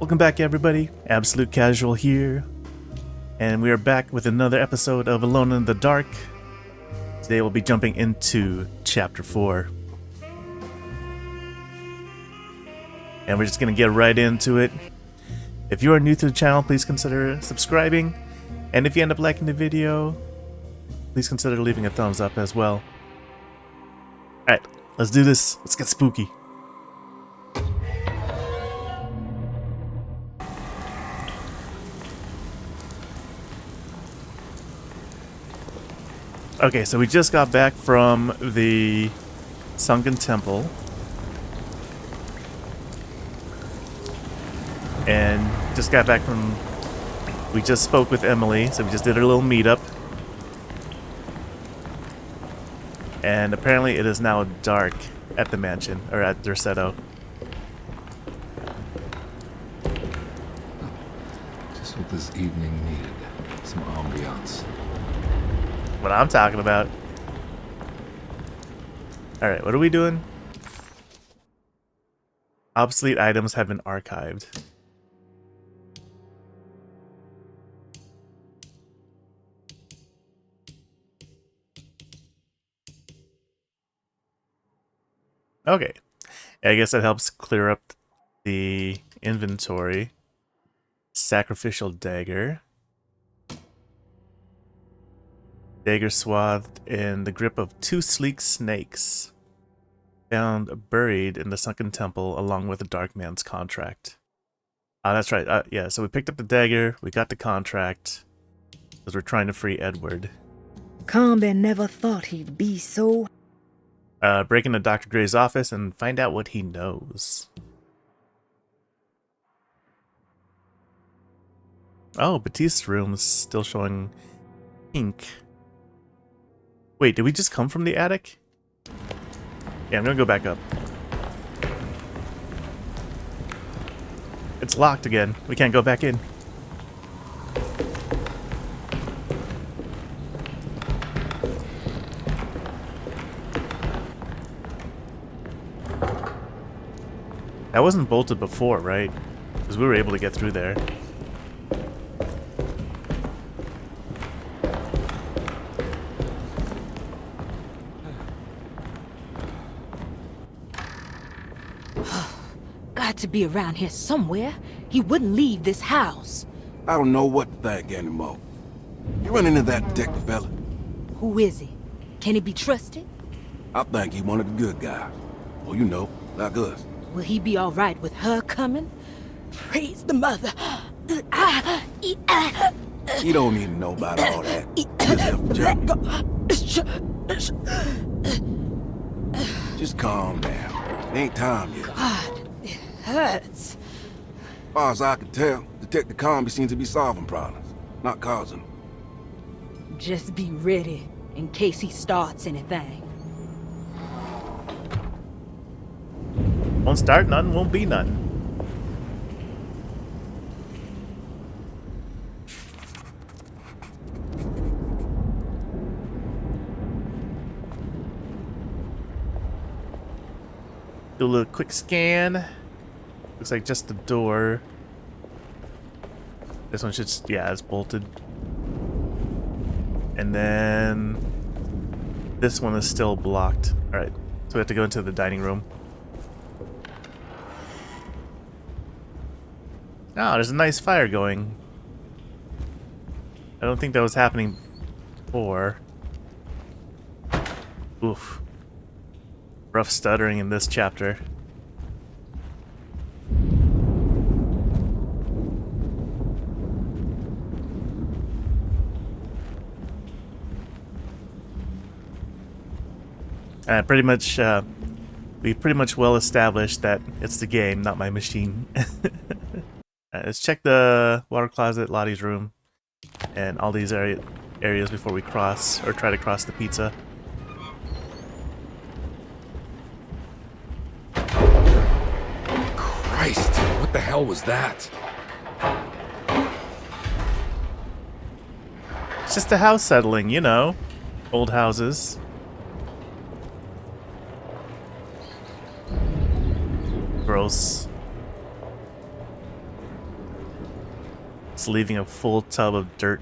Welcome back, everybody. Absolute Casual here, and we are back with another episode of Alone in the Dark. Today we'll be jumping into Chapter 4. And we're just going to get right into it. If you are new to the channel, please consider subscribing. And if you end up liking the video, please consider leaving a thumbs up as well. Alright, let's do this. Let's get spooky. Okay, so we just got back from the Sunken Temple. And just got back from... We just spoke with Emily, so we just did a little meetup. And apparently it is now dark at the mansion, or at Derceto. Just what this evening needed. Some ambiance. What I'm talking about. Alright, what are we doing? Obsolete items have been archived. Okay. I guess that helps clear up the inventory. Sacrificial dagger. Dagger swathed in the grip of two sleek snakes. Found buried in the Sunken Temple along with the Dark Man's contract. Ah, that's right. Yeah, so we picked up the dagger, we got the contract, because we're trying to free Edward. Combat never thought he'd be so... Break into Dr. Gray's office and find out what he knows. Oh, Batiste's room is still showing pink. Wait, did we just come from the attic? Yeah, I'm gonna go back up. It's locked again. We can't go back in. That wasn't bolted before, right? Because we were able to get through there. Got to be around here somewhere. He wouldn't leave this house. I don't know what to think anymore. You run into that detective fella? Who is he? Can he be trusted? I think he one of the good guys. Well, you know, like us. Will he be all right with her coming? Praise the mother. You don't need to know about all that. Just calm down. It ain't time yet. God, it hurts. As far as I can tell, Detective Comby seems to be solving problems, not causing them. Just be ready in case he starts anything. Won't start none, won't be none. Do a little quick scan. Looks like just the door. This one should, yeah, it's bolted. And then this one is still blocked. Alright, so we have to go into the dining room. Oh, there's a nice fire going. I don't think that was happening before. Oof. Rough stuttering in this chapter. Pretty much, we pretty much well established that it's the game, not my machine. Let's check the water closet, Lottie's room, and all these areas before we cross, or try to cross the pizza. Christ, what the hell was that? It's just a house settling, you know. Old houses. Gross. It's leaving a full tub of dirt.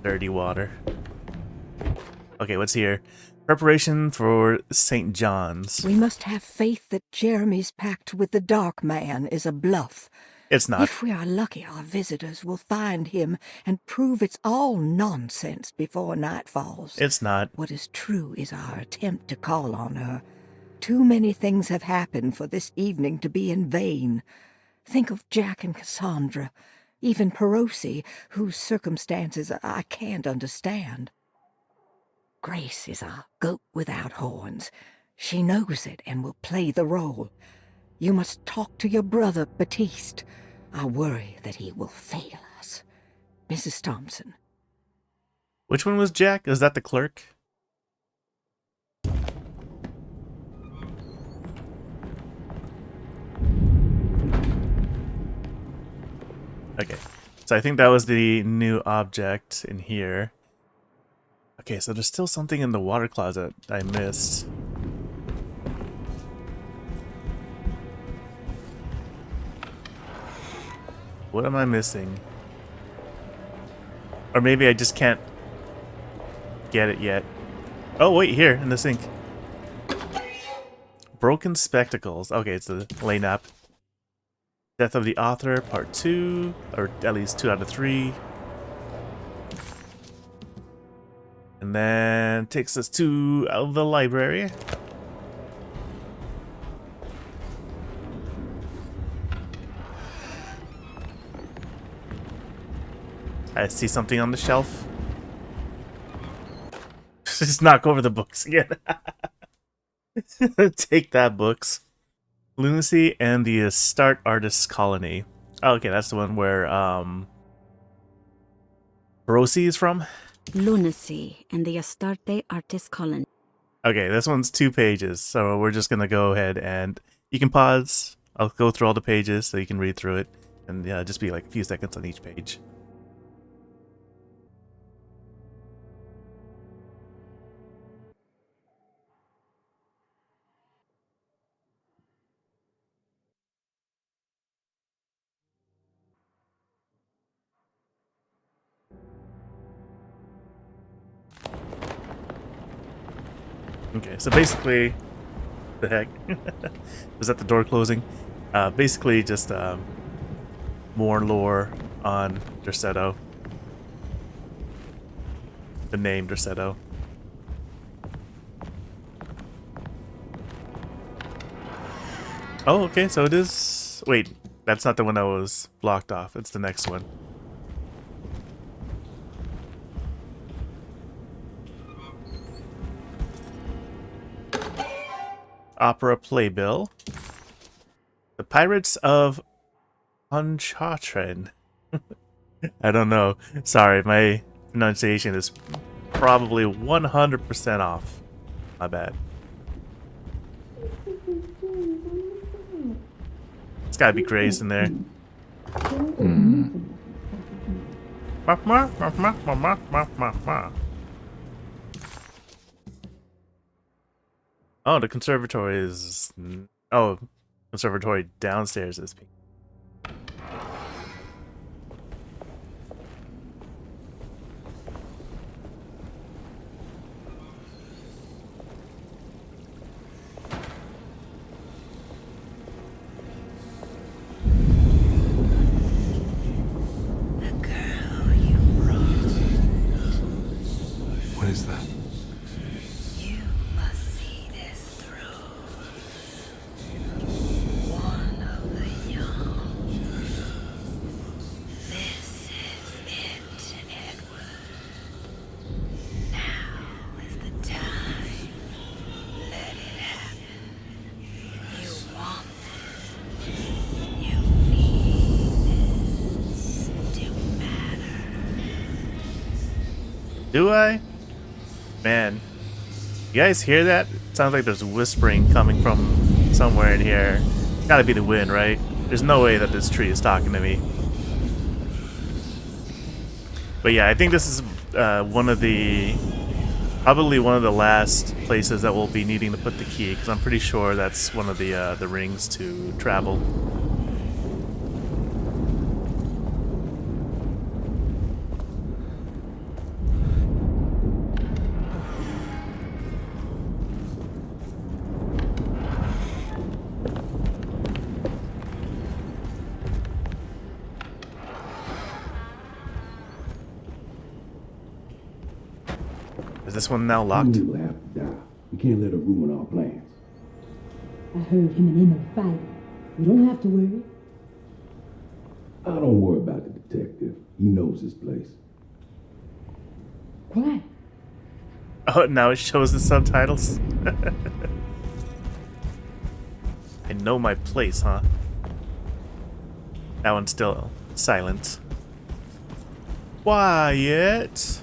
Dirty water. Okay, what's here? Preparation for St. John's. We must have faith that Jeremy's pact with the Dark Man is a bluff. It's not. If we are lucky, our visitors will find him and prove it's all nonsense before night falls. It's not. What is true is our attempt to call on her. Too many things have happened for this evening to be in vain. Think of Jack and Cassandra, even Perosi, whose circumstances I can't understand. Grace is a goat without horns. She knows it and will play the role. You must talk to your brother, Batiste. I worry that he will fail us. Mrs. Thompson. Which one was Jack? Is that the clerk? Okay, so I think that was the new object in here. Okay, so there's still something in the water closet I missed. What am I missing? Or maybe I just can't get it yet. Oh, wait, here, in the sink. Broken spectacles. Okay, it's the layup. Death of the Author, Part 2, or at least 2 out of 3. And then takes us to the library. I see something on the shelf. Just knock over the books again. Take that, books. Lunacy and the Astarte Artists Colony. Oh, okay, that's the one where Perosi is from. Lunacy and the Astarte Artists Colony. Okay, this one's 2 pages, so we're just gonna go ahead and you can pause. I'll go through all the pages so you can read through it, and yeah, just be like a few seconds on each page. Okay, so basically, the heck? Was that the door closing? Basically just more lore on Derceto. The name Derceto. Oh, okay, so it is... Wait, that's not the one that was blocked off. It's the next one. Opera playbill. The Pirates of Pontchartrain. I don't know. Sorry, my pronunciation is probably 100% off. My bad. It's gotta be Grace in there. Oh, the conservatory is... Oh, conservatory downstairs is pink. What is that? Do I? Man. You guys hear that? It sounds like there's whispering coming from somewhere in here. It's gotta be the wind, right? There's no way that this tree is talking to me. But yeah, I think this is probably one of the last places that we'll be needing to put the key, because I'm pretty sure that's one of the rings to travel. Is this one now He locked? will have to die. We can't let her ruin our plans. I heard him and Emily fight. You don't have to worry. I don't worry about the detective. He knows his place. Quiet. Oh, now it shows the subtitles. I know my place, huh? That one's still silent. Quiet.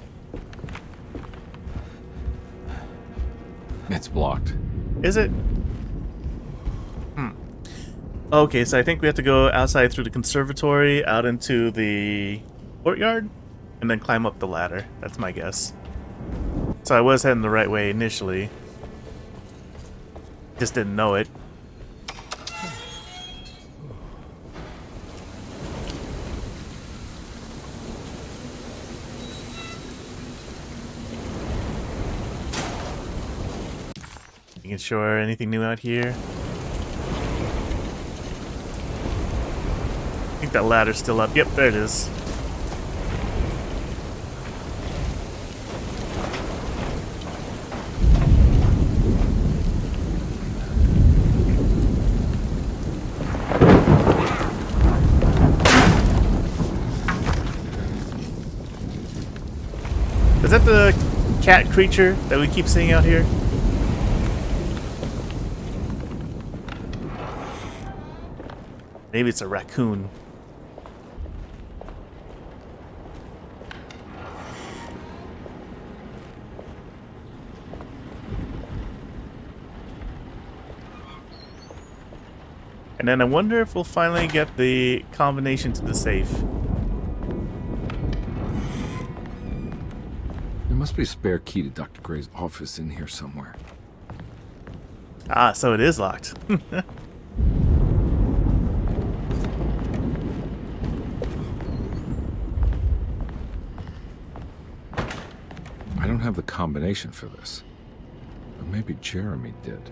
It's blocked. Is it? Okay, so I think we have to go outside through the conservatory, out into the courtyard, and then climb up the ladder. That's my guess. So I was heading the right way initially. Just didn't know it. Making sure anything new out here. I think that ladder's still up. Yep, there it is. Is that the cat creature that we keep seeing out here? Maybe it's a raccoon. And then I wonder if we'll finally get the combination to the safe. There must be a spare key to Dr. Gray's office in here somewhere. Ah, so it is locked. I don't have the combination for this. But maybe Jeremy did.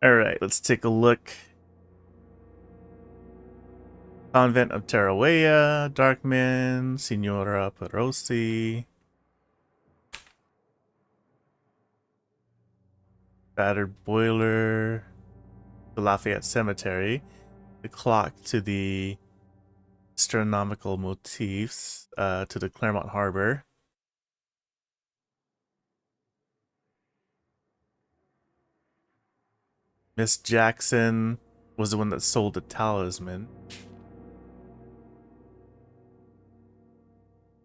Alright, let's take a look. Convent of Tarawea, Darkman, Signora Perosi. Battered boiler, the Lafayette Cemetery. The clock to the astronomical motifs, to the Claremont Harbor. Miss Jackson was the one that sold the talisman.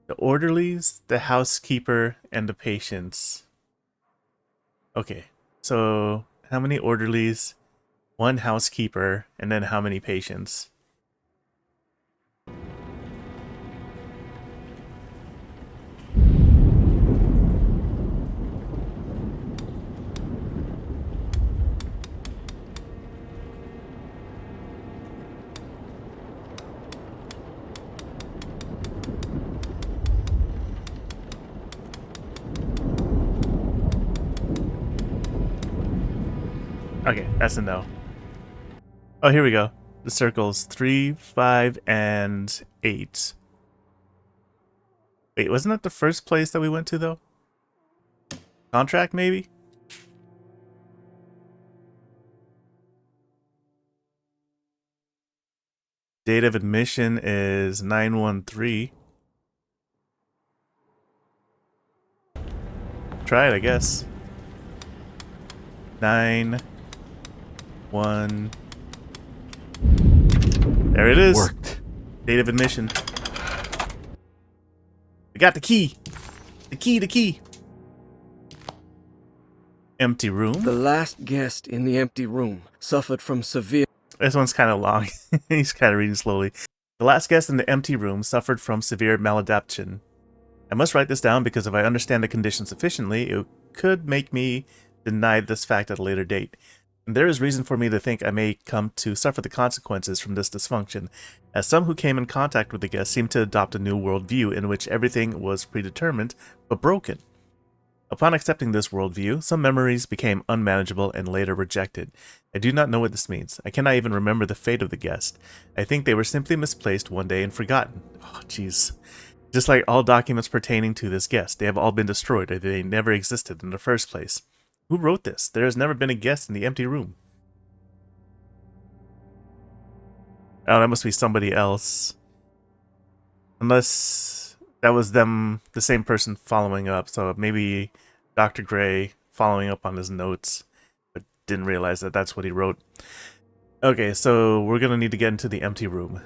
The orderlies, the housekeeper, and the patients. Okay, so how many orderlies, one housekeeper, and then how many patients? Okay, that's a no. Oh, here we go. The circles 3, 5, and 8. Wait, wasn't that the first place that we went to, though? Contract, maybe? Date of admission is 913. Try it, I guess. 9 1. There it is. Worked. Date of admission. We got the key. The key. Empty room. The last guest in the empty room suffered from severe... This one's kind of long. He's kind of reading slowly. The last guest in the empty room suffered from severe maladaptation. I must write this down because if I understand the condition sufficiently, it could make me deny this fact at a later date. And there is reason for me to think I may come to suffer the consequences from this dysfunction, as some who came in contact with the guest seem to adopt a new worldview in which everything was predetermined but broken. Upon accepting this worldview, some memories became unmanageable and later rejected. I do not know what this means. I cannot even remember the fate of the guest. I think they were simply misplaced one day and forgotten. Oh, jeez. Just like all documents pertaining to this guest, they have all been destroyed or they never existed in the first place. Who wrote this? There has never been a guest in the empty room. Oh, that must be somebody else. Unless that was them, the same person following up. So maybe Dr. Gray following up on his notes, but didn't realize that that's what he wrote. Okay, so we're going to need to get into the empty room.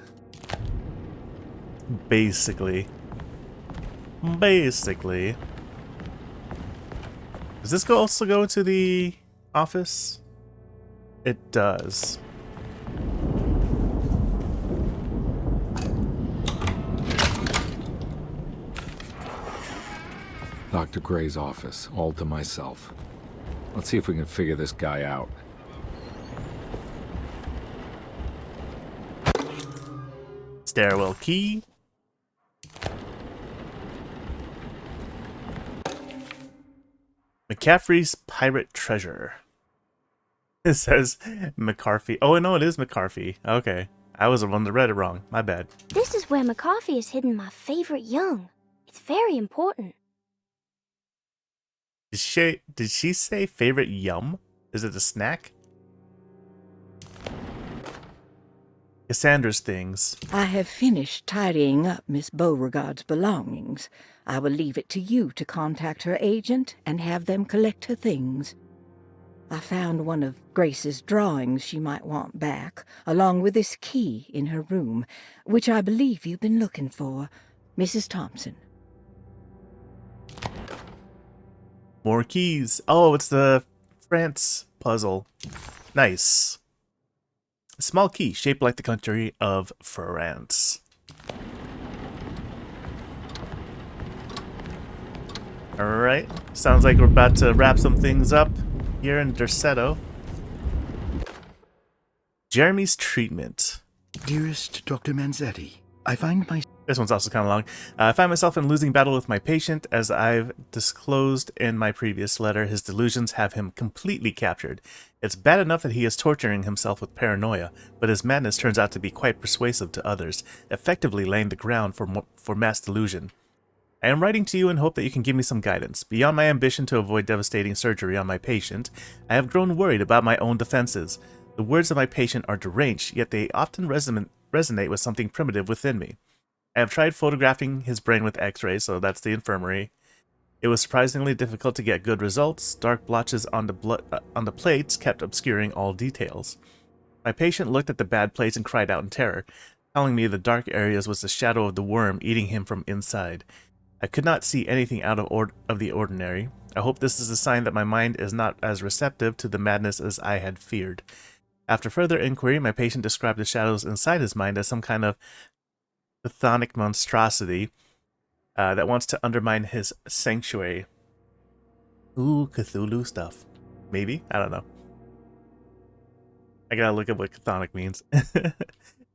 Basically. Does this also go to the office? It does. Dr. Gray's office, all to myself. Let's see if we can figure this guy out. Stairwell key. McCaffrey's Pirate Treasure. It says McCarthy. Oh, no, it is McCarthy. Okay. I was the one that read it wrong. My bad. This is where McCarthy has hidden my favorite young. It's very important. Did she say favorite yum? Is it a snack? Cassandra's things. I have finished tidying up Miss Beauregard's belongings. I will leave it to you to contact her agent and have them collect her things. I found one of Grace's drawings she might want back, along with this key in her room, which I believe you've been looking for. Mrs. Thompson. More keys. Oh, it's the France puzzle. Nice. A small key shaped like the country of France. Alright. Sounds like we're about to wrap some things up here in Derceto. Jeremy's treatment. Dearest Dr. Manzetti, I find my... This one's also kind of long. I find myself in losing battle with my patient. As I've disclosed in my previous letter, his delusions have him completely captured. It's bad enough that he is torturing himself with paranoia, but his madness turns out to be quite persuasive to others, effectively laying the ground for mass delusion. I am writing to you in hope that you can give me some guidance. Beyond my ambition to avoid devastating surgery on my patient, I have grown worried about my own defenses. The words of my patient are deranged, yet they often resonate with something primitive within me. I have tried photographing his brain with x-rays, so that's the infirmary. It was surprisingly difficult to get good results. Dark blotches on the plates kept obscuring all details. My patient looked at the bad plates and cried out in terror, telling me the dark areas was the shadow of the worm eating him from inside. I could not see anything out of the ordinary. I hope this is a sign that my mind is not as receptive to the madness as I had feared. After further inquiry, my patient described the shadows inside his mind as some kind of chthonic monstrosity that wants to undermine his sanctuary. Ooh, Cthulhu stuff. Maybe? I don't know. I gotta look up what chthonic means.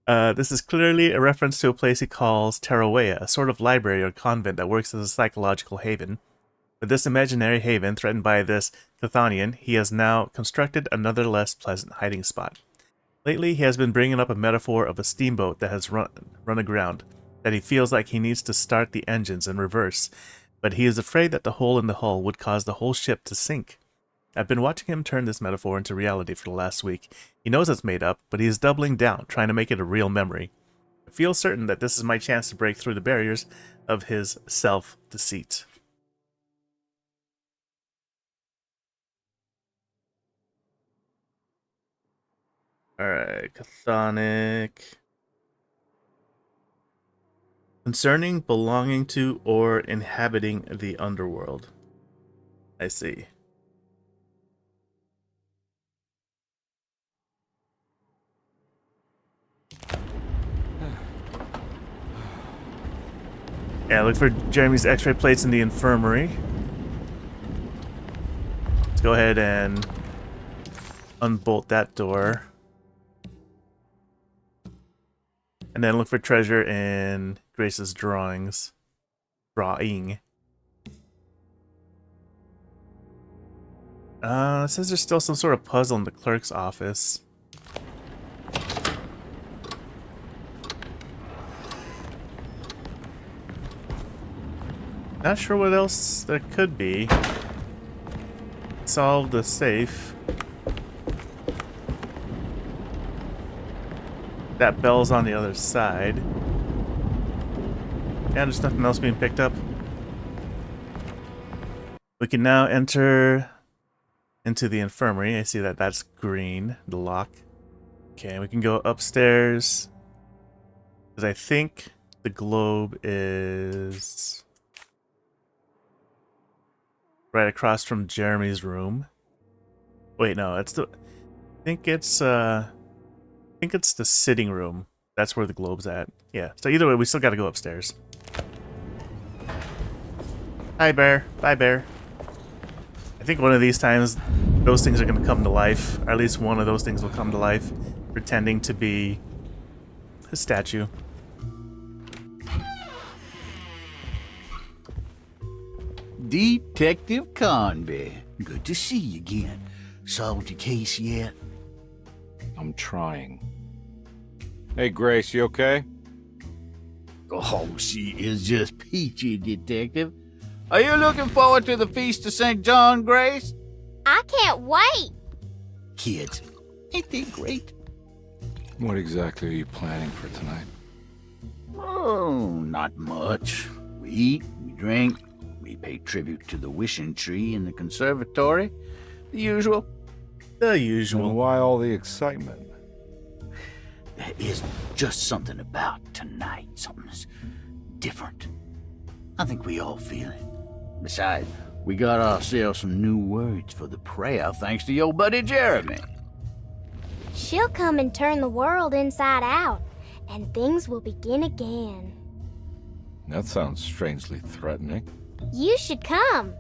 This is clearly a reference to a place he calls Tarawea, a sort of library or convent that works as a psychological haven. With this imaginary haven threatened by this Chthonian, he has now constructed another less pleasant hiding spot. Lately, he has been bringing up a metaphor of a steamboat that has run aground, that he feels like he needs to start the engines in reverse, but he is afraid that the hole in the hull would cause the whole ship to sink. I've been watching him turn this metaphor into reality for the last week. He knows it's made up, but he is doubling down, trying to make it a real memory. I feel certain that this is my chance to break through the barriers of his self-deceit. Alright, chthonic. Concerning belonging to or inhabiting the underworld. I see. Yeah, look for Jeremy's x-ray plates in the infirmary. Let's go ahead and unbolt that door. And then look for treasure in Grace's drawings. Drawing. It says there's still some sort of puzzle in the clerk's office. Not sure what else there could be. Solve the safe. That bell's on the other side. Yeah, there's nothing else being picked up. We can now enter into the infirmary. I see that that's green, the lock. Okay, we can go upstairs. Because I think the globe is right across from Jeremy's room. Wait, no, it's the... I think it's the sitting room. That's where the globe's at. Yeah, so either way, we still gotta go upstairs. Hi, bear. Bye, bear. I think one of these times, those things are gonna come to life. Or at least one of those things will come to life, pretending to be a statue. Detective Conby. Good to see you again. Solved your case yet? I'm trying. Hey, Grace, you okay? Oh, she is just peachy, Detective. Are you looking forward to the Feast of St. John, Grace? I can't wait. Kids, ain't they great? What exactly are you planning for tonight? Oh, not much. We eat, we drink, we pay tribute to the wishing tree in the conservatory. The usual. The usual. And why all the excitement? There is just something about tonight. Something's different. I think we all feel it. Besides, we got ourselves some new words for the prayer thanks to your buddy Jeremy. She'll come and turn the world inside out, and things will begin again. That sounds strangely threatening. You should come.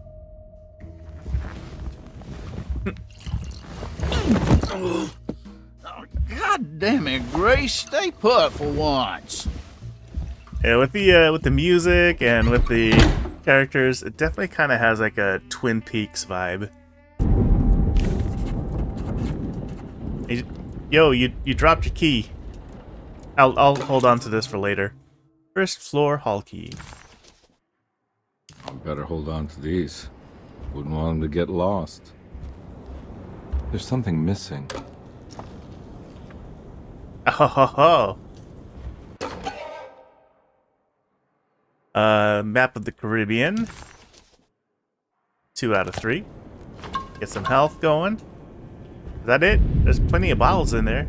God damn it, Grace, stay put for once. Yeah, with the music and with the characters, it definitely kind of has like a Twin Peaks vibe. Yo, you dropped your key. I'll hold on to this for later. First floor hall key. I better hold on to these. Wouldn't want them to get lost. There's something missing. Oh ho ho. Map of the Caribbean. 2 out of 3. Get some health going. Is that it? There's plenty of bottles in there.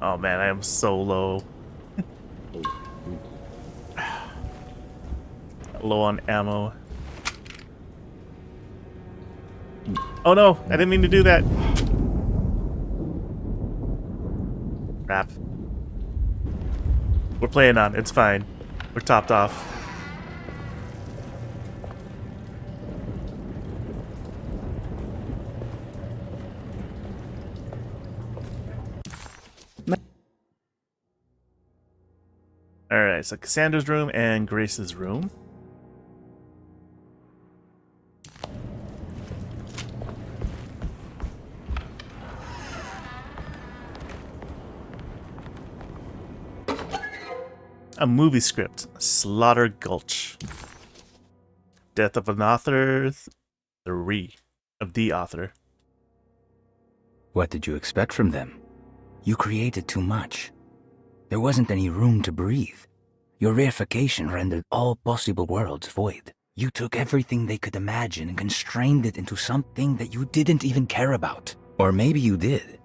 Oh man, I am so low. Low on ammo. Oh no, I didn't mean to do that. Crap. We're playing on, it's fine. We're topped off. Alright, so Cassandra's room and Grace's room. A movie script, Slaughter Gulch. Death of an author, the author. What did you expect from them? You created too much. There wasn't any room to breathe. Your reification rendered all possible worlds void. You took everything they could imagine and constrained it into something that you didn't even care about. Or maybe you did.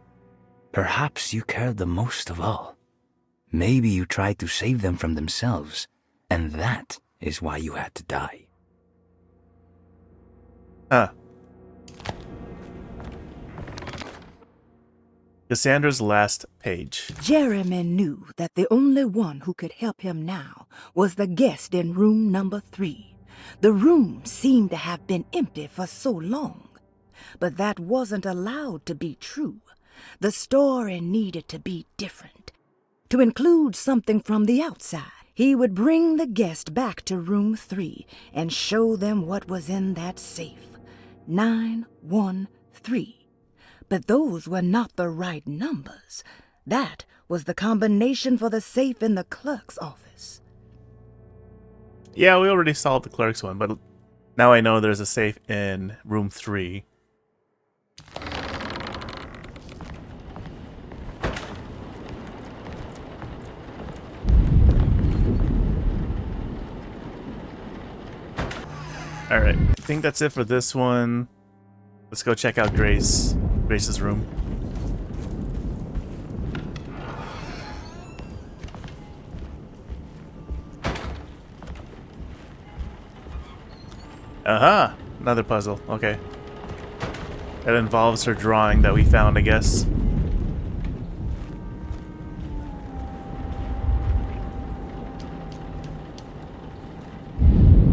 Perhaps you cared the most of all. Maybe you tried to save them from themselves, and that is why you had to die. Huh. Cassandra's last page. Jeremy knew that the only one who could help him now was the guest in room number 3. The room seemed to have been empty for so long. But that wasn't allowed to be true. The story needed to be different. To include something from the outside. He would bring the guest back to room 3 and show them what was in that safe. 913. But those were not the right numbers. That was the combination for the safe in the clerk's office. Yeah, we already solved the clerk's one, but now I know there's a safe in room 3. Alright, I think that's it for this one. Let's go check out Grace's room. Aha! Another puzzle. Okay. That involves her drawing that we found, I guess.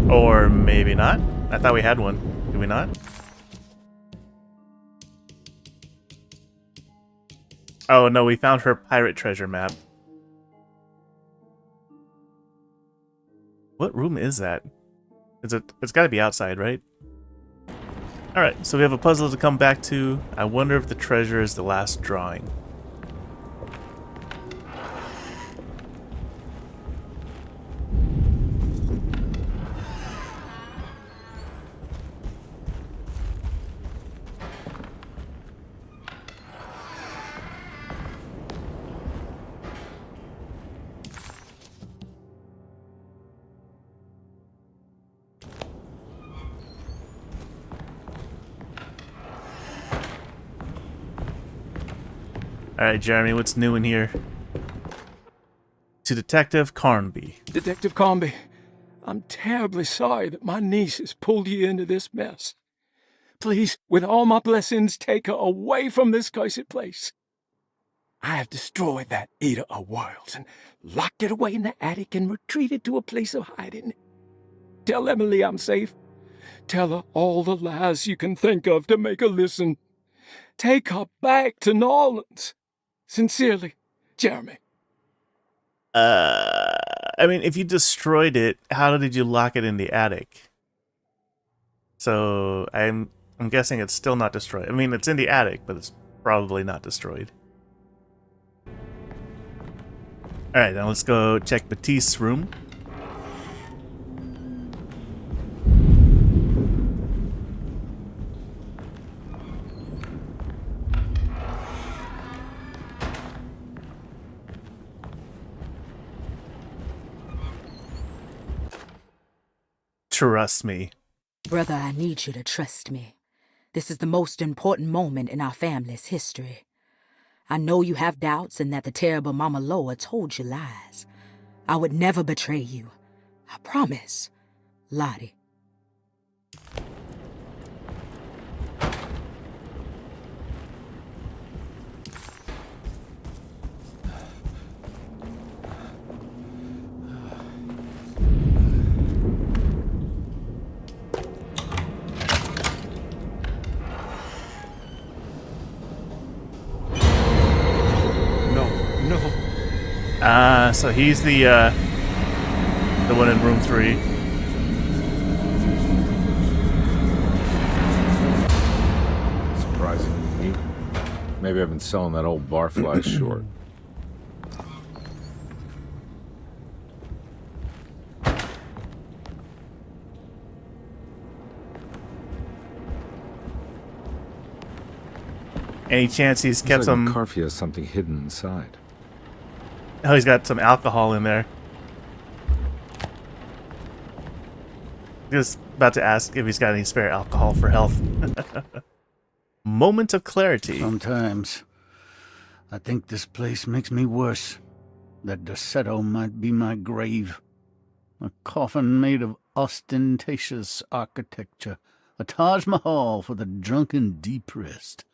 Or maybe not. I thought we had one. Did we not? Oh no, we found her pirate treasure map. What room is that? It's gotta be outside, right? Alright, so we have a puzzle to come back to. I wonder if the treasure is the last drawing. Alright, Jeremy, what's new in here? To Detective Carnby. Detective Carnby, I'm terribly sorry that my niece has pulled you into this mess. Please, with all my blessings, take her away from this cursed place. I have destroyed that Eater of Worlds and locked it away in the attic and retreated to a place of hiding. Tell Emily I'm safe. Tell her all the lies you can think of to make her listen. Take her back to New Orleans. Sincerely, Jeremy. I mean, if you destroyed it, how did you lock it in the attic? So, I'm guessing it's still not destroyed. I mean, it's in the attic, but it's probably not destroyed. Alright, now let's go check Batiste's room. Trust me. Brother, I need you to trust me. This is the most important moment in our family's history. I know you have doubts and that the terrible Mama Loa told you lies. I would never betray you. I promise. Lottie. So he's the one in room 3. Surprisingly neat. Maybe I've been selling that old barfly short. Any chance he's kept like some... McCarthy has something hidden inside. Oh, he's got some alcohol in there. Just about to ask if he's got any spare alcohol for health. Moment of clarity. Sometimes I think this place makes me worse. That Derceto might be my grave. A coffin made of ostentatious architecture. A Taj Mahal for the drunken depressed.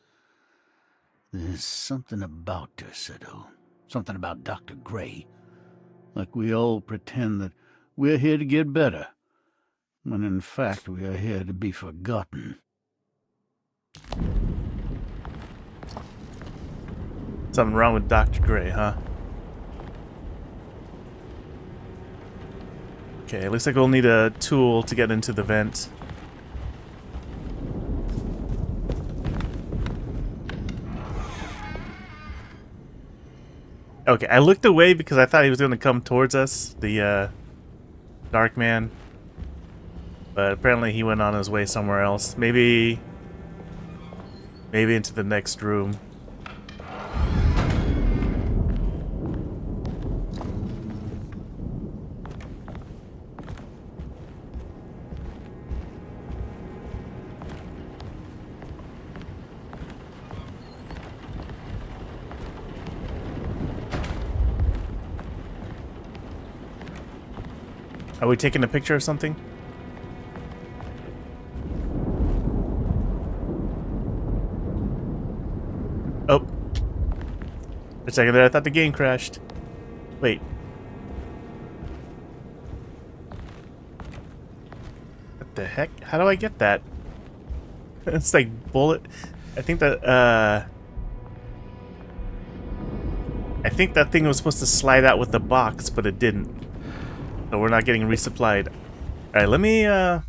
There's something about Derceto. Something about Dr. Gray. Like we all pretend that we're here to get better, when in fact we are here to be forgotten. Something wrong with Dr. Gray, huh? Okay, looks like we'll need a tool to get into the vent. Okay, I looked away because I thought he was going to come towards us, the Dark Man. But apparently he went on his way somewhere else. Maybe into the next room. Are we taking a picture of something? Oh. For a second there, I thought the game crashed. Wait. What the heck? How do I get that? It's like bullet. I think that, I think that thing was supposed to slide out with the box, but it didn't. So we're not getting resupplied. Alright, let me, I'm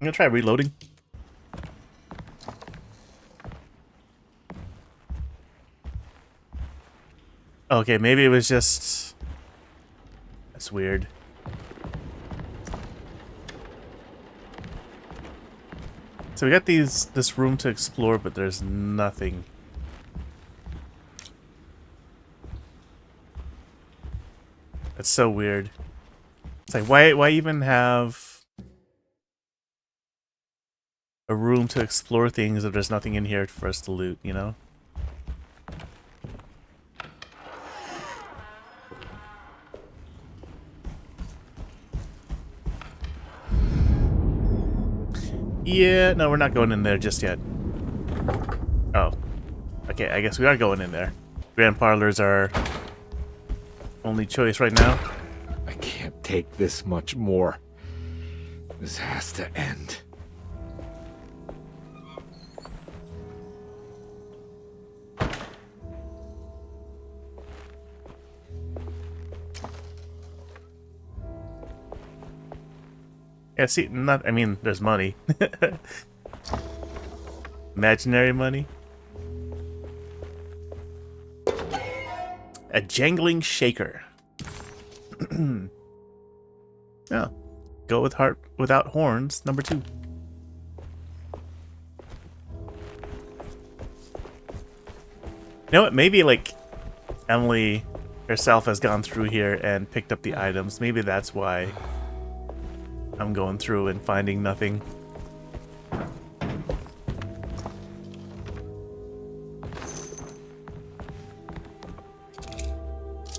gonna try reloading. Okay, maybe it was just... That's weird. So we got this room to explore, but there's nothing. That's so weird. It's like, why even have a room to explore things if there's nothing in here for us to loot, you know? Yeah, no, we're not going in there just yet. Oh. Okay, I guess we are going in there. Grand Parlor's our only choice right now. I can't take this much more. This has to end. Yeah, see, I mean, there's money. Imaginary money. A jangling shaker. Oh. Go with heart without horns, number 2. You know what? Maybe, like, Emily herself has gone through here and picked up the items. Maybe that's why I'm going through and finding nothing.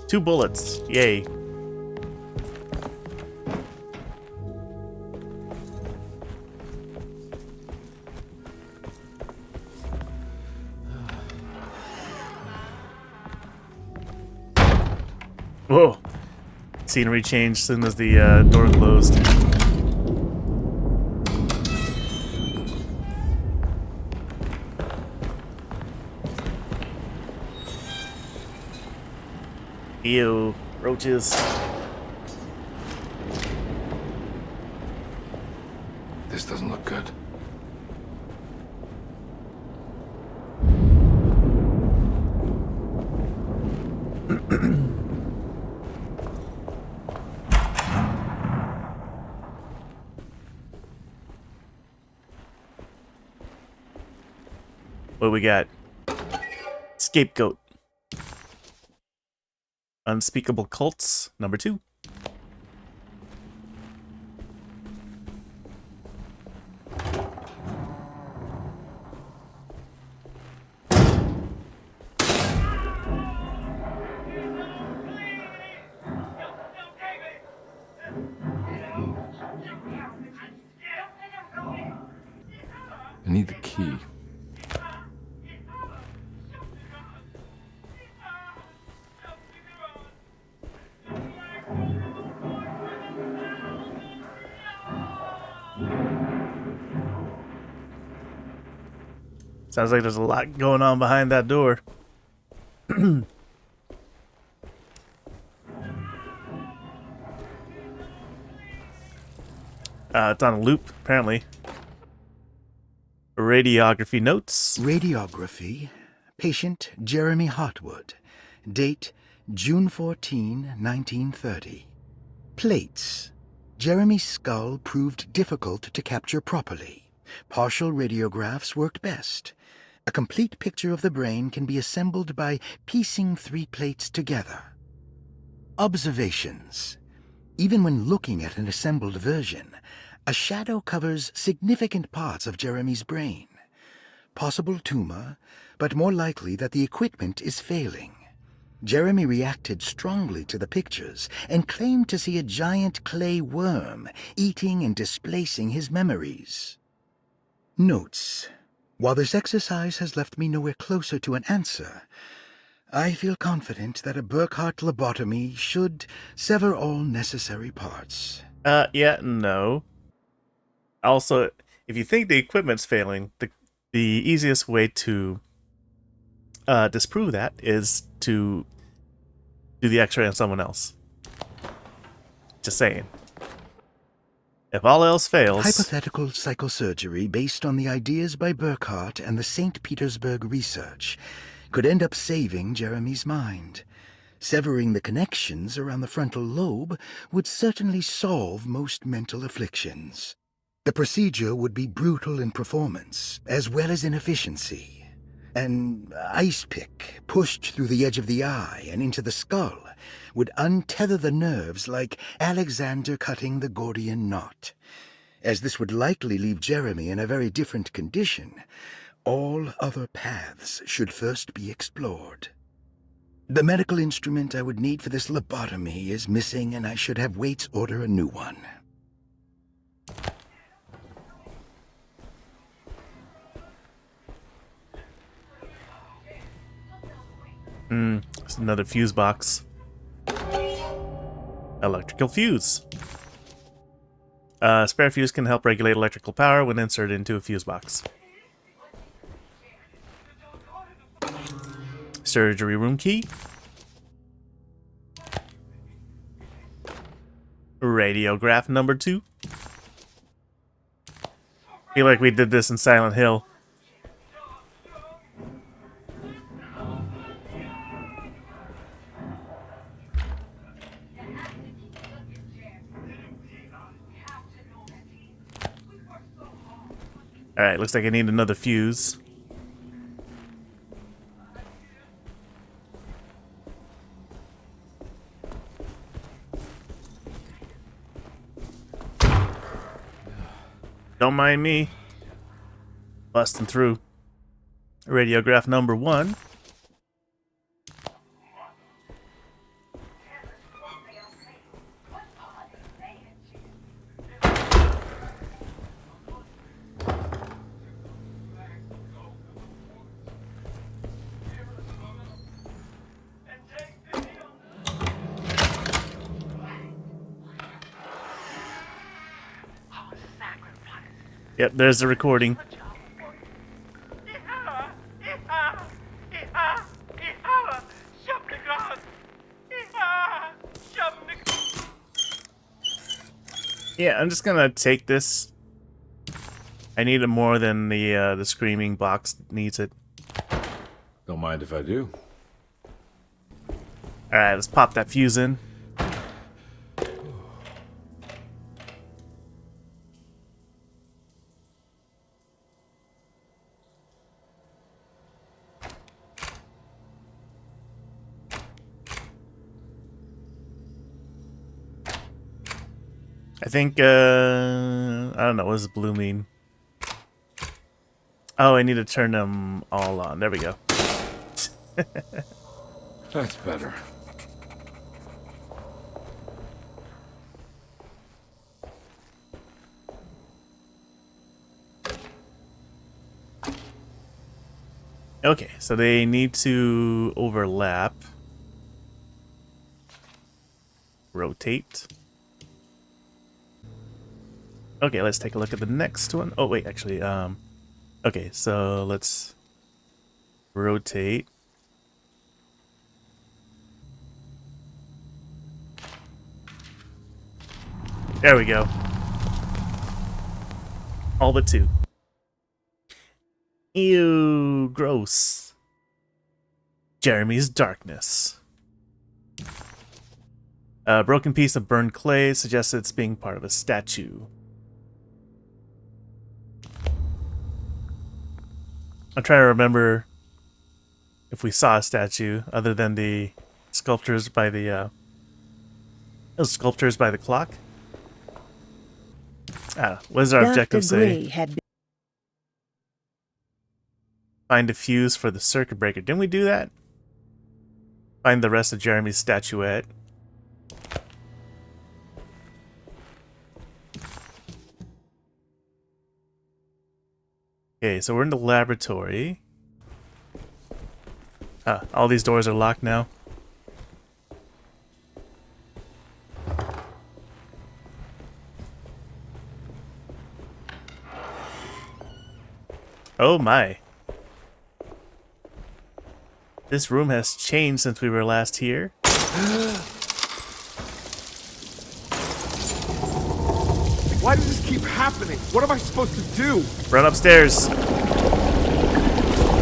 Two bullets. Yay. Whoa. Scenery changed as soon as the door closed. Ew, roaches. This doesn't look good. What we got? Scapegoat. Unspeakable Cults, number 2. I need the key. Sounds like there's a lot going on behind that door. It's on a loop, apparently. Radiography notes. Radiography. Patient Jeremy Hartwood. Date June 14, 1930. Plates. Jeremy's skull proved difficult to capture properly. Partial radiographs worked best. A complete picture of the brain can be assembled by piecing 3 plates together. Observations. Even when looking at an assembled version, a shadow covers significant parts of Jeremy's brain. Possible tumor, but more likely that the equipment is failing. Jeremy reacted strongly to the pictures and claimed to see a giant clay worm eating and displacing his memories. Notes. While this exercise has left me nowhere closer to an answer, I feel confident that a Burkhardt lobotomy should sever all necessary parts. Yeah, no. Also, if you think the equipment's failing, the easiest way to disprove that is to do the x-ray on someone else. Just saying. If all else fails... Hypothetical psychosurgery based on the ideas by Burkhardt and the St. Petersburg research could end up saving Jeremy's mind. Severing the connections around the frontal lobe would certainly solve most mental afflictions. The procedure would be brutal in performance, as well as in efficiency. An ice pick pushed through the edge of the eye and into the skull would untether the nerves like Alexander cutting the Gordian knot. As this would likely leave Jeremy in a very different condition, all other paths should first be explored. The medical instrument I would need for this lobotomy is missing, and I should have Waits order a new one. It's another fuse box. Electrical fuse. Spare fuse can help regulate electrical power when inserted into a fuse box. Surgery room key. Radiograph number 2. Feel like we did this in Silent Hill. Alright, looks like I need another fuse. Don't mind me. Busting through. Radiograph number 1. Yep, there's the recording. Yeah, I'm just gonna take this. I need it more than the screaming box needs it. Don't mind if I do. Alright, let's pop that fuse in. I think, I don't know, what does blue mean? Oh, I need to turn them all on. There we go. That's better. Okay, so they need to overlap. Rotate. Okay, let's take a look at the next one. Oh, wait, actually, okay, so let's rotate. There we go. All but 2. Ew, gross. Jeremy's darkness. A broken piece of burned clay suggests it's being part of a statue. I'm trying to remember if we saw a statue other than the sculptures by the clock. What does our objective say? Find a fuse for the circuit breaker. Didn't we do that? Find the rest of Jeremy's statuette. Okay, so we're in the laboratory. All these doors are locked now. Oh my. This room has changed since we were last here. Why does this keep happening? What am I supposed to do? Run upstairs.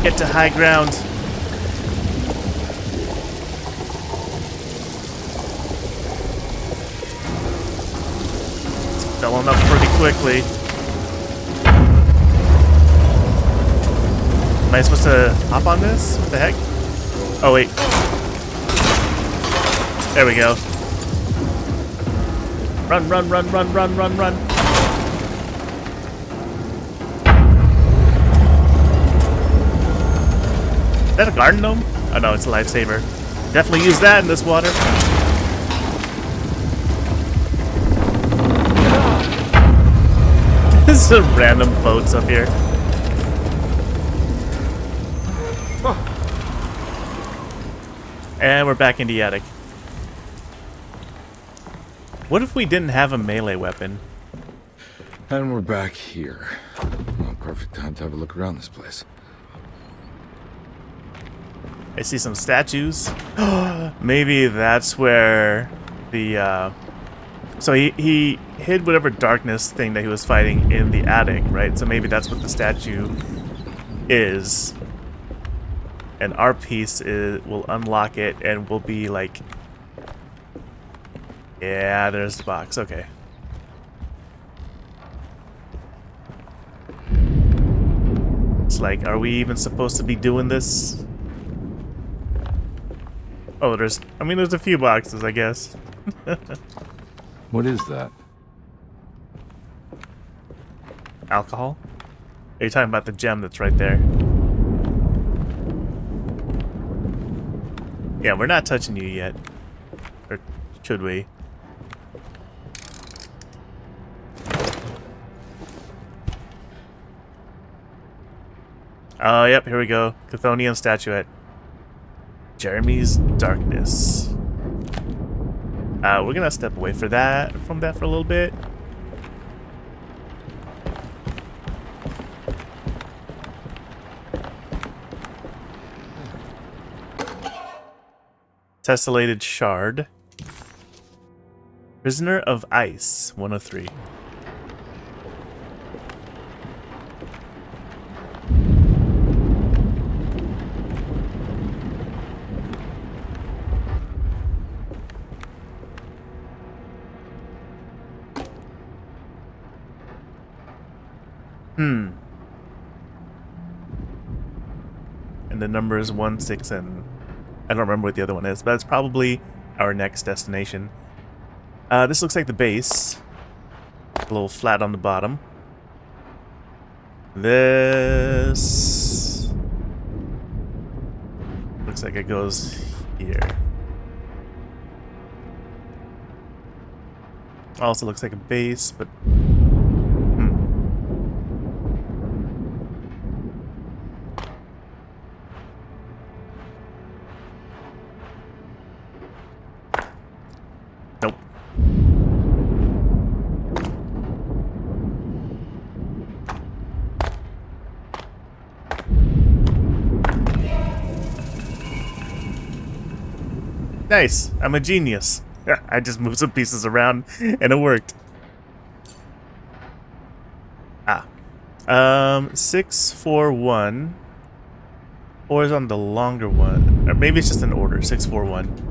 Get to high ground. It's filling up pretty quickly. Am I supposed to hop on this? What the heck? Oh, wait. There we go. Run, run, run, run, run, run, run. Is that a garden gnome? Oh no, it's a lifesaver. Definitely use that in this water. There's some random boats up here. And we're back in the attic. What if we didn't have a melee weapon? And we're back here. Well, perfect time to have a look around this place. I see some statues. Maybe that's where the so he hid whatever darkness thing that he was fighting in the attic, right? So maybe that's what the statue is. And our piece will unlock it and we'll be like, yeah, there's the box. Okay. It's like, are we even supposed to be doing this? Oh, there's a few boxes, I guess. What is that? Alcohol? Are you talking about the gem that's right there? Yeah, we're not touching you yet. Or should we? Oh, yep, here we go. Chthonian statuette. Jeremy's darkness. We're gonna step away from that for a little bit. Tessellated shard. Prisoner of Ice, 103. And the number is 1, 6, and I don't remember what the other one is, but it's probably our next destination. This looks like the base. A little flat on the bottom. This looks like it goes here. Also looks like a base, but nope. Nice. I'm a genius. I just moved some pieces around and it worked. Ah. 641. 4 is on the longer one. Or maybe it's just an order. 641.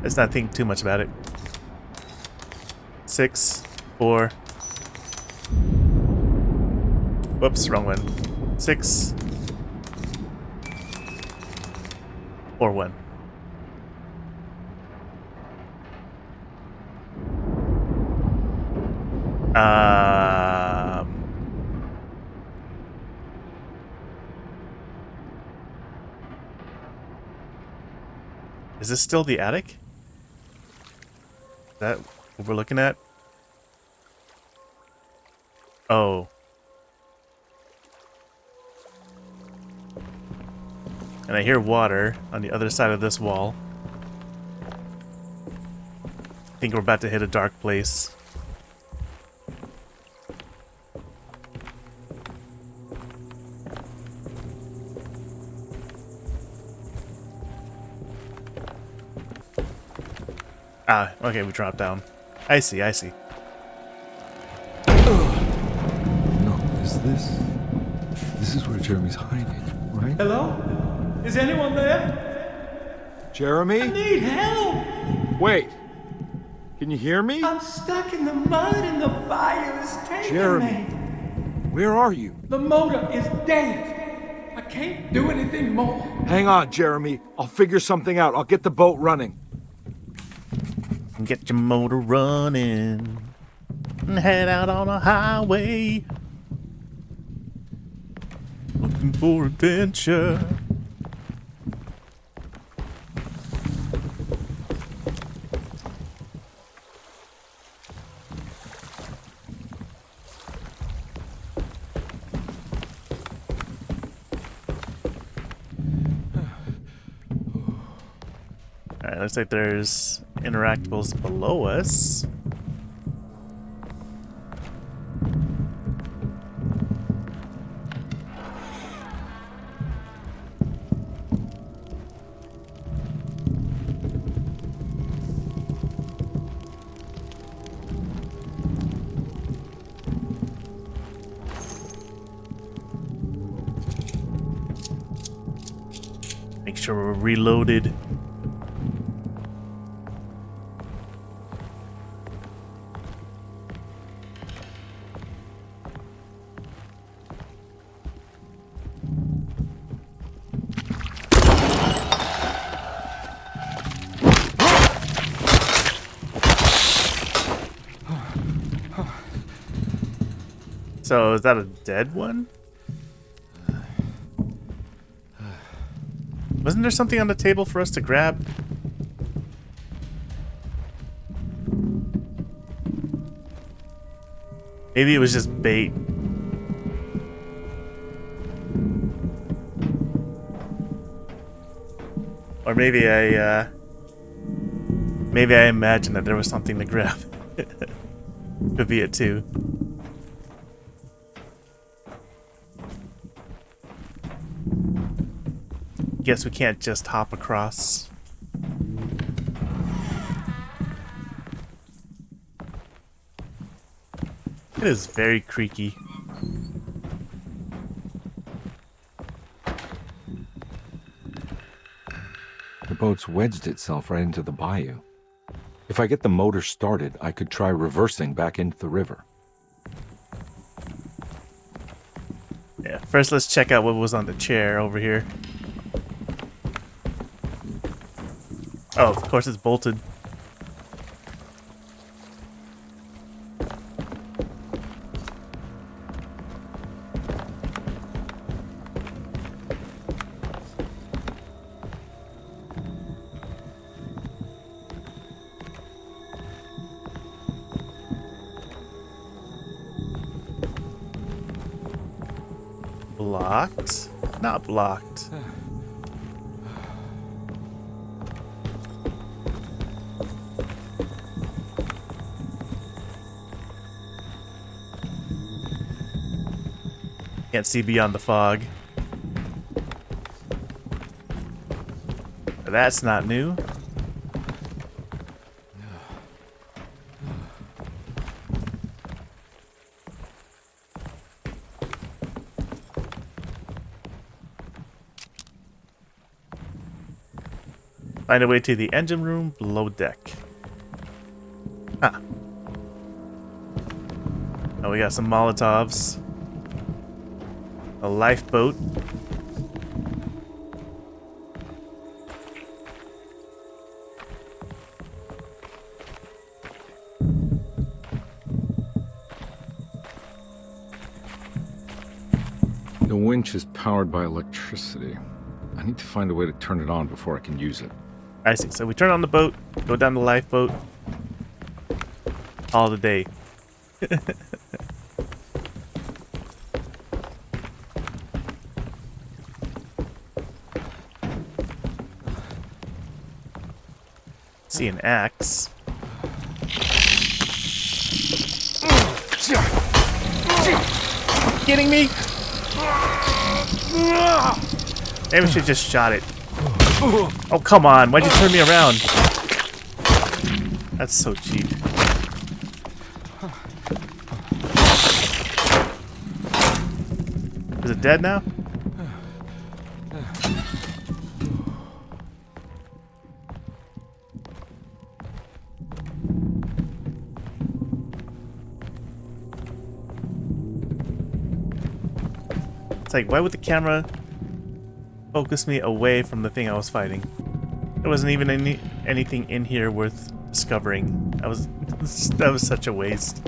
Let's not think too much about it. 6, 4. Whoops, wrong one. 6, 4, 1. Is this still the attic? Is that what we're looking at? Oh. And I hear water on the other side of this wall. I think we're about to hit a dark place. Ah, okay, we dropped down. I see, I see. No, this is where Jeremy's hiding, right? Hello? Is anyone there? Jeremy? I need help! Wait. Can you hear me? I'm stuck in the mud and the fire is taking Jeremy, me. where are you? The motor is dead. I can't do anything more. Hang on, Jeremy. I'll figure something out. I'll get the boat running. Get your motor running and head out on a highway. Looking for adventure. Alright, looks like there's interactables below us. Make sure we're reloaded. So, is that a dead one? Wasn't there something on the table for us to grab? Maybe it was just bait. Or maybe I imagined that there was something to grab. Could be it too. Guess we can't just hop across. It is very creaky. The boat's wedged itself right into the bayou. If I get the motor started, I could try reversing back into the river. Yeah, first let's check out what was on the chair over here. Oh, of course it's bolted. Blocked? Not blocked. Can't see beyond the fog. That's not new. Find a way to the engine room below deck. Ah. Oh, we got some Molotovs. A lifeboat. The winch is powered by electricity. I need to find a way to turn it on before I can use it. I see. So we turn on the boat, go down the lifeboat. All the day. See an axe. Kidding me? Maybe we should just shot it. Oh, come on. Why'd you turn me around? That's so cheap. Is it dead now? It's like, why would the camera focus me away from the thing I was fighting? There wasn't even anything in here worth discovering. That was such a waste.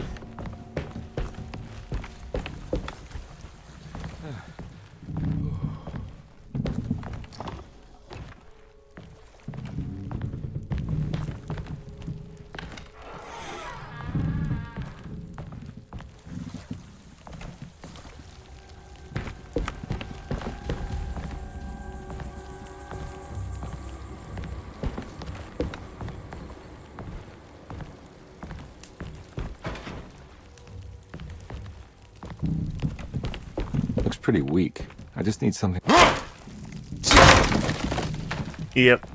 Looks pretty weak. I just need something. Yep.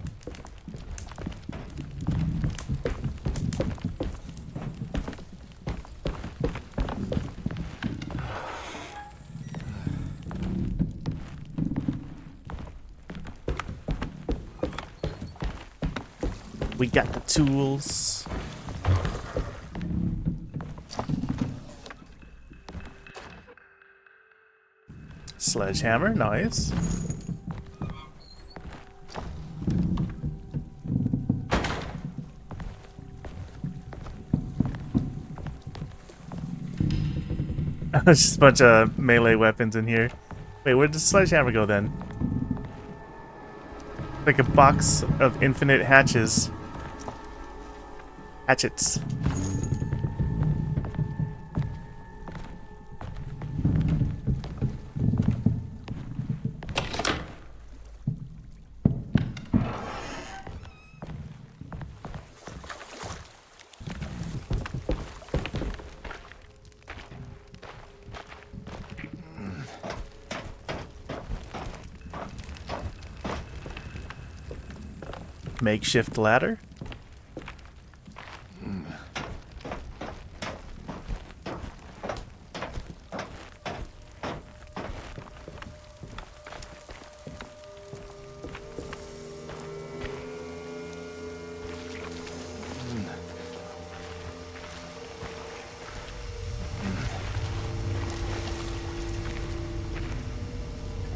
We got the tools. Sledgehammer, nice. There's just a bunch of melee weapons in here. Wait, where did the sledgehammer go then? Like a box of infinite hatchets. Makeshift ladder.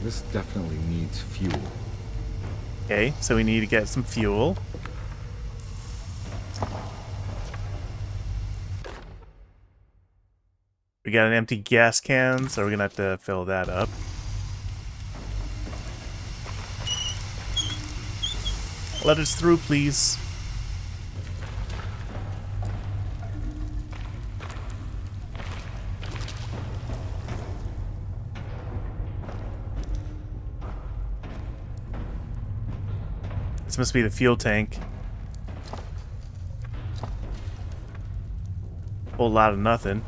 This definitely needs fuel. Okay, so we need to get some fuel. We got an empty gas can, so we're gonna have to fill that up. Let us through, please. This must be the fuel tank. Whole lot of nothing.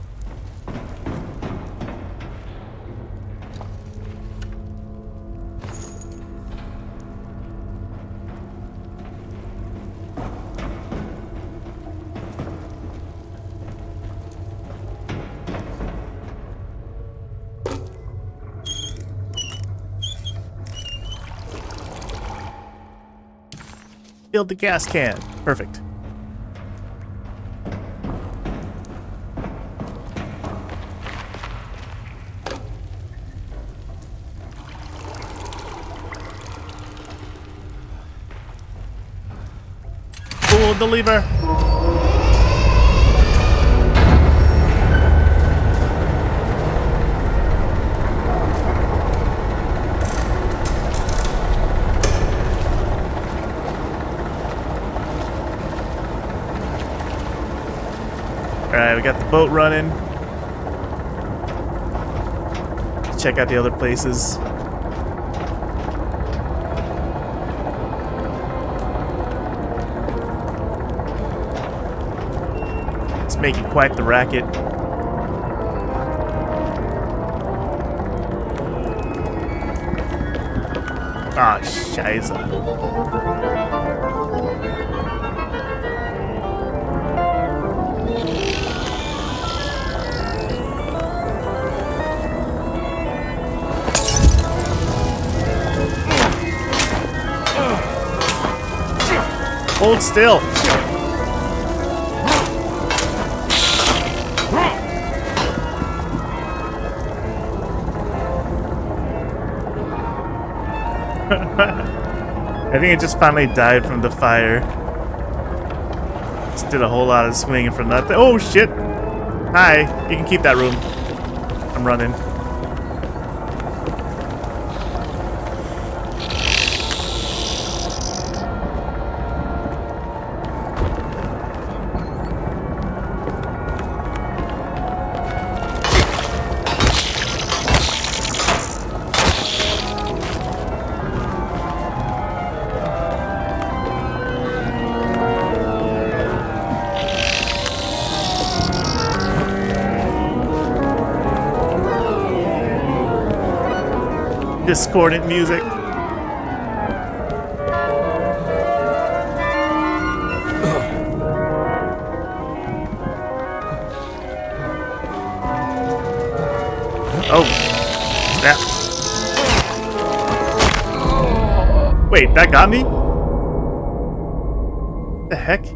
Build the gas can. Perfect. Pull the lever. Alright, we got the boat running. Let's check out the other places. It's making quite the racket. Ah, scheiße. Hold still. I think it just finally died from the fire. Just did a whole lot of swinging for nothing. Oh shit! Hi, you can keep that room. I'm running. Discordant music. Oh, snap. Wait, that got me? The heck?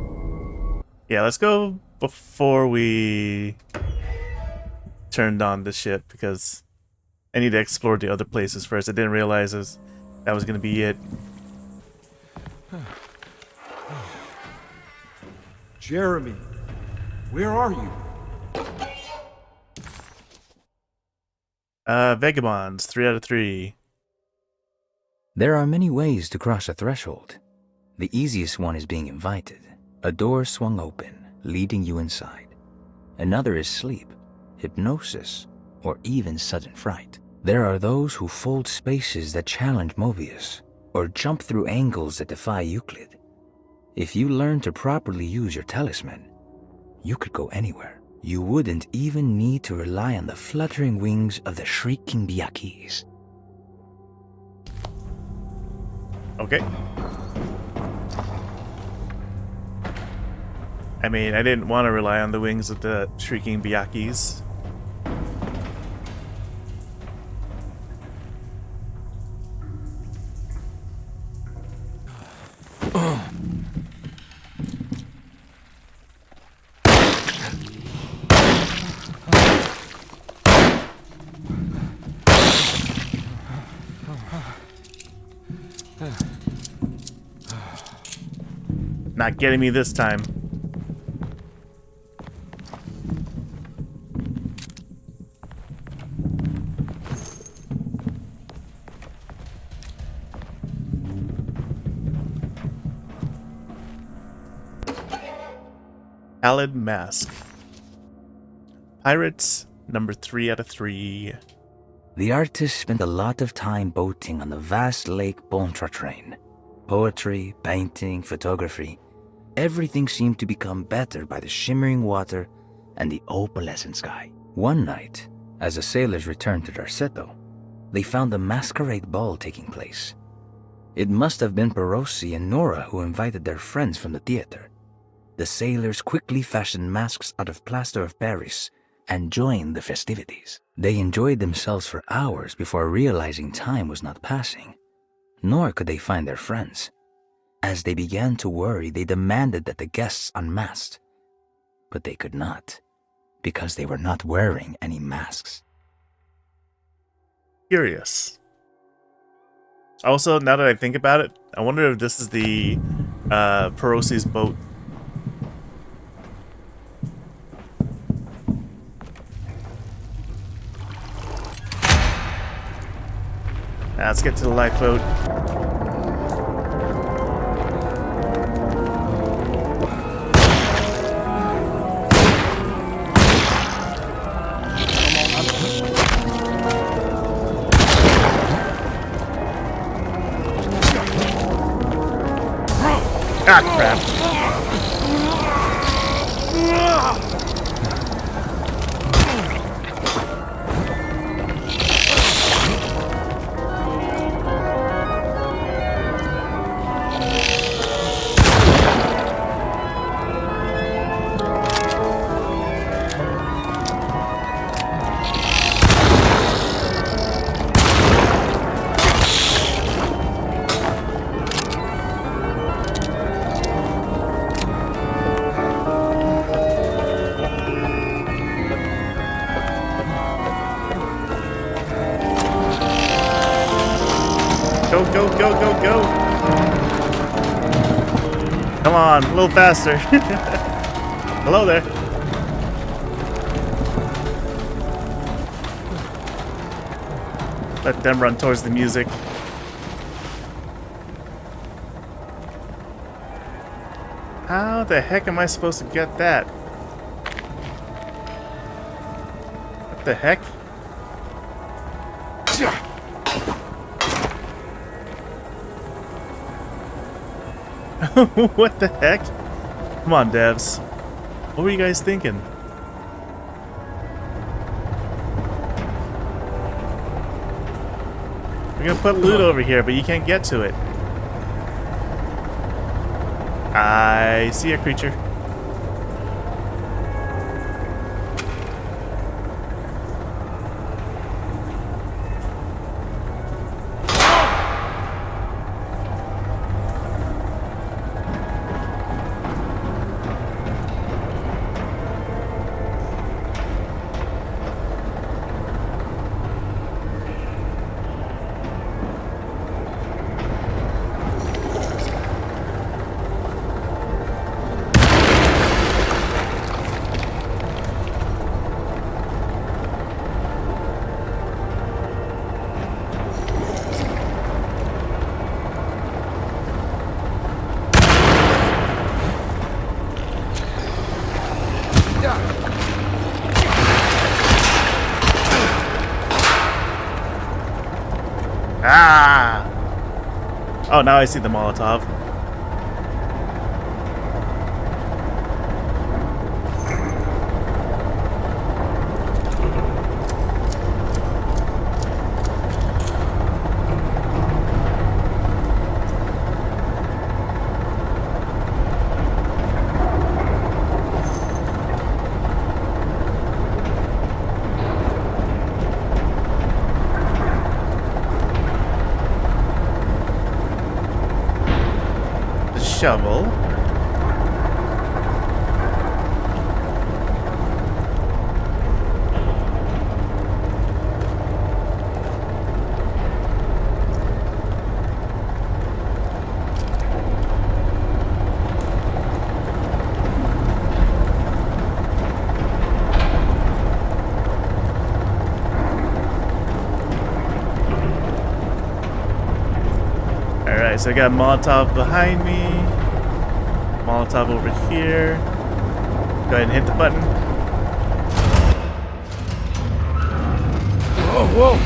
Yeah, let's go before we turned on the ship because I need to explore the other places first. I didn't realize that was going to be it. Jeremy, where are you? Vagabonds, 3 out of 3. There are many ways to cross a threshold. The easiest one is being invited. A door swung open, leading you inside. Another is sleep, hypnosis, or even sudden fright. There are those who fold spaces that challenge Mobius, or jump through angles that defy Euclid. If you learn to properly use your talisman, you could go anywhere. You wouldn't even need to rely on the fluttering wings of the shrieking Byakhees. Okay. I mean, I didn't want to rely on the wings of the shrieking Byakhees. Not getting me this time. Pallid Mask. Pirates, number 3 out of 3. The artist spent a lot of time boating on the vast Lake Pontchartrain. Poetry, painting, photography. Everything seemed to become better by the shimmering water and the opalescent sky. One night, as the sailors returned to Darceto, they found a masquerade ball taking place. It must have been Perosi and Nora who invited their friends from the theater. The sailors quickly fashioned masks out of plaster of Paris and joined the festivities. They enjoyed themselves for hours before realizing time was not passing, nor could they find their friends. As they began to worry, they demanded that the guests unmasked. But they could not, because they were not wearing any masks. Curious. Also, now that I think about it, I wonder if this is the Perosi's boat. Now let's get to the lifeboat. Ah, crap. Go, go, go, go. Come on, a little faster. Hello there. Let them run towards the music. How the heck am I supposed to get that? What the heck? What the heck? Come on, devs. What were you guys thinking? We're gonna put loot over here, but you can't get to it. I see a creature. Ah! Oh, now I see the Molotov. Shovel. Alright, so I got Molotov behind me. Molotov over here. Go ahead and hit the button. Whoa, whoa!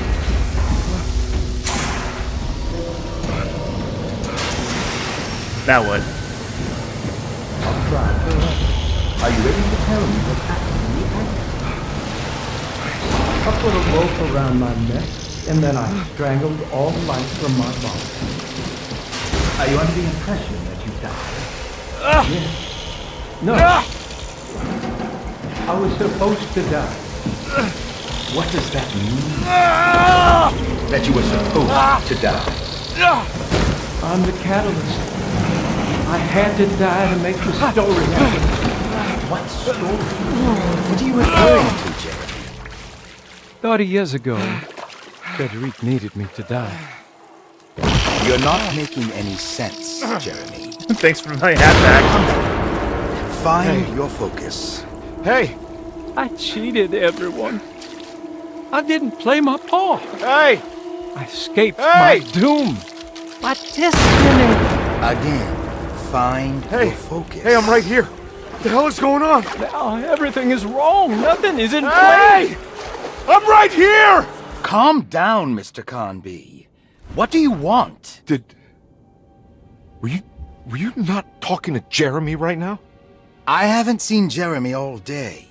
Now what? I'll try. Are you ready to tell me what happened to me? I put a rope around my neck, and then I strangled all life from my body. Are you under the impression that you died? Yes. No. I was supposed to die. What does that mean? That you were supposed to die? I'm the catalyst. I had to die to make the story happen. What story? What are you referring to, Jeremy? 30 years ago, Frederic needed me to die. You're not making any sense, Jeremy. Thanks for my hat back. Find your focus. Hey! I cheated everyone. I didn't play my part. Hey! I escaped my doom. My destiny. Again, find your focus. Hey, I'm right here. What the hell is going on? Now everything is wrong. Nothing is in Hey! place. I'm right here! Calm down, Mr. Conby. What do you want? Were you not talking to Jeremy right now? I haven't seen Jeremy all day.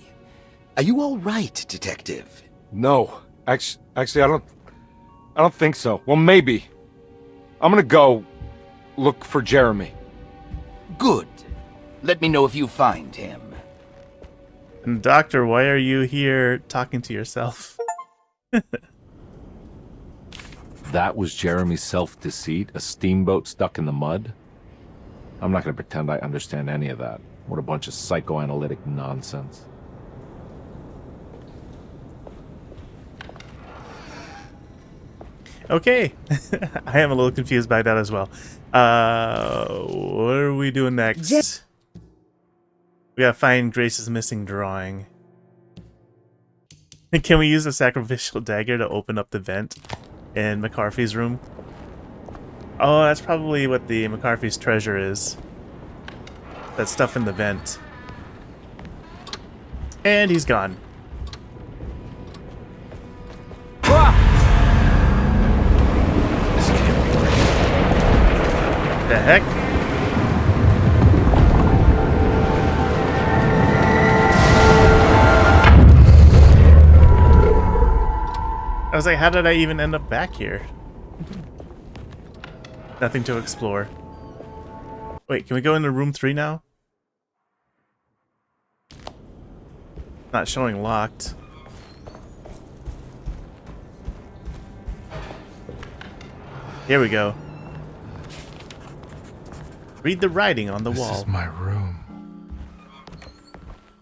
Are you all right, Detective? No. Actually, I don't think so. Well, maybe. I'm gonna go look for Jeremy. Good. Let me know if you find him. And Doctor, why are you here talking to yourself? That was Jeremy's self-deceit, a steamboat stuck in the mud? I'm not going to pretend I understand any of that. What a bunch of psychoanalytic nonsense. Okay. I am a little confused by that as well. What are we doing next? We gotta find Grace's missing drawing. Can we use the sacrificial dagger to open up the vent in McCarthy's room? Oh, that's probably what the McCarthy's treasure is. That stuff in the vent. And he's gone. This can't be right. The heck? I was like, how did I even end up back here? Nothing to explore. Wait, can we go into room 3 now? Not showing locked. Here we go. Read the writing on the wall. This is my room.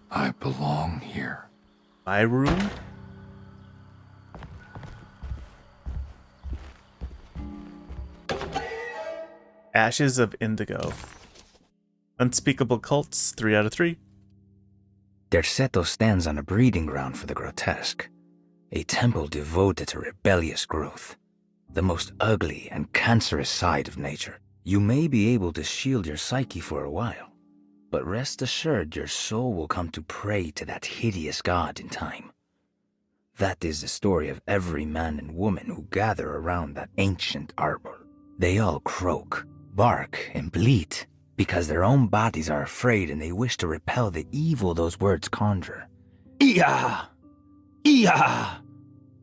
I belong here. My room? Ashes of Indigo. Unspeakable Cults, 3 out of 3. Derceto stands on a breeding ground for the grotesque, a temple devoted to rebellious growth, the most ugly and cancerous side of nature. You may be able to shield your psyche for a while, but rest assured your soul will come to pray to that hideous god in time. That is the story of every man and woman who gather around that ancient arbor. They all croak, bark, and bleat because their own bodies are afraid and they wish to repel the evil those words conjure. Ia! Ia!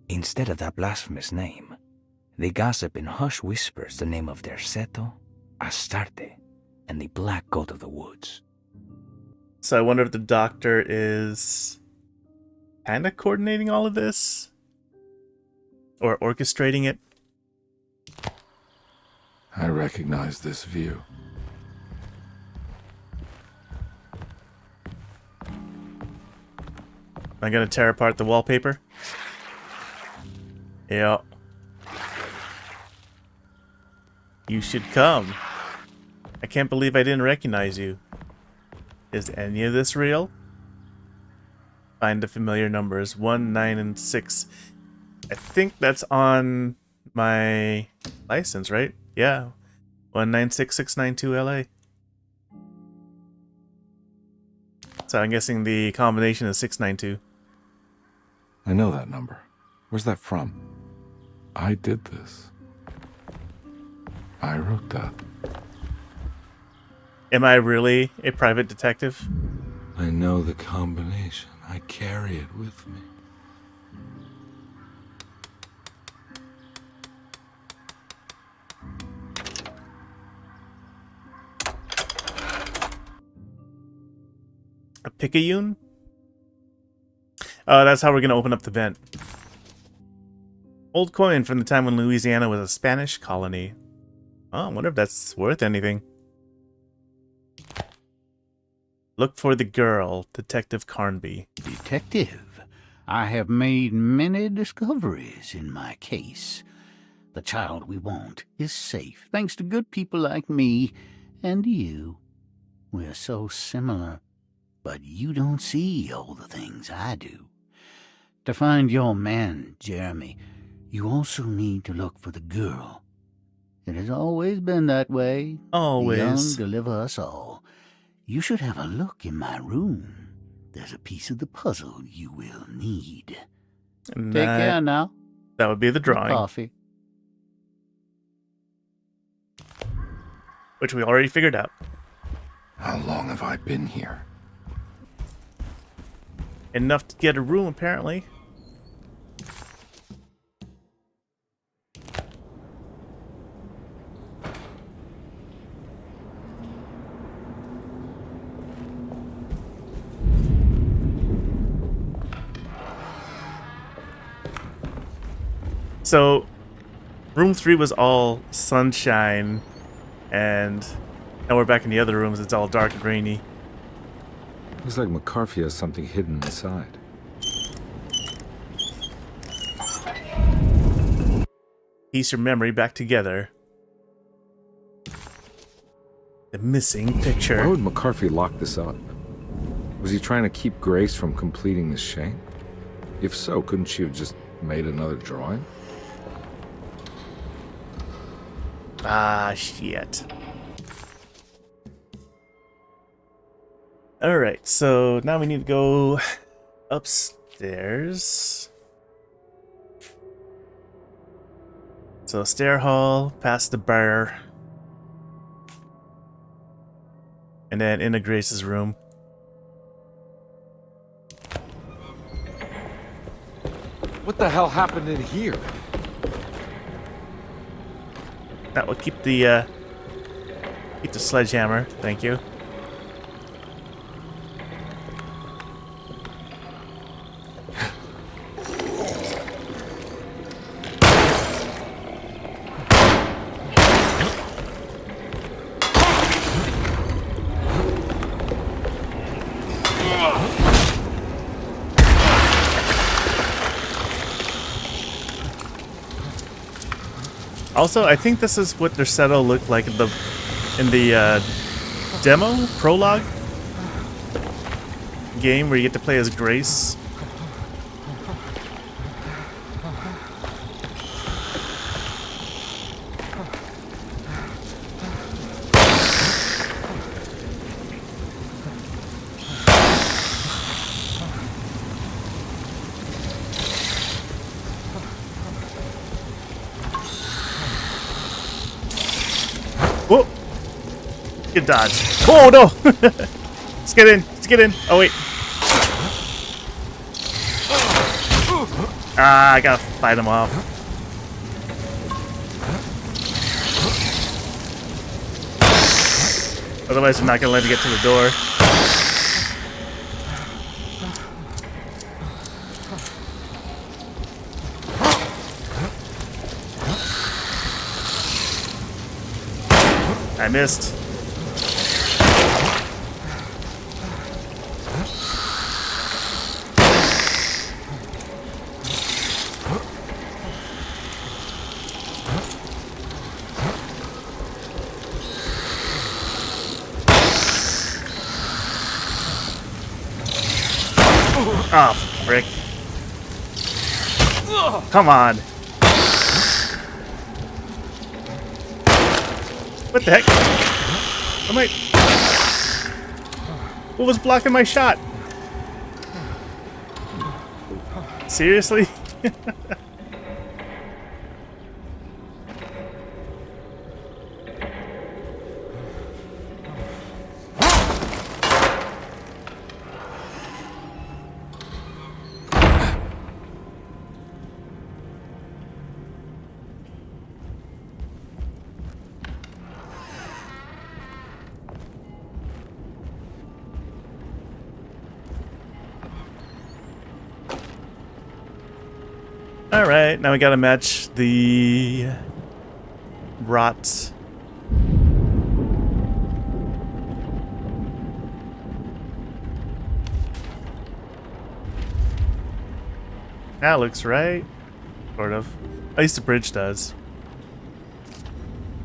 Instead of that blasphemous name, they gossip in hushed whispers the name of Derceto, Astarte, and the Black Goat of the Woods. So I wonder if the doctor is kind of coordinating all of this? Or orchestrating it? I recognize this view. Am I gonna tear apart the wallpaper? Yeah. You should come. I can't believe I didn't recognize you. Is any of this real? Find the familiar numbers 1, 9, and 6. I think that's on my license, right? Yeah. 1966992 LA. So I'm guessing the combination is 692. I know that number. Where's that from? I did this. I wrote that. Am I really a private detective? I know the combination. I carry it with me. A Picayune? Oh, that's how we're going to open up the vent. Old coin from the time when Louisiana was a Spanish colony. Oh, I wonder if that's worth anything. Look for the girl, Detective Carnby. Detective, I have made many discoveries in my case. The child we want is safe, thanks to good people like me and you. We're so similar, but you don't see all the things I do. To find your man, Jeremy, you also need to look for the girl. It has always been that way. Always. The young deliver us all. You should have a look in my room. There's a piece of the puzzle you will need. And Take care now. That would be the drawing. Coffee. Which we already figured out. How long have I been here? Enough to get a room, apparently. So, room 3 was all sunshine, and now we're back in the other rooms. It's all dark and rainy. Looks like McCarthy has something hidden inside. Piece your memory back together. The missing picture. Why would McCarthy lock this up? Was he trying to keep Grace from completing the shape? If so, couldn't she have just made another drawing? Ah, shit. Alright, so now we need to go upstairs. So, stair hall, past the bar. And then into Grace's room. What the hell happened in here? That will keep the sledgehammer. Thank you. Also, I think this is what their settle looked like in the demo prologue game where you get to play as Grace. Whoa! Good dodge. Oh no! Let's get in. Let's get in. Oh wait. Ah, I gotta fight him off. Otherwise, I'm not gonna let him get to the door. I missed. Oh, frick. Come on. What the heck? Am I... What was blocking my shot? Seriously? Alright, now we gotta match the rot. That looks right. Sort of. At least the bridge does.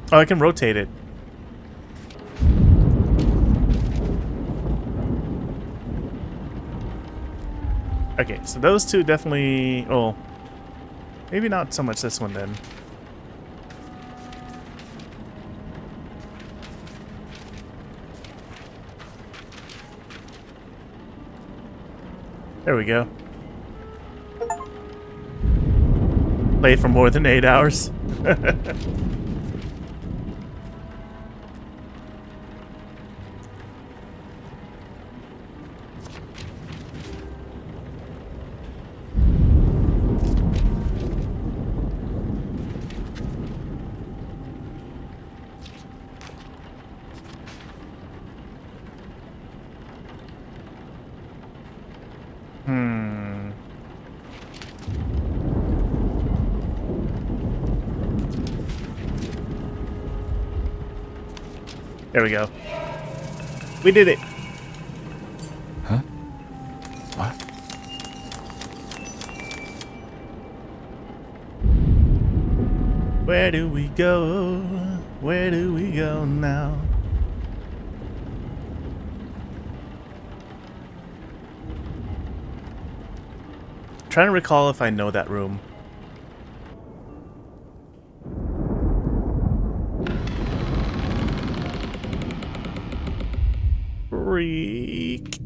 Oh, I can rotate it. Okay, so those two definitely... Oh, maybe not so much this one then. There we go. Play for more than 8 hours. There we go. We did it. Huh? What? Where do we go? Where do we go now? Trying to recall if I know that room. Freak.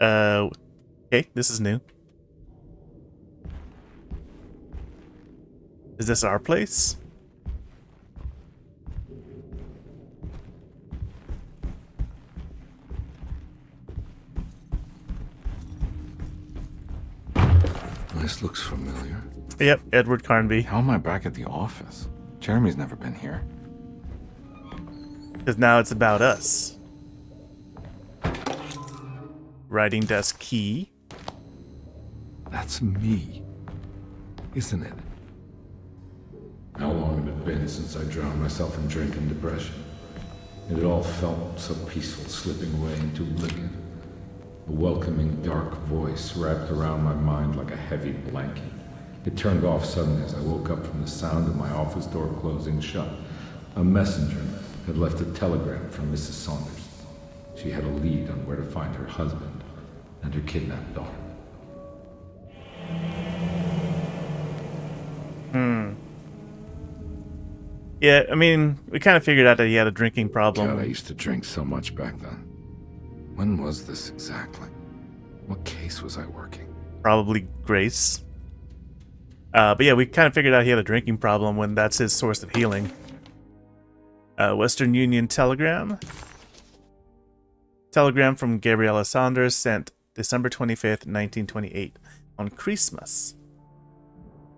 Okay, this is new. Is this our place? This looks familiar. Yep, Edward Carnby. How am I back at the office? Jeremy's never been here. Because now it's about us. Writing desk key. That's me, isn't it? How long had it been since I drowned myself in drink and depression? It had all felt so peaceful, slipping away into oblivion. A welcoming, dark voice wrapped around my mind like a heavy blanket. It turned off suddenly as I woke up from the sound of my office door closing shut. A messenger had left a telegram from Mrs. Saunders. She had a lead on where to find her husband and her kidnapped daughter. Yeah, I mean, we kind of figured out that he had a drinking problem. God, I used to drink so much back then. When was this exactly? What case was I working? Probably Grace. But yeah, we kind of figured out he had a drinking problem when that's his source of healing. Western Union telegram. Telegram from Gabriella Saunders sent December 25th, 1928 on Christmas.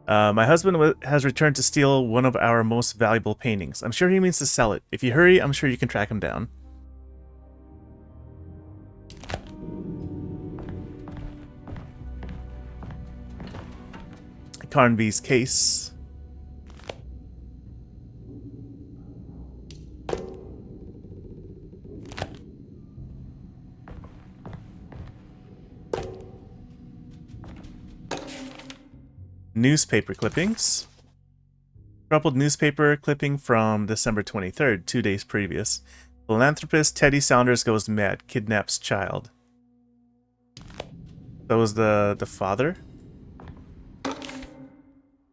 My husband has returned to steal one of our most valuable paintings. I'm sure he means to sell it. If you hurry, I'm sure you can track him down. Carnby's case. Newspaper clippings. Crumpled newspaper clipping from December 23rd, 2 days previous. Philanthropist Teddy Saunders goes mad, kidnaps child. That was the father.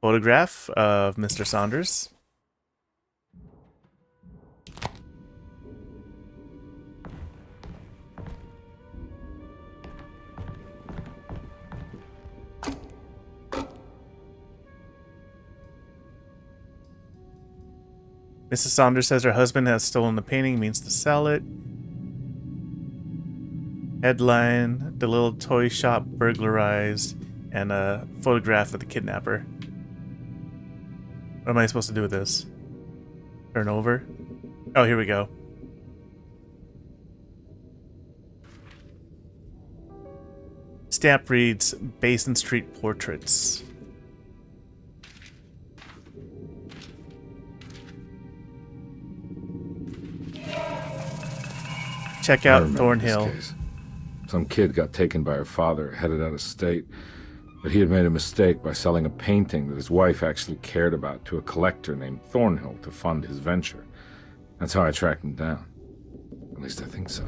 Photograph of Mr. Saunders. Mrs. Saunders says her husband has stolen the painting, means to sell it. Headline, the little toy shop burglarized, and a photograph of the kidnapper. What am I supposed to do with this? Turn over? Oh, here we go. Stamp reads Basin Street Portraits. check I out remember this Thornhill. case. Some kid got taken by her father, headed out of state, but he had made a mistake by selling a painting that his wife actually cared about to a collector named Thornhill to fund his venture. That's how I tracked him down. At least I think so.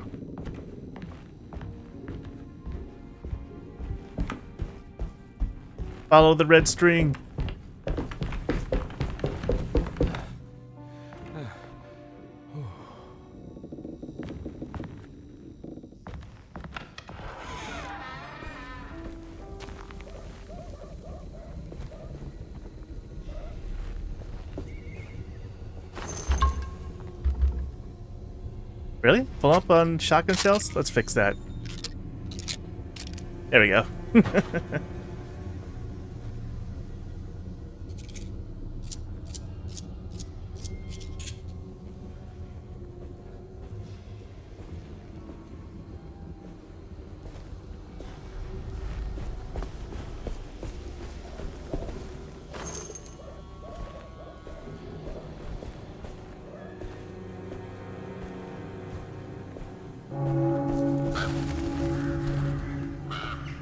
Follow the red string. Really? Pull up on shotgun shells? Let's fix that. There we go.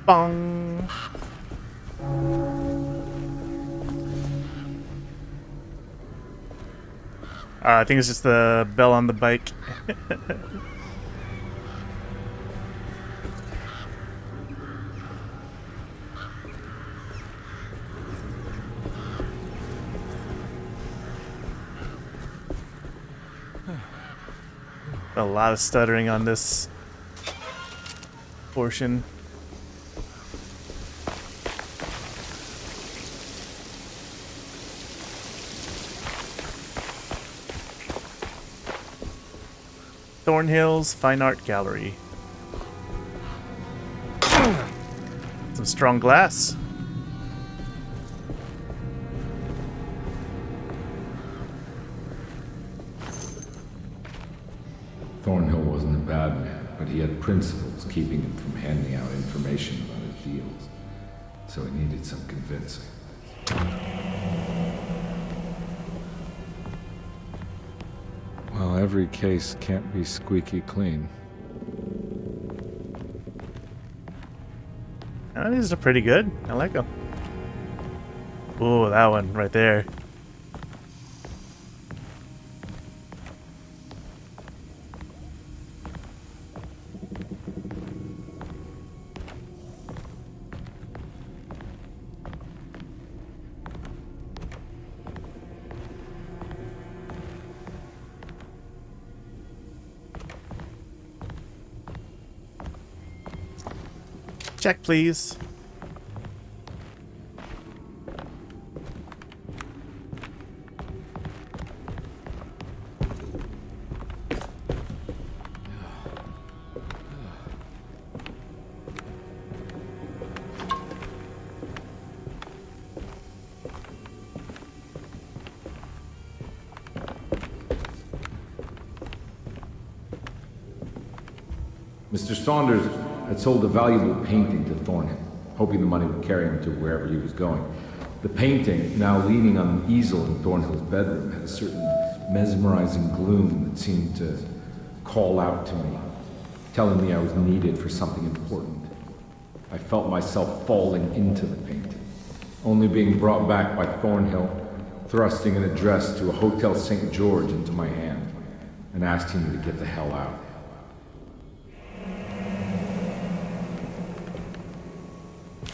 Bong. I think it's just the bell on the bike. A lot of stuttering on this portion. Thornhill's Fine Art Gallery. Some strong glass. Thornhill wasn't a bad man, but he had principles keeping him from handing out information about his deals. So he needed some convincing. Well, every case can't be squeaky clean. Oh, these are pretty good. I like them. Ooh, that one right there. Check, please. Mr. Saunders had sold a valuable painting to Thornhill, hoping the money would carry him to wherever he was going. The painting, now leaning on an easel in Thornhill's bedroom, had a certain mesmerizing gloom that seemed to call out to me, telling me I was needed for something important. I felt myself falling into the painting, only being brought back by Thornhill, thrusting an address to a Hotel St. George into my hand and asking me to get the hell out.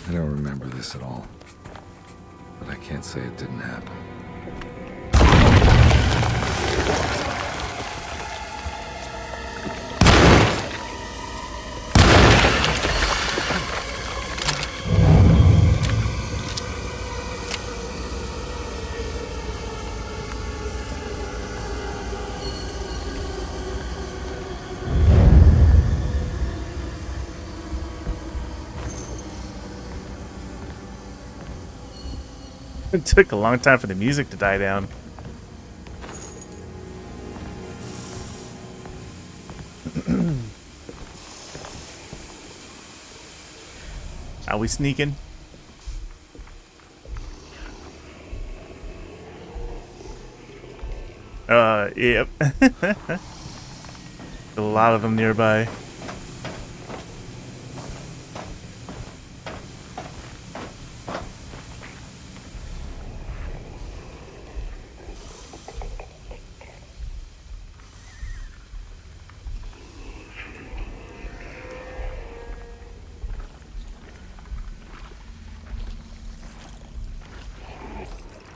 I don't remember this at all, but I can't say it didn't happen. It took a long time for the music to die down. Are we sneaking? Yep. A lot of them nearby.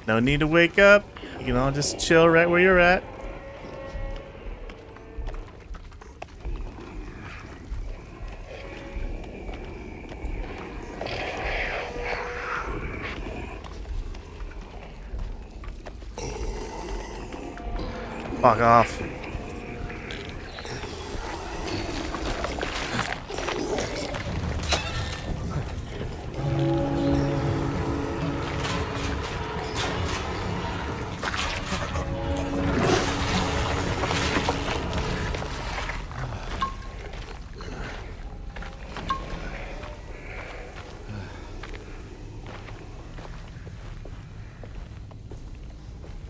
No need to wake up. You can all just chill right where you're at. Fuck off.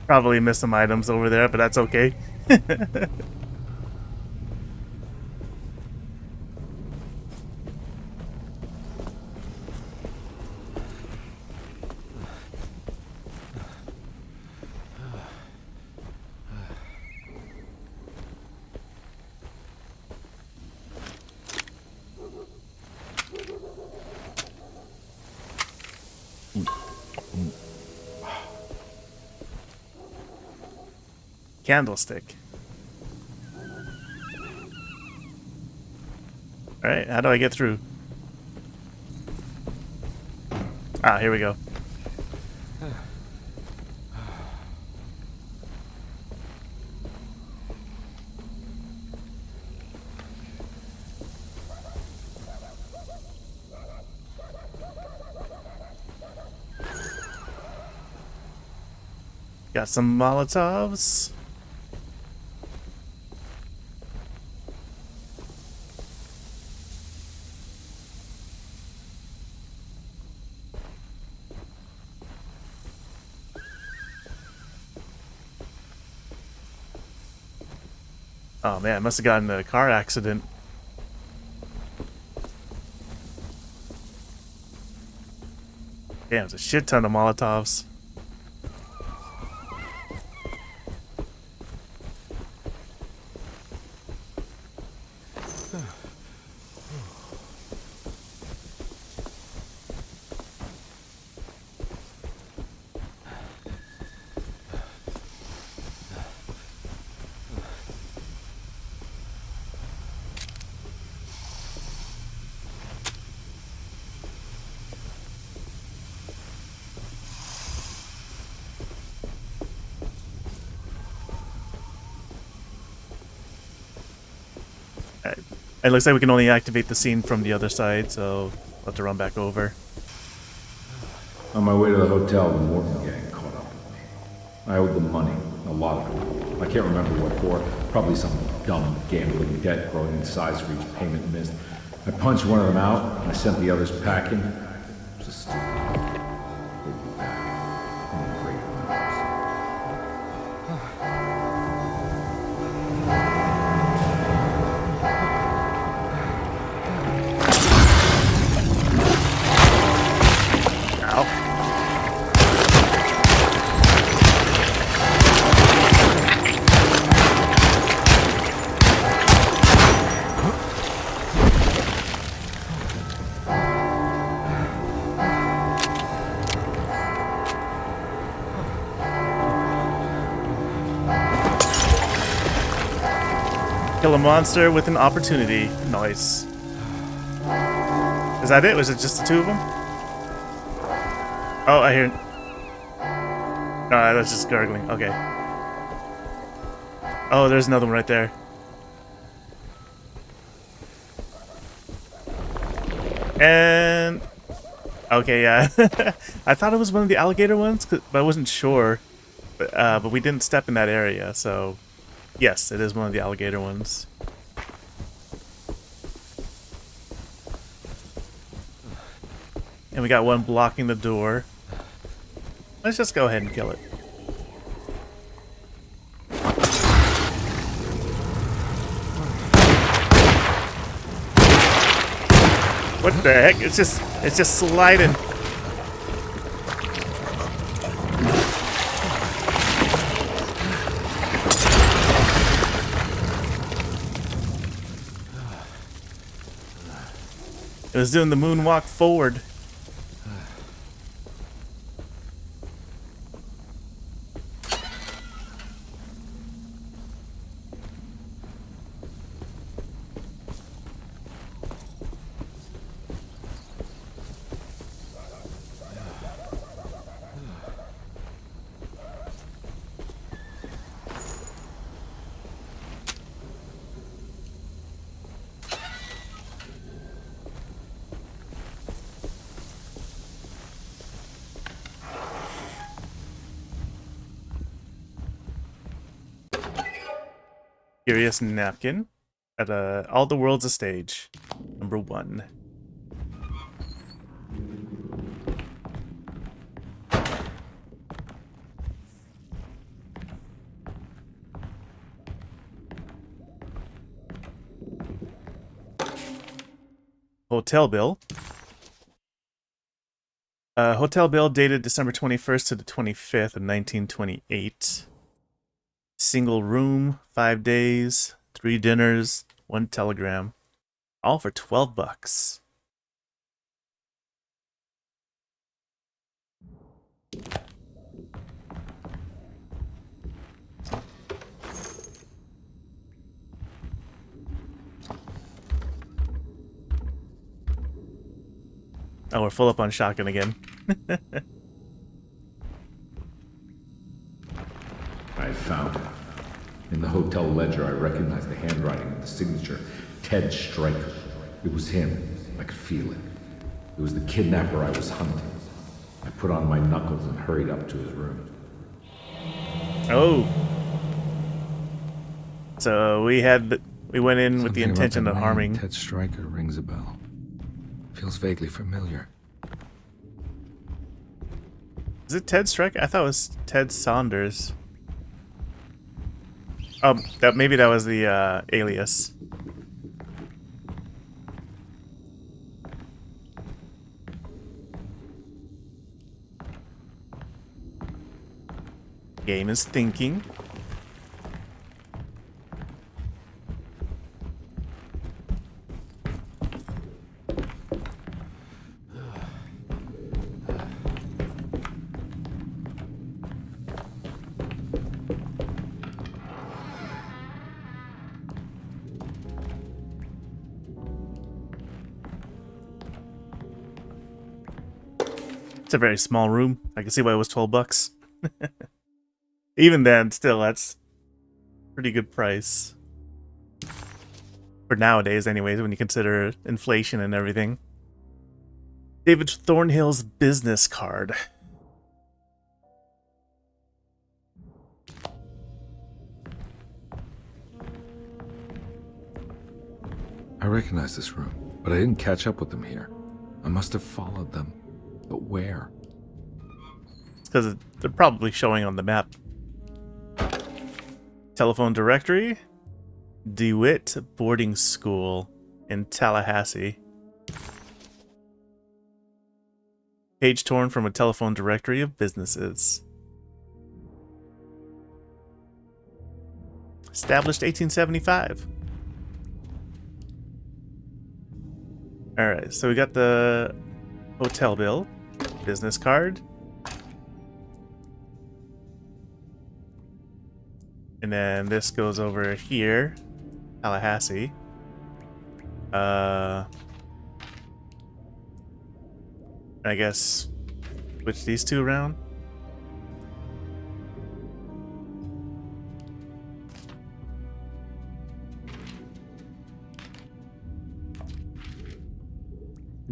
Probably missed some items over there, but that's okay. Candlestick. Alright, how do I get through? Ah, here we go. Got some Molotovs. Oh man, I must have gotten in a car accident. Damn, it's a shit ton of Molotovs. It looks like we can only activate the scene from the other side, so I'll have to run back over. On my way to the hotel, the Morton gang caught up with me. I owed them money, a lot of it. I can't remember what for. Probably some dumb gambling debt growing in size for each payment missed. I punched one of them out, and I sent the others packing. It was a stupid. They'd be back. In great numbers. Kill a monster with an opportunity. Nice. Is that it? Was it just the two of them? Oh, I hear. Alright, that's just gargling. Okay. Oh, there's another one right there. And... okay, yeah. I thought it was one of the alligator ones, but I wasn't sure. But we didn't step in that area, so... yes, it is one of the alligator ones. And we got one blocking the door. Let's just go ahead and kill it. What the heck? It's just sliding. It was doing the moonwalk forward. Curious Napkin at All the World's a Stage, number 1. Hotel bill. Hotel bill dated December 21st to the 25th of 1928. Single room, 5 days, 3 dinners, 1 telegram, all for $12. Oh, we're full up on shotgun again. I found it. In the hotel ledger, I recognized the handwriting of the signature. Ted Stryker. It was him. I could feel it. It was the kidnapper I was hunting. I put on my knuckles and hurried up to his room. Oh. So we went in with the intention of harming. Ted Stryker rings a bell. Feels vaguely familiar. Is it Ted Stryker? I thought it was Ted Saunders. Maybe that was the alias. Game is thinking. It's a very small room. I can see why it was $12. Even then, still, that's pretty good price. For nowadays, anyways, when you consider inflation and everything. David Thornhill's business card. I recognize this room, but I didn't catch up with them here. I must have followed them. But where? It's because they're probably showing on the map. Telephone directory. DeWitt Boarding School in Tallahassee. Page torn from a telephone directory of businesses. Established 1875. Alright, so we got the hotel bill, business card, and then this goes over here, Tallahassee. I guess switch these two around.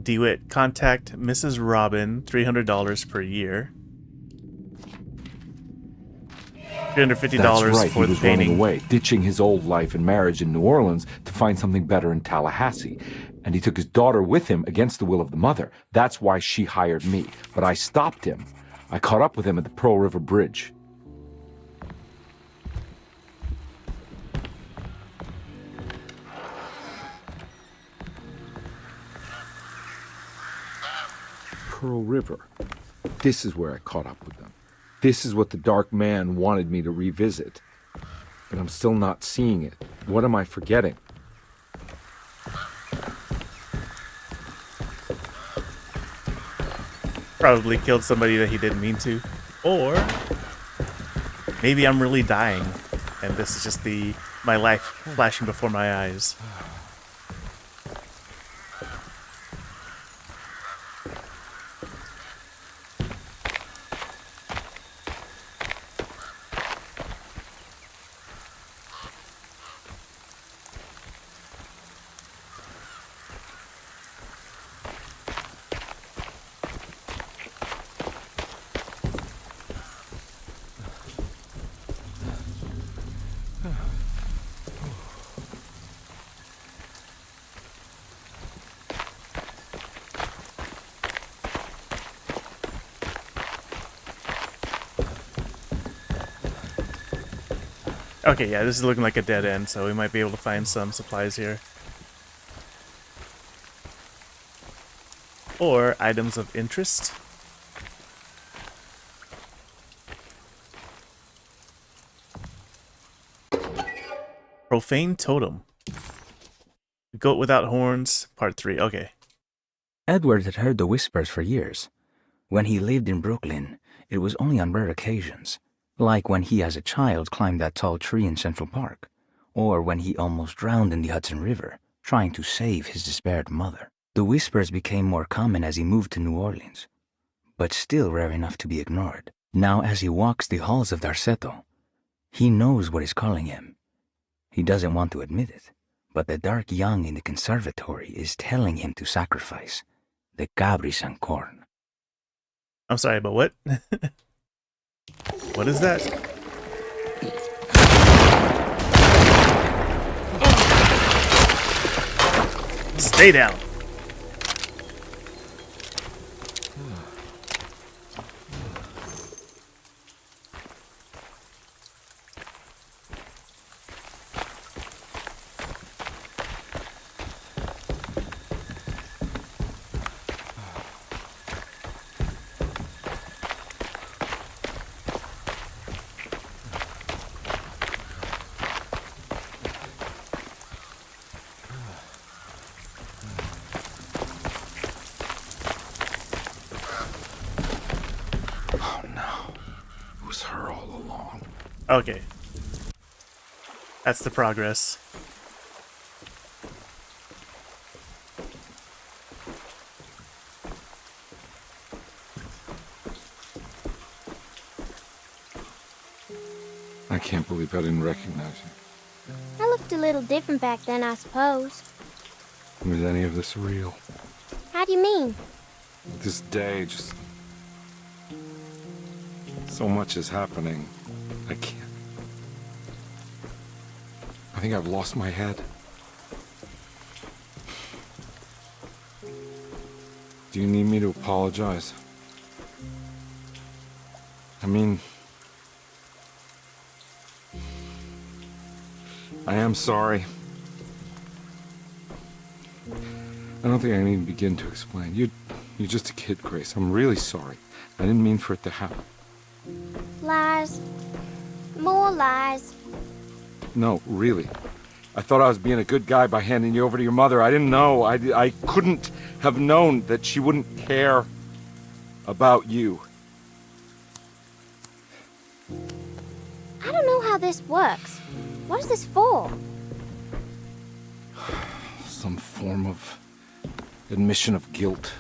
DeWitt, contact Mrs. Robin, $300 per year. $350 That's right. for He the was painting. running away, ditching his old life and marriage in New Orleans to find something better in Tallahassee. And he took his daughter with him against the will of the mother. That's why she hired me. But I stopped him. I caught up with him at the Pearl River Bridge. Pearl River. This is where I caught up with them. This is what the Dark Man wanted me to revisit. But I'm still not seeing it. What am I forgetting? Probably killed somebody that he didn't mean to. Or maybe I'm really dying and this is just my life flashing before my eyes. Okay, yeah, this is looking like a dead end, so we might be able to find some supplies here. Or items of interest. Profane Totem. Goat Without Horns, Part 3. Okay. Edward had heard the whispers for years. When he lived in Brooklyn, it was only on rare occasions. Like when he as a child climbed that tall tree in Central Park, or when he almost drowned in the Hudson River, trying to save his despaired mother. The whispers became more common as he moved to New Orleans, but still rare enough to be ignored. Now as he walks the halls of Darceto, he knows what is calling him. He doesn't want to admit it, but the dark young in the conservatory is telling him to sacrifice the Cabris and corn. I'm sorry, but what? What is that? Stay down. Okay. That's the progress. I can't believe I didn't recognize you. I looked a little different back then, I suppose. Was any of this real? How do you mean? This day, just... so much is happening. I can't... I think I've lost my head. Do you need me to apologize? I mean... I am sorry. I don't think I need to begin to explain. You're just a kid, Grace. I'm really sorry. I didn't mean for it to happen. Lies. More lies. No, really. I thought I was being a good guy by handing you over to your mother. I didn't know. I couldn't have known that she wouldn't care about you. I don't know how this works. What is this for? Some form of admission of guilt.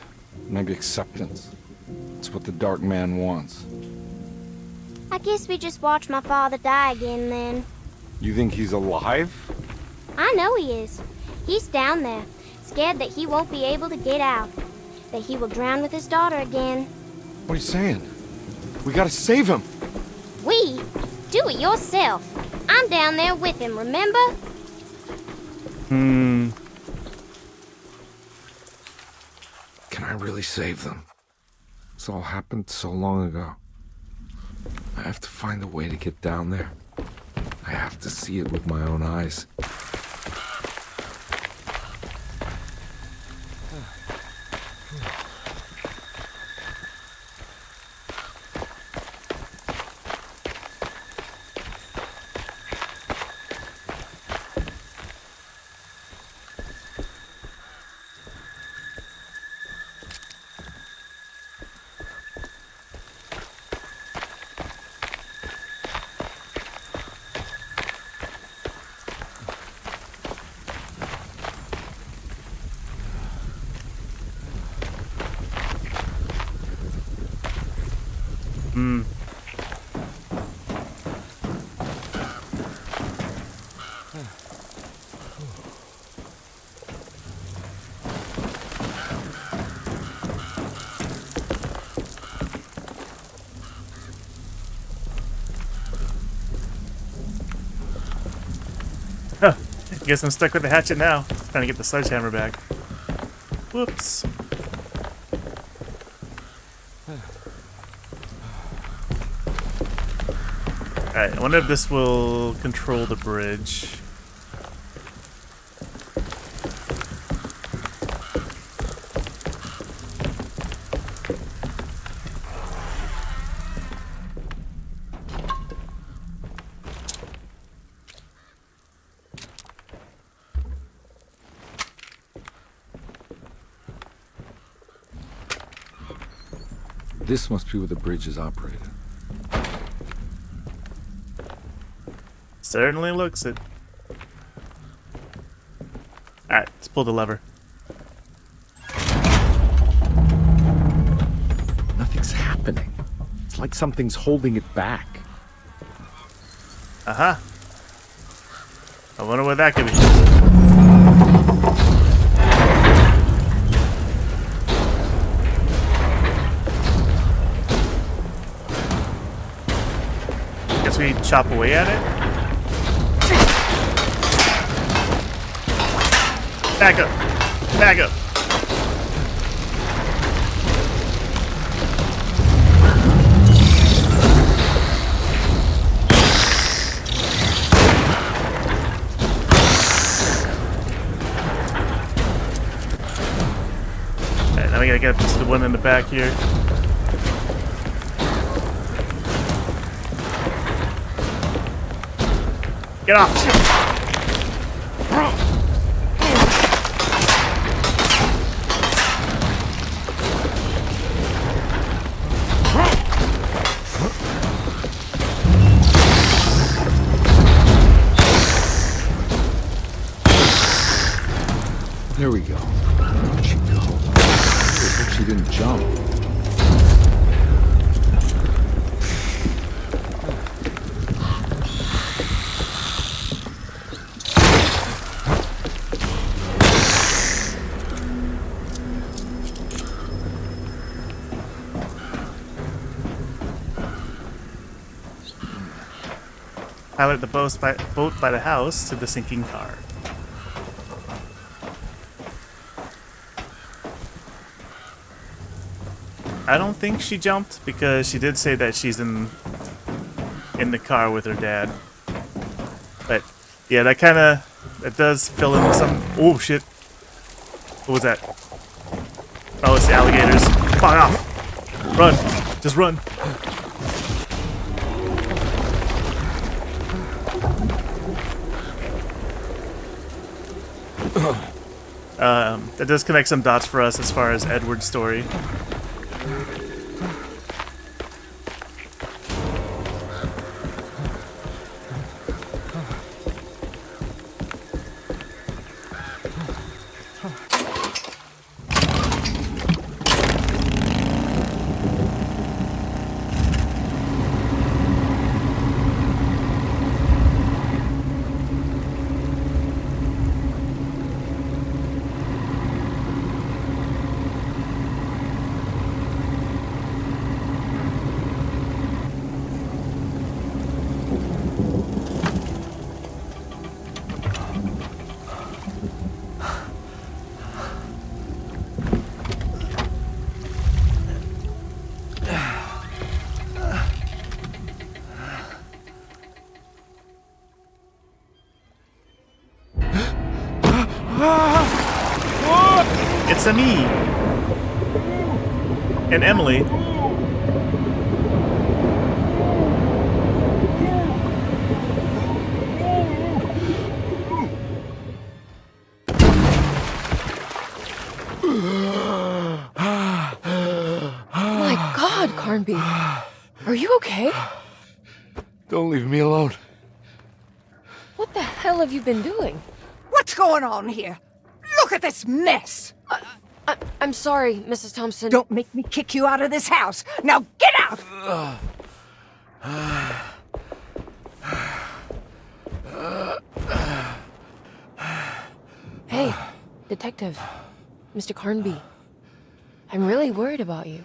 Maybe acceptance. It's what the Dark Man wants. I guess we just watched my father die again then. You think he's alive? I know he is. He's down there, scared that he won't be able to get out. That he will drown with his daughter again. What are you saying? We gotta save him! We? Do it yourself. I'm down there with him, remember? Can I really save them? This all happened so long ago. I have to find a way to get down there. I have to see it with my own eyes. Guess I'm stuck with the hatchet now. Trying to get the sledgehammer back. Whoops. Alright, I wonder if this will control the bridge. This must be where the bridge is operated. Certainly looks it. Alright, let's pull the lever. Nothing's happening. It's like something's holding it back. Uh-huh. I wonder what that could be. Guess we chop away at it? Back up! Back up! Alright, now we gotta get to the one in the back here. Get off! There we go. Where'd she go? I hope she didn't jump. Pilot the boat by the house to the sinking car. I don't think she jumped because she did say that she's in the car with her dad. But yeah, that does fill in some. Oh shit! What was that? Oh, it's the alligators. Fuck off! Run! Just run! That does connect some dots for us as far as Edward's story. It's me and Emily. My God, Carnby. Are you okay? Don't leave me alone. What the hell have you been doing? What's going on here? Look at this mess! I'm sorry, Mrs. Thompson. Don't make me kick you out of this house. Now get out! Hey, Detective. Mr. Carnby. I'm really worried about you.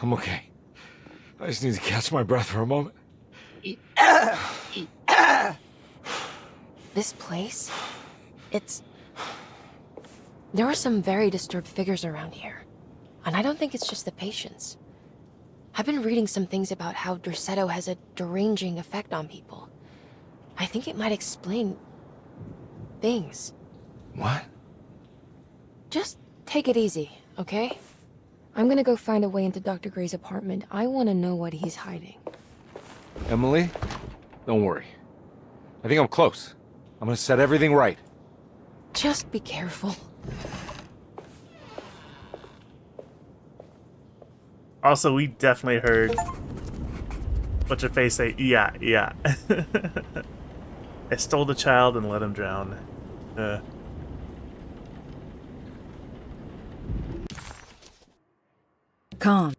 I'm okay. I just need to catch my breath for a moment. This place? There are some very disturbed figures around here. And I don't think it's just the patients. I've been reading some things about how Derceto has a deranging effect on people. I think it might explain things. What? Just take it easy, okay? I'm gonna go find a way into Dr. Gray's apartment. I want to know what he's hiding. Emily, don't worry. I think I'm close. I'm gonna set everything right. Just be careful. Also, we definitely heard what's your face say, yeah. I stole the child and let him drown. Calm.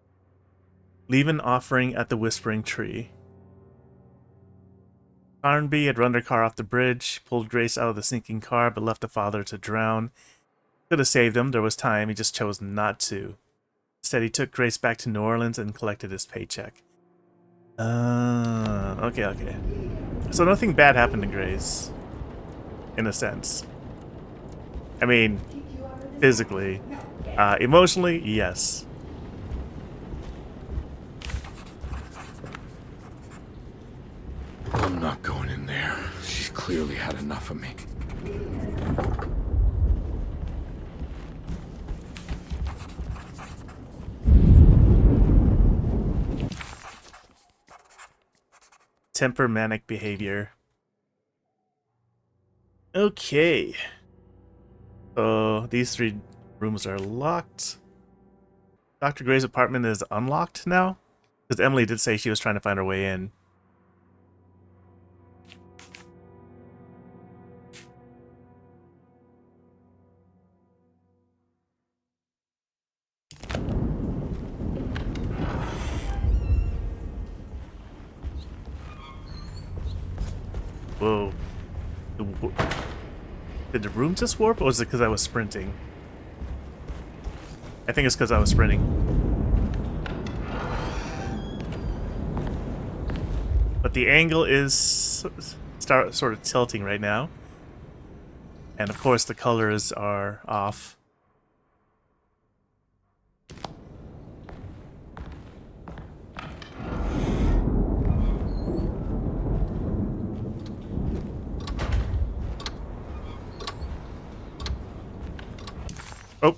Leave an offering at the Whispering Tree. Carnby had run her car off the bridge, pulled Grace out of the sinking car, but left the father to drown. Could have saved him, there was time, he just chose not to. Instead, he took Grace back to New Orleans and collected his paycheck. Okay. So nothing bad happened to Grace, in a sense. I mean, physically. Emotionally, yes. I'm not going in there. She's clearly had enough of me. Temperamental behavior. Okay. So these 3 rooms are locked. Dr. Gray's apartment is unlocked now? Because Emily did say she was trying to find her way in. Whoa. Did the room just warp, or was it because I was sprinting? I think it's because I was sprinting. But the angle is sort of tilting right now. And of course the colors are off. Oh.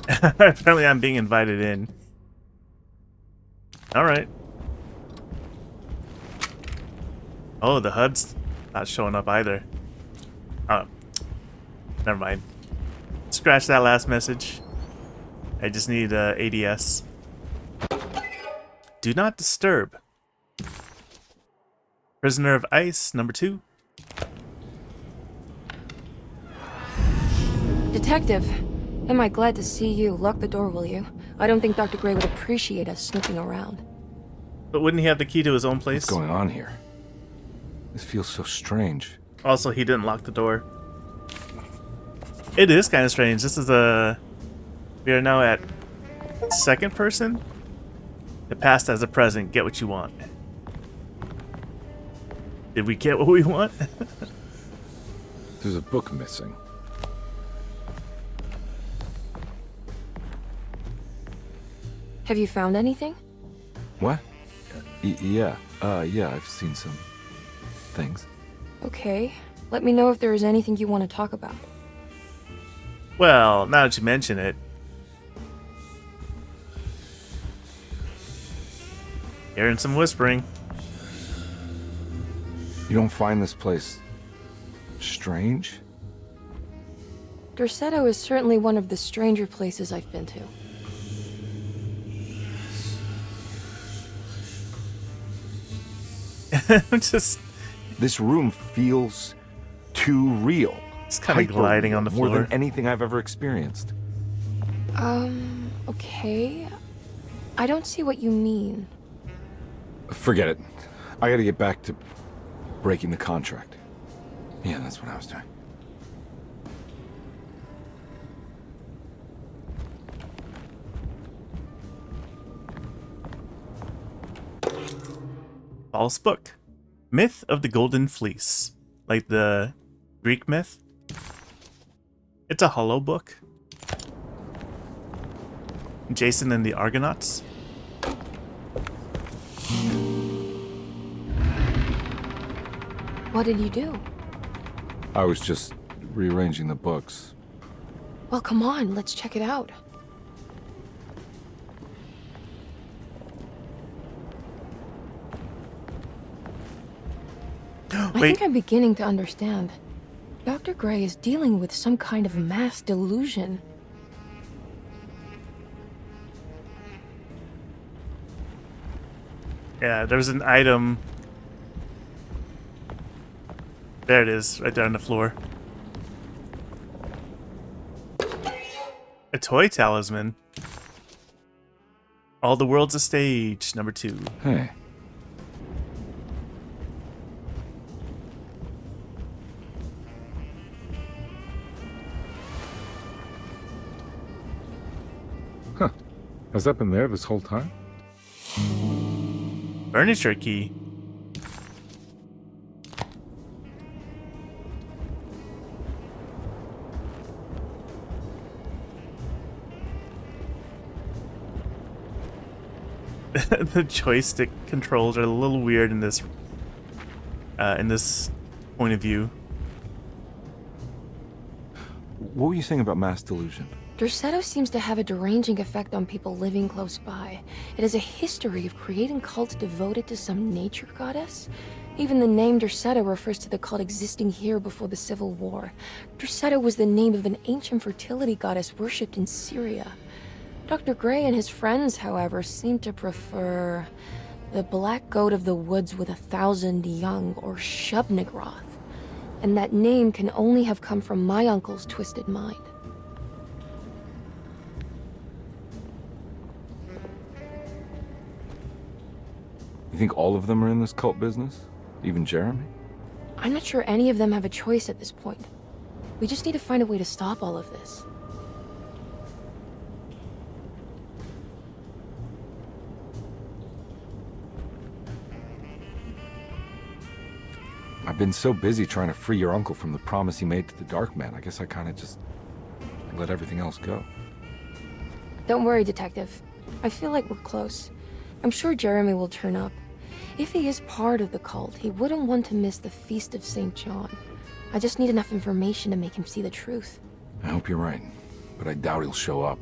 Apparently I'm being invited in. Alright. Oh, the HUD's not showing up either. Oh. Never mind. Scratch that last message. I just need ADS. Do not disturb. Prisoner of Ice, number 2. Detective, am I glad to see you. Lock the door, will you? I don't think Dr. Gray would appreciate us snooping around. But wouldn't he have the key to his own place? What's going on here? This feels so strange. Also, he didn't lock the door. It is kind of strange. This is we are now at 2nd person. The past as a present. Get what you want. Did we get what we want? There's a book missing. Have you found anything? What? Yeah, I've seen some things. Okay. Let me know if there is anything you want to talk about. Well, now that you mention it. Hearing some whispering. You don't find this place strange? Derceto is certainly one of the stranger places I've been to. This room feels too real. It's kind of gliding on the floor. More than anything I've ever experienced. Okay. I don't see what you mean. Forget it. I gotta get back to breaking the contract. Yeah, that's what I was doing. False book. Myth of the Golden Fleece. Like the Greek myth. It's a hollow book. Jason and the Argonauts. What did you do? I was just rearranging the books. Well, come on, let's check it out. I think I'm beginning to understand. Dr. Gray is dealing with some kind of mass delusion. Yeah, there's an item. There it is, right there on the floor. A toy talisman. All the World's a Stage, #2. Hey. Huh. Has that been there this whole time? Furniture key. The joystick controls are a little weird in this point of view. What were you saying about mass delusion? Derceto seems to have a deranging effect on people living close by. It has a history of creating cults devoted to some nature goddess. Even the name Derceto refers to the cult existing here before the Civil War. Derceto was the name of an ancient fertility goddess worshipped in Syria. Dr. Gray and his friends, however, seem to prefer the black goat of the woods with 1,000 young, or Shub-Nigroth. And that name can only have come from my uncle's twisted mind. You think all of them are in this cult business? Even Jeremy? I'm not sure any of them have a choice at this point. We just need to find a way to stop all of this. I've been so busy trying to free your uncle from the promise he made to the Dark Man. I guess I kind of just let everything else go. Don't worry, Detective. I feel like we're close. I'm sure Jeremy will turn up. If he is part of the cult, he wouldn't want to miss the Feast of St. John. I just need enough information to make him see the truth. I hope you're right, but I doubt he'll show up.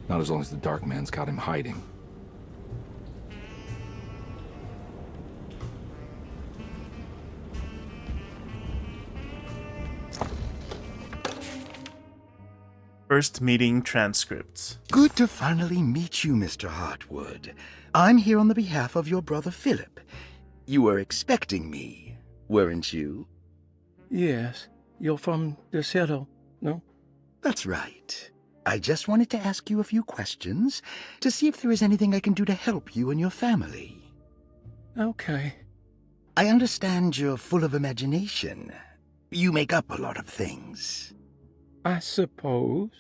Not as long as the Dark Man's got him hiding. First meeting transcripts. Good to finally meet you, Mr. Hartwood. I'm here on the behalf of your brother Philip. You were expecting me, weren't you? Yes. You're from Derceto, no? That's right. I just wanted to ask you a few questions to see if there is anything I can do to help you and your family. Okay. I understand you're full of imagination. You make up a lot of things. I suppose.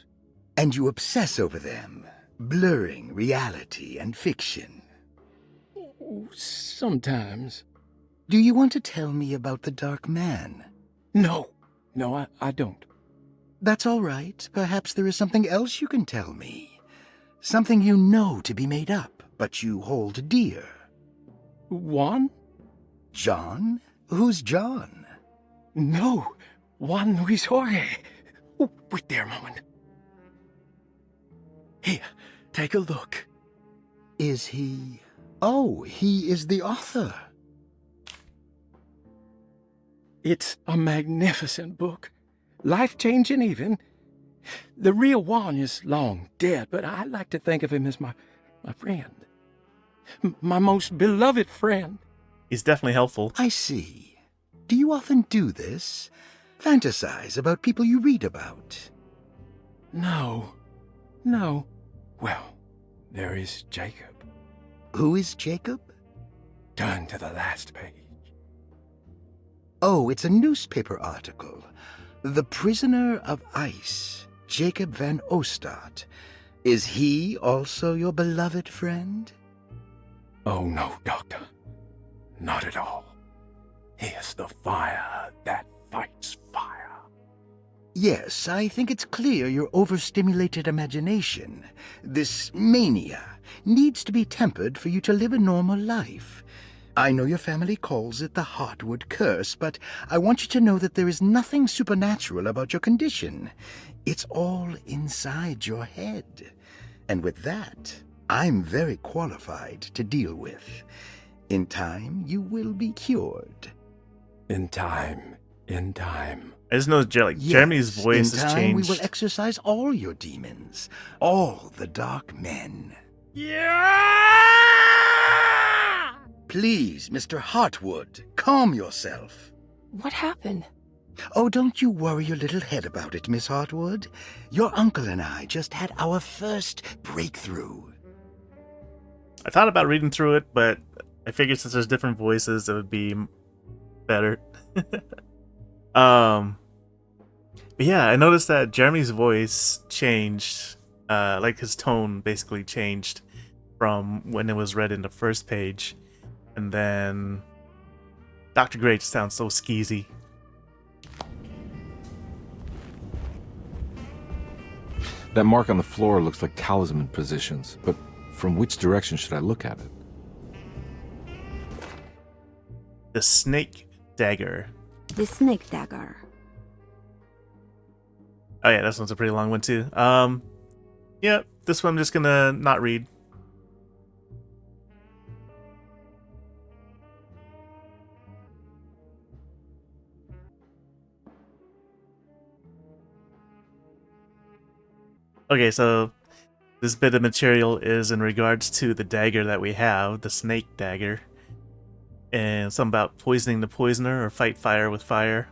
And you obsess over them, blurring reality and fiction. Sometimes. Do you want to tell me about the Dark Man? No, I don't. That's all right. Perhaps there is something else you can tell me. Something you know to be made up, but you hold dear. Juan? John? Who's John? No, Juan Luis Jorge. Oh, wait there a moment. Here, take a look. Is he... Oh, he is the author. It's a magnificent book. Life-changing even. The real Juan is long dead, but I like to think of him as my friend. My most beloved friend. He's definitely helpful. I see. Do you often do this? Fantasize about people you read about? No. Well, there is Jacob. Who is Jacob? Turn to the last page. Oh, it's a newspaper article. The Prisoner of Ice, Jacob van Ostad. Is he also your beloved friend? Oh, no, Doctor. Not at all. He is the fire that fights fire. Yes, I think it's clear your overstimulated imagination, this mania, needs to be tempered for you to live a normal life. I know your family calls it the Heartwood Curse, but I want you to know that there is nothing supernatural about your condition. It's all inside your head. And with that, I'm very qualified to deal with. In time, you will be cured. In time. I just know Jeremy's voice has changed. We will exorcise all your demons, all the dark men. Yeah! Please, Mr. Heartwood, calm yourself. What happened? Oh, don't you worry your little head about it, Miss Heartwood. Your uncle and I just had our first breakthrough. I thought about reading through it, but I figured since there's different voices, it would be better. But yeah, I noticed that Jeremy's voice changed, like his tone basically changed from when it was read in the first page, and then Dr. Gray just sounds so skeezy. That mark on the floor looks like talisman positions, but from which direction should I look at it? The snake dagger. The snake dagger. Oh yeah, this one's a pretty long one too. Yeah, this one I'm just gonna not read. Okay, so this bit of material is in regards to the dagger that we have, the snake dagger. And something about poisoning the poisoner or fight fire with fire.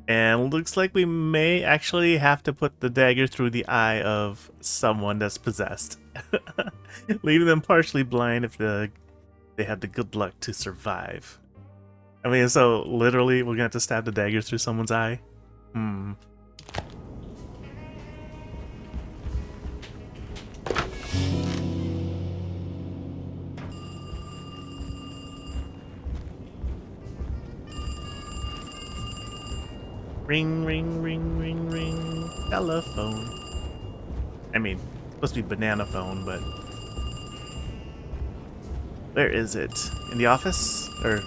And looks like we may actually have to put the dagger through the eye of someone that's possessed. Leaving them partially blind if they have the good luck to survive. I mean, so literally we're gonna have to stab the dagger through someone's eye? Ring, ring, ring, ring, ring. Telephone. I mean, it's supposed to be banana phone, but... Where is it? In the office? Or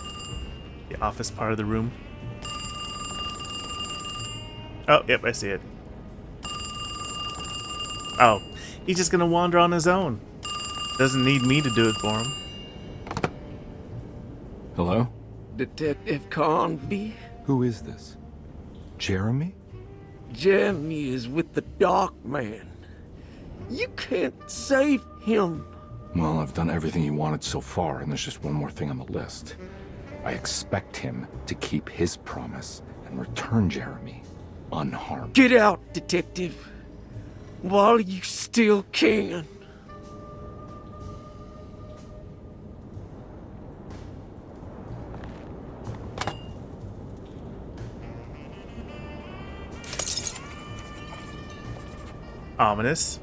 the office part of the room? Oh, yep, I see it. Oh, he's just gonna wander on his own. Doesn't need me to do it for him. Hello? Detective Carnby? Who is this? Jeremy? Jeremy is with the Dark Man. You can't save him. Well, I've done everything he wanted so far, and there's just one more thing on the list. I expect him to keep his promise and return Jeremy unharmed. Get out, Detective, while you still can. Ominous.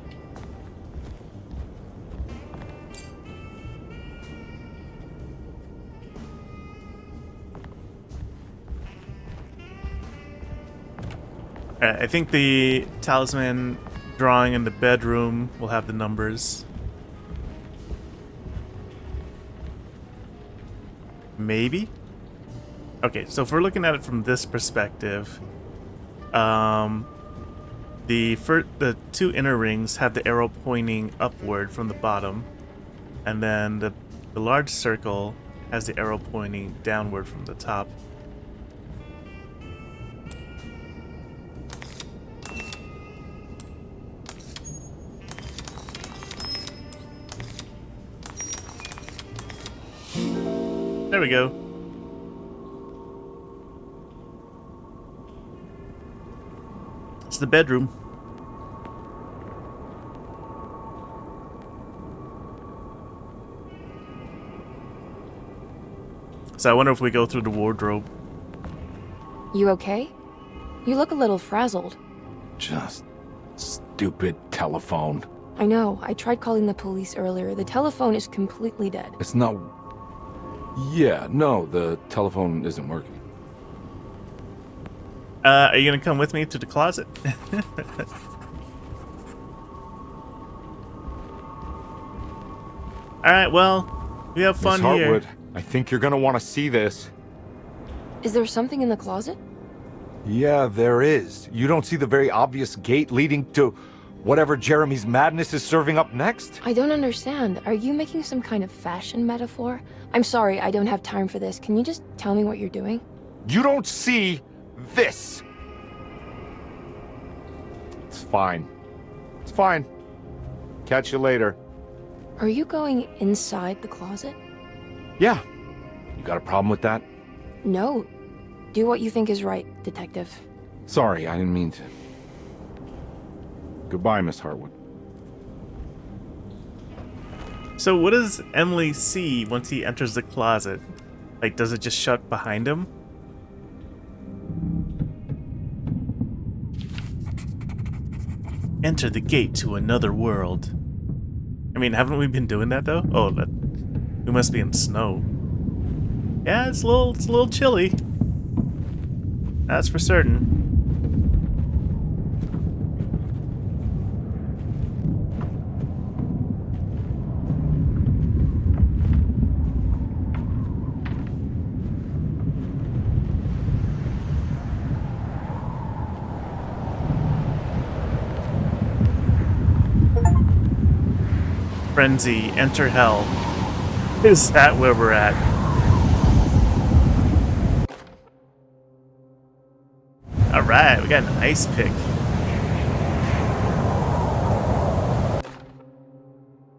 I think the talisman drawing in the bedroom will have the numbers. Maybe? Okay, so if we're looking at it from this perspective, the two inner rings have the arrow pointing upward from the bottom, and then the large circle has the arrow pointing downward from the top. There we go. It's the bedroom. So I wonder if we go through the wardrobe. You okay? You look a little frazzled. Just stupid telephone. I know. I tried calling the police earlier. The telephone is completely dead. It's not... Yeah, no, the telephone isn't working. Are you gonna come with me to the closet? Alright, well, we have fun Miss here. Hartwood, I think you're gonna want to see this. Is there something in the closet? Yeah, there is. You don't see the very obvious gate leading to whatever Jeremy's madness is serving up next? I don't understand. Are you making some kind of fashion metaphor? I'm sorry, I don't have time for this. Can you just tell me what you're doing? You don't see this. It's fine. It's fine. Catch you later. Are you going inside the closet? Yeah. You got a problem with that? No. Do what you think is right, Detective. Sorry, I didn't mean to. Goodbye, Miss Hartwood. So what does Emily see once he enters the closet? Like, does it just shut behind him? Enter the gate to another world. I mean, haven't we been doing that though? Oh, we must be in snow. Yeah, it's a little chilly. That's for certain. Frenzy, enter hell. Is that where we're at? Alright, we got an ice pick.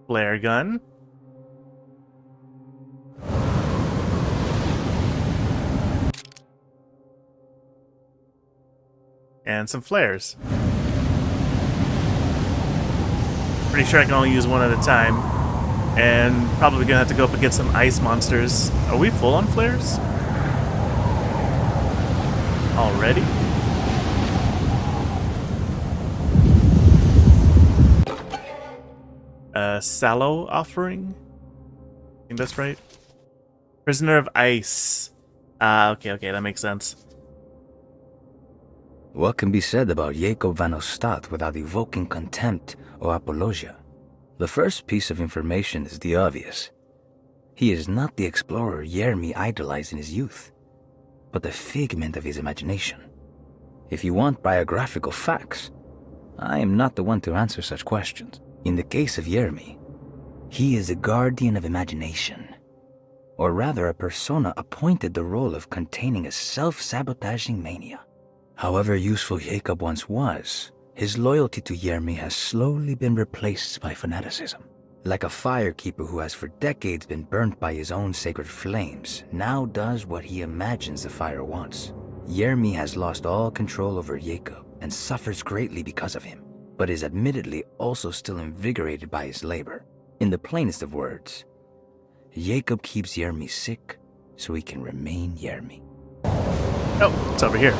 Flare gun. And some flares. Pretty sure I can only use one at a time. And probably gonna have to go up against some ice monsters. Are we full on flares? Already? Sallow offering? I think that's right. Prisoner of Ice. Okay, that makes sense. What can be said about Jacob van Ostad without evoking contempt or apologia? The first piece of information is the obvious. He is not the explorer Jeremy idolized in his youth, but the figment of his imagination. If you want biographical facts, I am not the one to answer such questions. In the case of Jeremy, he is a guardian of imagination, or rather a persona appointed the role of containing a self-sabotaging mania. However useful Jacob once was, his loyalty to Jeremy has slowly been replaced by fanaticism. Like a firekeeper who has for decades been burnt by his own sacred flames, now does what he imagines the fire wants. Jeremy has lost all control over Jacob and suffers greatly because of him, but is admittedly also still invigorated by his labor. In the plainest of words, Jacob keeps Jeremy sick so he can remain Jeremy. Oh, it's over here.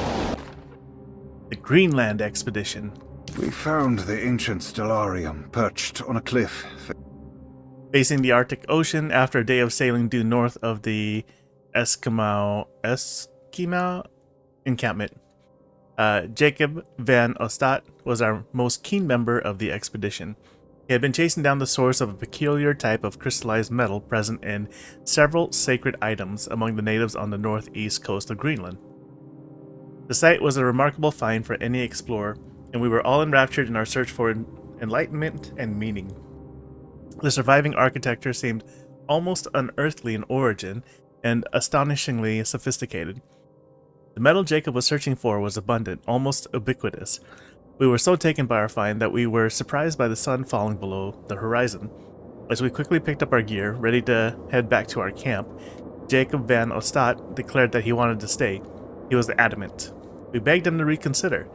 The Greenland Expedition. We found the ancient stellarium perched on a cliff. Facing the Arctic Ocean after a day of sailing due north of the Eskimo encampment. Jacob van Ostad was our most keen member of the expedition. He had been chasing down the source of a peculiar type of crystallized metal present in several sacred items among the natives on the northeast coast of Greenland. The site was a remarkable find for any explorer, and we were all enraptured in our search for enlightenment and meaning. The surviving architecture seemed almost unearthly in origin and astonishingly sophisticated. The metal Jacob was searching for was abundant, almost ubiquitous. We were so taken by our find that we were surprised by the sun falling below the horizon. As we quickly picked up our gear, ready to head back to our camp, Jacob van Ostad declared that he wanted to stay. He was adamant. We begged him to reconsider.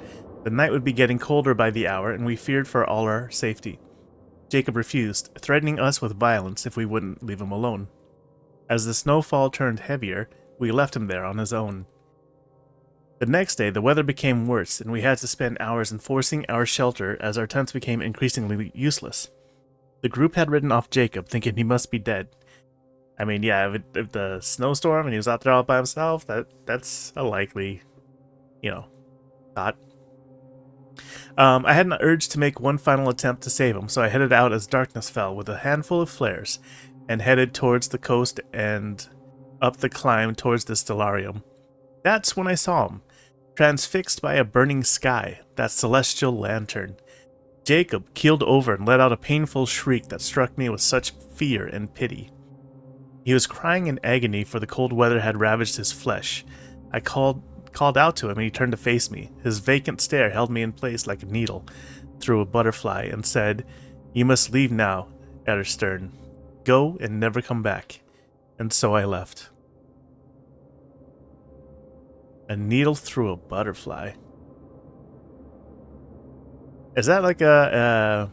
The night would be getting colder by the hour, and we feared for all our safety. Jacob refused, threatening us with violence if we wouldn't leave him alone. As the snowfall turned heavier, we left him there on his own. The next day, the weather became worse, and we had to spend hours enforcing our shelter as our tents became increasingly useless. The group had written off Jacob, thinking he must be dead. I mean, yeah, if the snowstorm and he was out there all by himself, that's a likely, thought. I had an urge to make one final attempt to save him, so I headed out as darkness fell with a handful of flares and headed towards the coast and up the climb towards the Stellarium. That's when I saw him, transfixed by a burning sky, that celestial lantern. Jacob keeled over and let out a painful shriek that struck me with such fear and pity. He was crying in agony, for the cold weather had ravaged his flesh. I called out to him, and he turned to face me. His vacant stare held me in place like a needle through a butterfly, and said, "You must leave now, Etterstern. Go and never come back." And so I left. A needle through a butterfly. Is that like a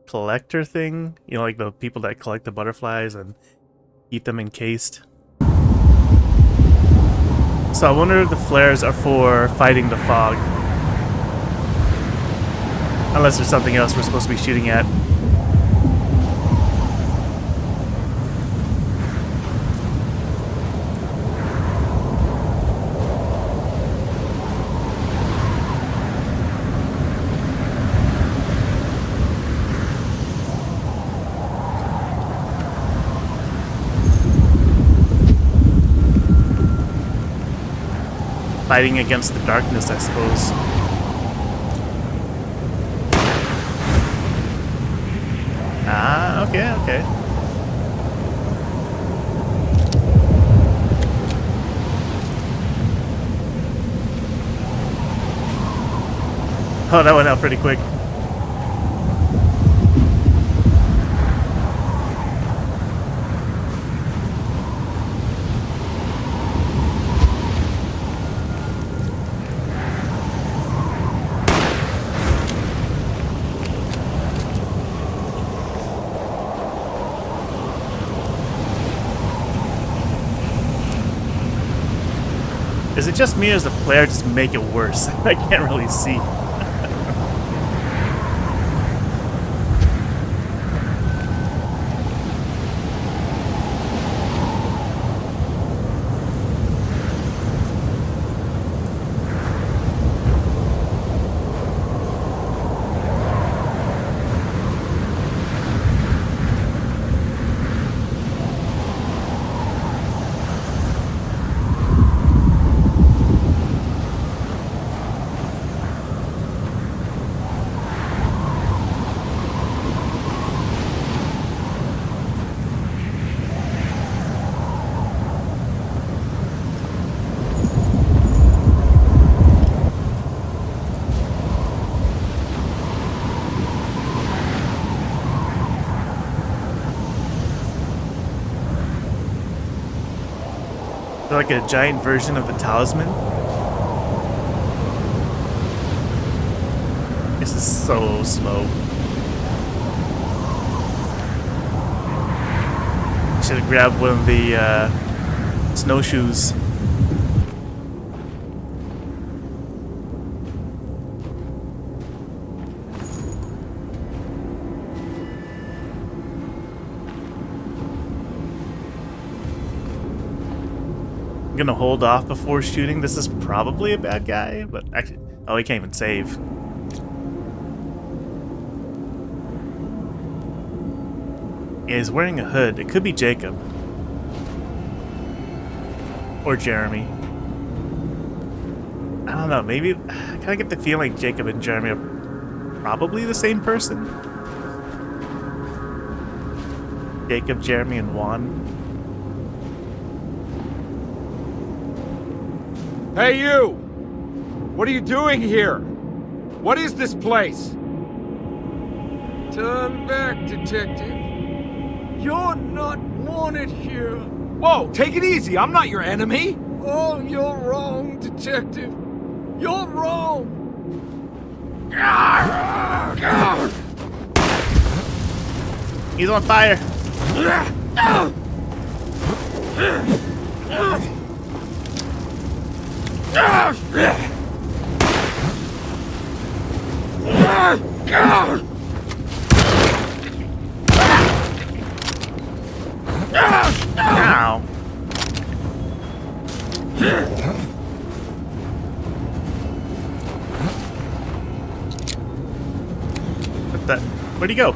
collector thing? You know, like the people that collect the butterflies and keep them encased? So I wonder if the flares are for fighting the fog. Unless there's something else we're supposed to be shooting at. Fighting against the darkness, I suppose. Ah, okay. Oh, that went out pretty quick. Is it just me, or does the flare just make it worse? I can't really see. Like a giant version of the talisman. This is so slow. Should have grabbed one of the snowshoes. Gonna hold off before shooting. This is probably a bad guy, but actually, oh, he can't even save. Yeah, he's wearing a hood. It could be Jacob or Jeremy. I don't know. Maybe I kind of get the feeling Jacob and Jeremy are probably the same person. Jacob, Jeremy, and Juan. Hey, you! What are you doing here? What is this place? Turn back, Detective. You're not wanted here. Whoa, take it easy. I'm not your enemy. Oh, you're wrong, Detective. You're wrong. He's on fire. Ow. What the? Where'd he go?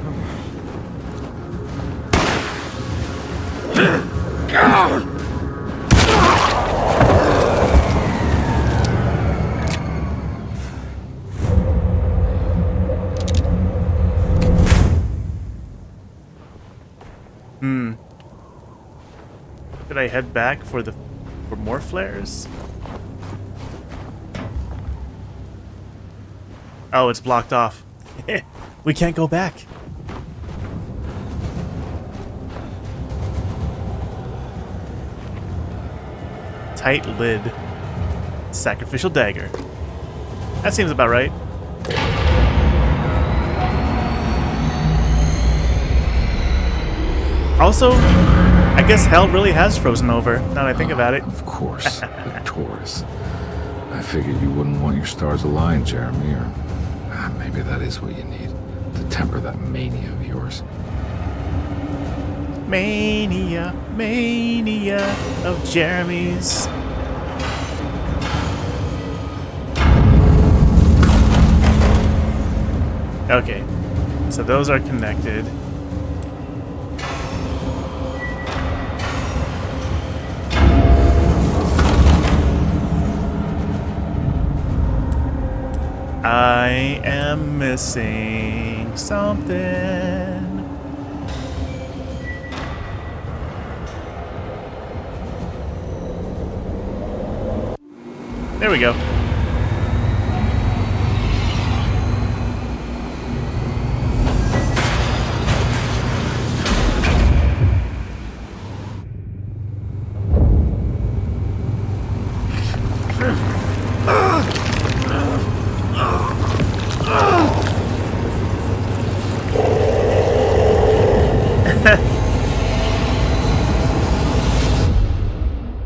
Should I head back for more flares? Oh, it's blocked off. We can't go back. Tight lid. Sacrificial dagger. That seems about right. Also, I guess hell really has frozen over, now that I think about it. Of course, the Taurus. I figured you wouldn't want your stars aligned, Jeremy, or maybe that is what you need to temper that mania of yours. Mania of Jeremy's. Okay, so those are connected. I am missing something. There we go.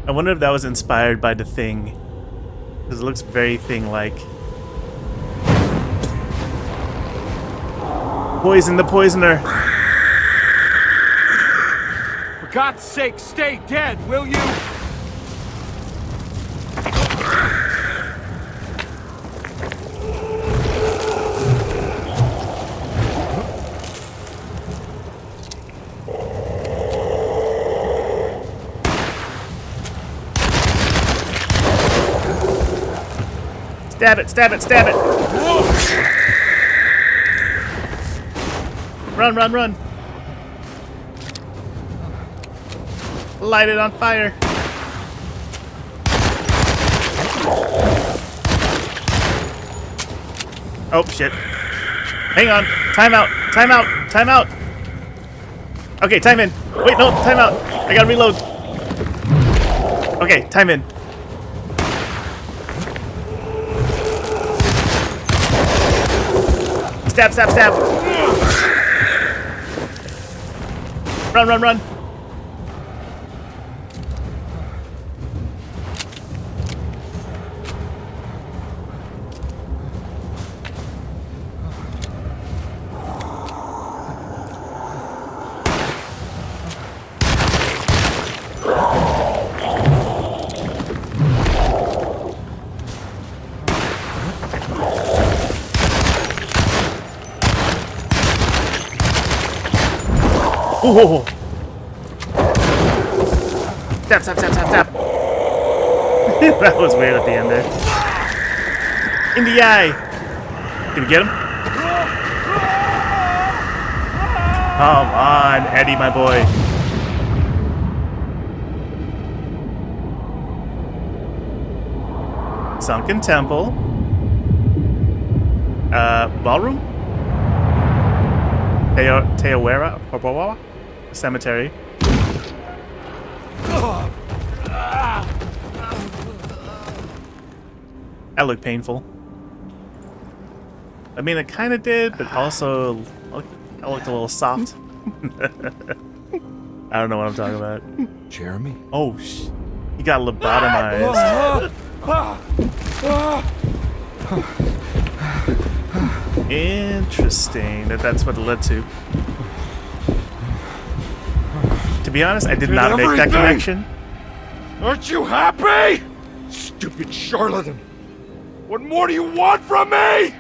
I wonder if that was inspired by The Thing, because it looks very Thing-like. Poison the poisoner. For God's sake, stay dead, will you? Stab it, stab it, stab it! Run, run, run! Light it on fire! Oh, shit. Hang on! Time out! Time out! Time out! Okay, time in! Wait, no! Time out! I gotta reload! Okay, time in. Stab, stab, stab! Run, run, run! Oh! Stab, stab, stab, stab, stab! That was weird at the end there. In the eye! Can we get him? Come on, Eddie, my boy. Sunken Temple. Ballroom? Teowera? Porpowawa? Cemetery. That looked painful. I mean, it kind of did, but also I looked a little soft. I don't know what I'm talking about. Jeremy? Oh, he got lobotomized. Interesting. That's what it led to. To be honest, I did not make that connection. Aren't you happy? Stupid charlatan. What more do you want from me?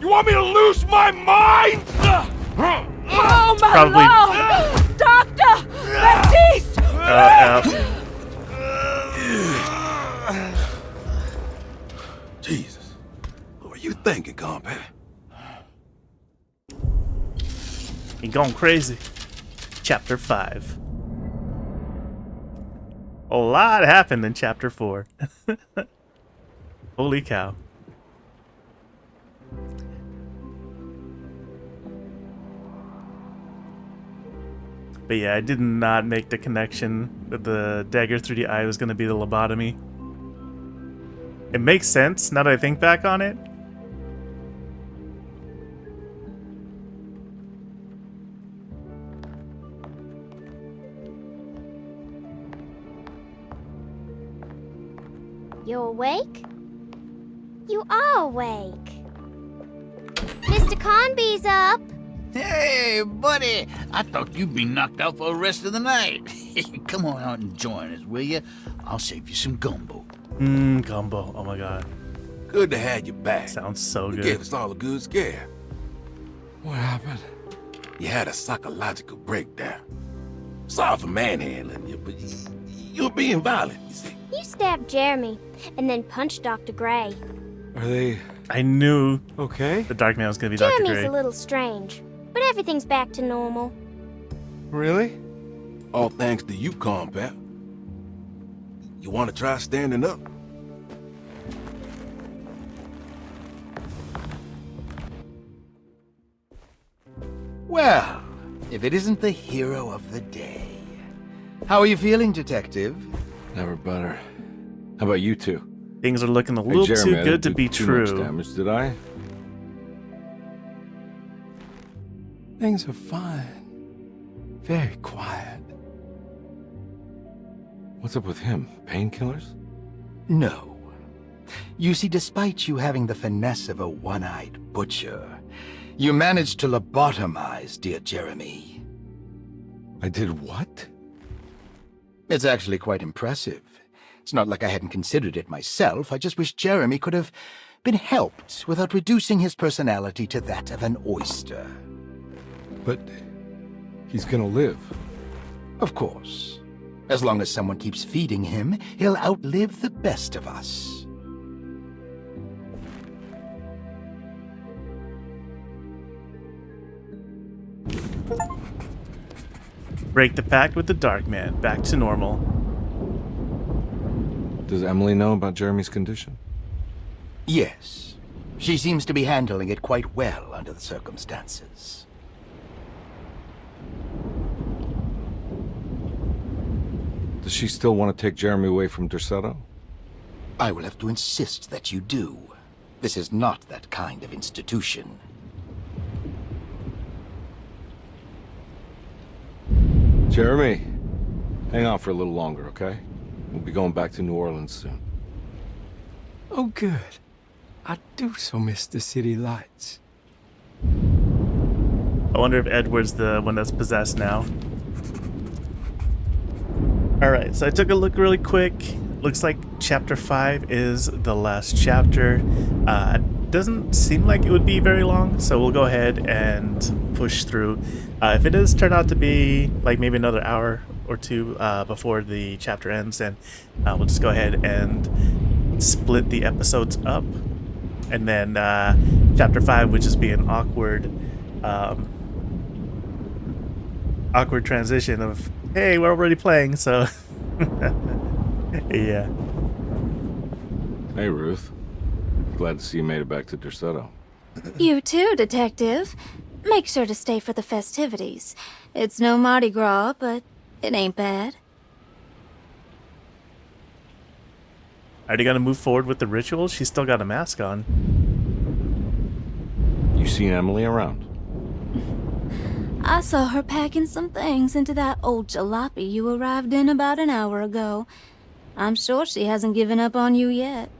You want me to lose my mind? Oh, my Probably. Lord! Doctor! Baptiste! Jesus. What were you thinking, compadre? He going crazy. Chapter 5. A lot happened in Chapter 4. Holy cow. But yeah, I did not make the connection that the dagger through the eye was going to be the lobotomy. It makes sense now that I think back on it. You awake? You are awake. Mr. Conby's up. Hey, buddy! I thought you'd be knocked out for the rest of the night. Come on out and join us, will you? I'll save you some gumbo. Gumbo. Oh my god. Good to have you back. Sounds so You good. gave us all a good scare. What happened? You had a psychological breakdown. Sorry for manhandling you, but you were being violent, you see. You stabbed Jeremy and then punched Dr. Gray. Are they... I knew okay? The Dark Man was going to be Dr. Jeremy's Gray. a little strange, but everything's back to normal. Really? All thanks to you, compadre. You want to try standing up? Well, if it isn't the hero of the day. How are you feeling, Detective? Never better. How about you two? Things are looking a little Jeremy, too I good to didn't be do too much true. damage, did I? Things are fine. Very quiet. What's up with him? Painkillers? No. You see, despite you having the finesse of a one-eyed butcher, you managed to lobotomize dear Jeremy. I did what? It's actually quite impressive. It's not like I hadn't considered it myself. I just wish Jeremy could have been helped without reducing his personality to that of an oyster. But he's gonna live. Of course. As long as someone keeps feeding him, he'll outlive the best of us. Break the pact with the Dark Man. Back to normal. Does Emily know about Jeremy's condition? Yes. She seems to be handling it quite well under the circumstances. Does she still want to take Jeremy away from Derceto? I will have to insist that you do. This is not that kind of institution. Jeremy, hang on for a little longer, okay? We'll be going back to New Orleans soon. Oh, good. I do so miss the city lights. I wonder if Edward's the one that's possessed now. Alright, so I took a look really quick. Looks like Chapter 5 is the last chapter. Doesn't seem like it would be very long, so we'll go ahead and push through. If it does turn out to be like maybe another hour or two before the chapter ends, then we'll just go ahead and split the episodes up. And then Chapter 5 would just be an awkward transition of, hey, we're already playing, so yeah. Hey, Ruth. Glad to see you made it back to Derceto. You too, Detective. Make sure to stay for the festivities. It's no Mardi Gras, but it ain't bad. Are they gonna move forward with the ritual? She's still got a mask on. You seen Emily around? I saw her packing some things into that old jalopy you arrived in about an hour ago. I'm sure she hasn't given up on you yet.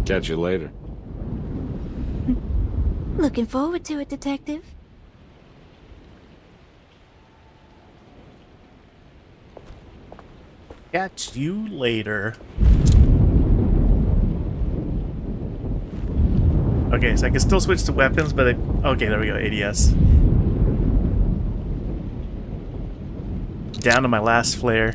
Catch you later. Looking forward to it, Detective. Catch you later. Okay, so I can still switch to weapons, but okay, there we go, ADS. Down to my last flare.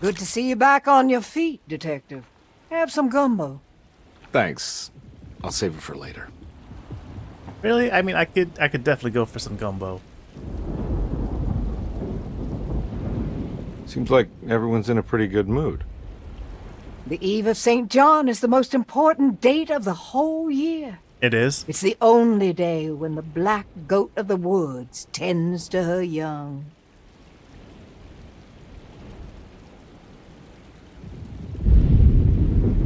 Good to see you back on your feet, Detective. Have some gumbo. Thanks. I'll save it for later. Really? I mean, I could definitely go for some gumbo. Seems like everyone's in a pretty good mood. The Eve of St. John is the most important date of the whole year. It is? It's the only day when the black goat of the woods tends to her young.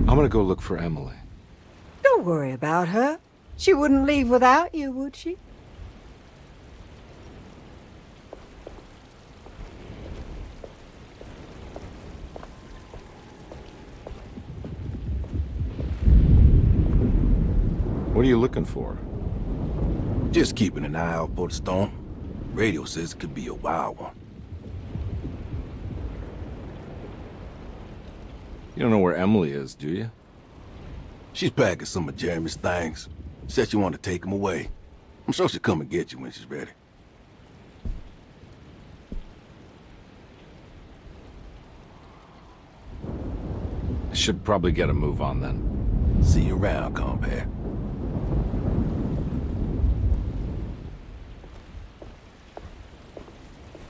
I'm gonna go look for Emily. Don't worry about her. She wouldn't leave without you, would she? What are you looking for? Just keeping an eye out for the storm. Radio says it could be a wild one. You don't know where Emily is, do you? She's packing some of Jeremy's things. Said she wanted to take them away. I'm sure she'll come and get you when she's ready. I should probably get a move on then. See you around, compare.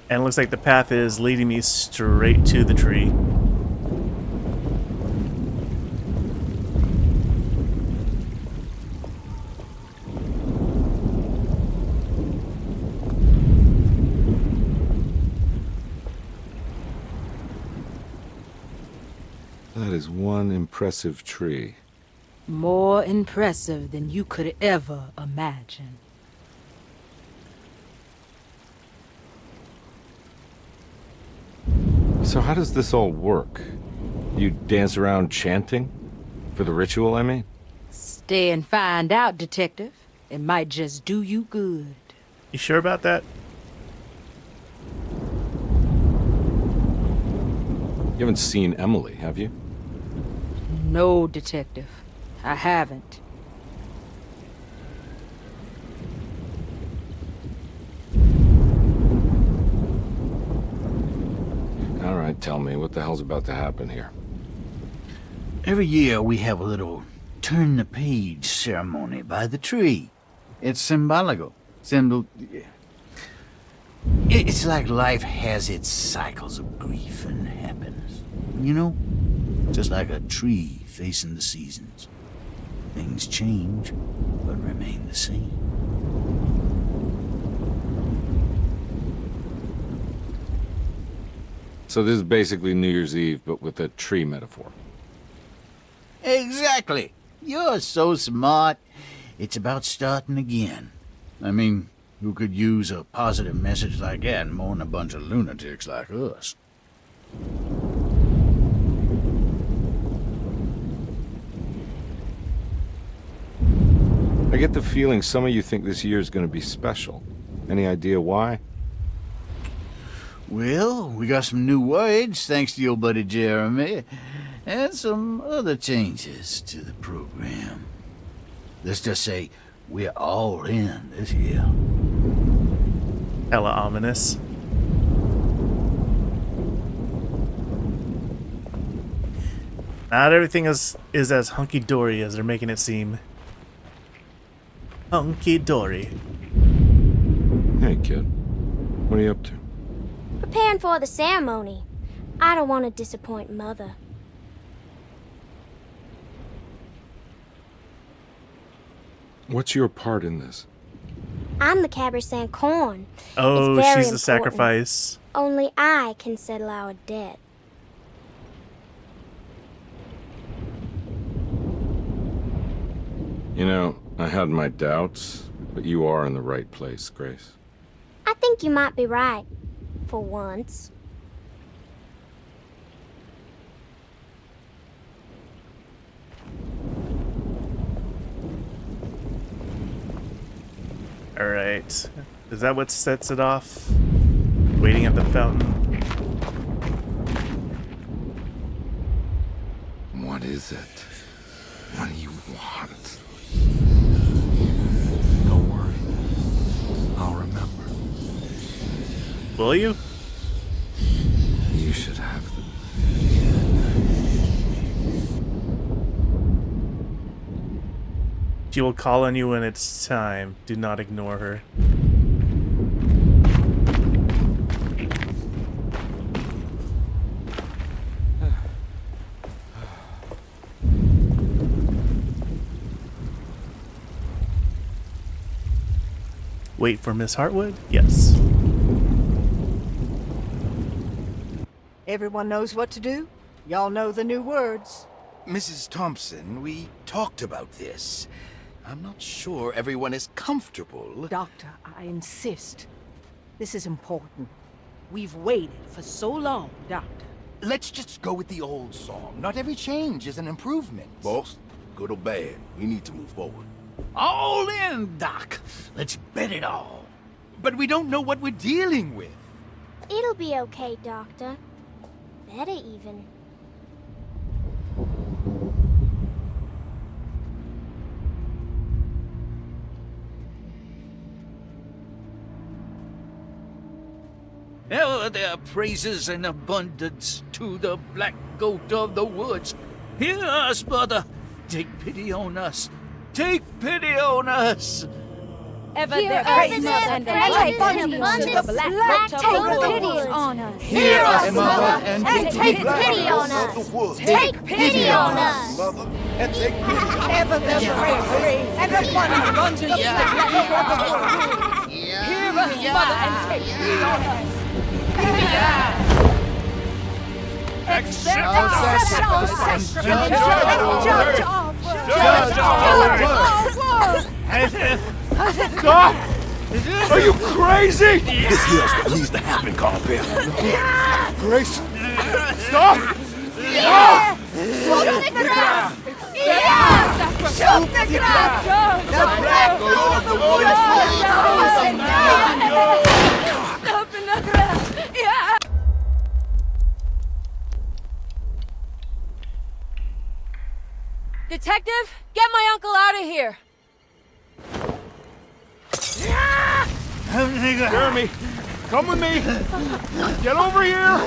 And it looks like the path is leading me straight to the tree. That is one impressive tree. More impressive than you could ever imagine. So how does this all work? You dance around chanting? For the ritual, I mean? Stay and find out, Detective. It might just do you good. You sure about that? You haven't seen Emily, have you? No, Detective. I haven't. All right, tell me, what the hell's about to happen here? Every year we have a little turn the page ceremony by the tree. It's symbolical. It's like life has its cycles of grief and happiness. You know? Just like a tree facing the seasons. Things change, but remain the same. So this is basically New Year's Eve, but with a tree metaphor. Exactly. You're so smart. It's about starting again. I mean, who could use a positive message like that more than a bunch of lunatics like us? I get the feeling some of you think this year is going to be special. Any idea why? Well, we got some new words, thanks to your buddy Jeremy, and some other changes to the program. Let's just say we're all in this year. Hella ominous. Not everything is as hunky-dory as they're making it seem. Hunky-dory. Hey, kid. What are you up to? preparing for the ceremony. I don't want to disappoint Mother. What's your part in this? I'm the Cabersan Corn. Oh, it's very she's the important. sacrifice. Only I can settle our debt. You know, I had my doubts, but you are in the right place, Grace. I think you might be right. For once. Alright. Is that what sets it off? Waiting at the fountain. What is it? What do you want? Don't worry. I'll remember. Will you? You should have them. She will call on you when it's time. Do not ignore her. Wait for Miss Hartwood? Yes. Everyone knows what to do? Y'all know the new words. Mrs. Thompson, we talked about this. I'm not sure everyone is comfortable. Doctor, I insist. This is important. We've waited for so long, Doctor. Let's just go with the old song. Not every change is an improvement. Boss, good or bad, we need to move forward. All in, Doc. Let's bet it all. But we don't know what we're dealing with. It'll be okay, Doctor. Better even. Ever there praises in abundance to the black goat of the woods. Hear us, mother. Take pity on us. Take pity on us. Ever Hear there us, praises Mother, and praises abundance and to the abundance. black Take goat of the pity woods. on us. Hear us, Mother, and and take pity on us. Take pity on us. Mother, and take pity. Ever there praises and abundance to the black goat of the woods. Hear us, Mother, and take pity on us. Accept our sacrifice and judge our work. Stop! Are you crazy? This here's what needs to happen, Carpenter. Grace! Stop! Yeah! Shoot the ground! Yeah! Shoot the ground! The black goat of the woods! Stop in the ground! Yeah! Detective, get my uncle out of here. Jeremy, come with me! Get over here!